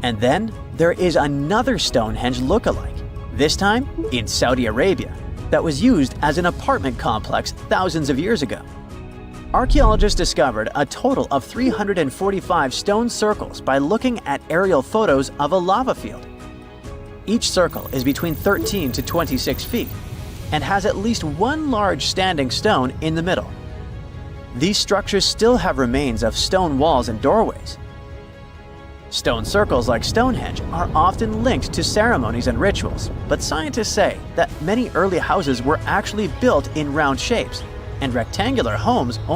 And then there is another Stonehenge look-alike, this time in Saudi Arabia, that was used as an apartment complex thousands of years ago. Archaeologists discovered a total of 345 stone circles by looking at aerial photos of a lava field. Each circle is between 13 to 26 feet and has at least one large standing stone in the middle. These structures still have remains of stone walls and doorways. Stone circles like Stonehenge are often linked to ceremonies and rituals, but scientists say that many early houses were actually built in round shapes, and rectangular homes only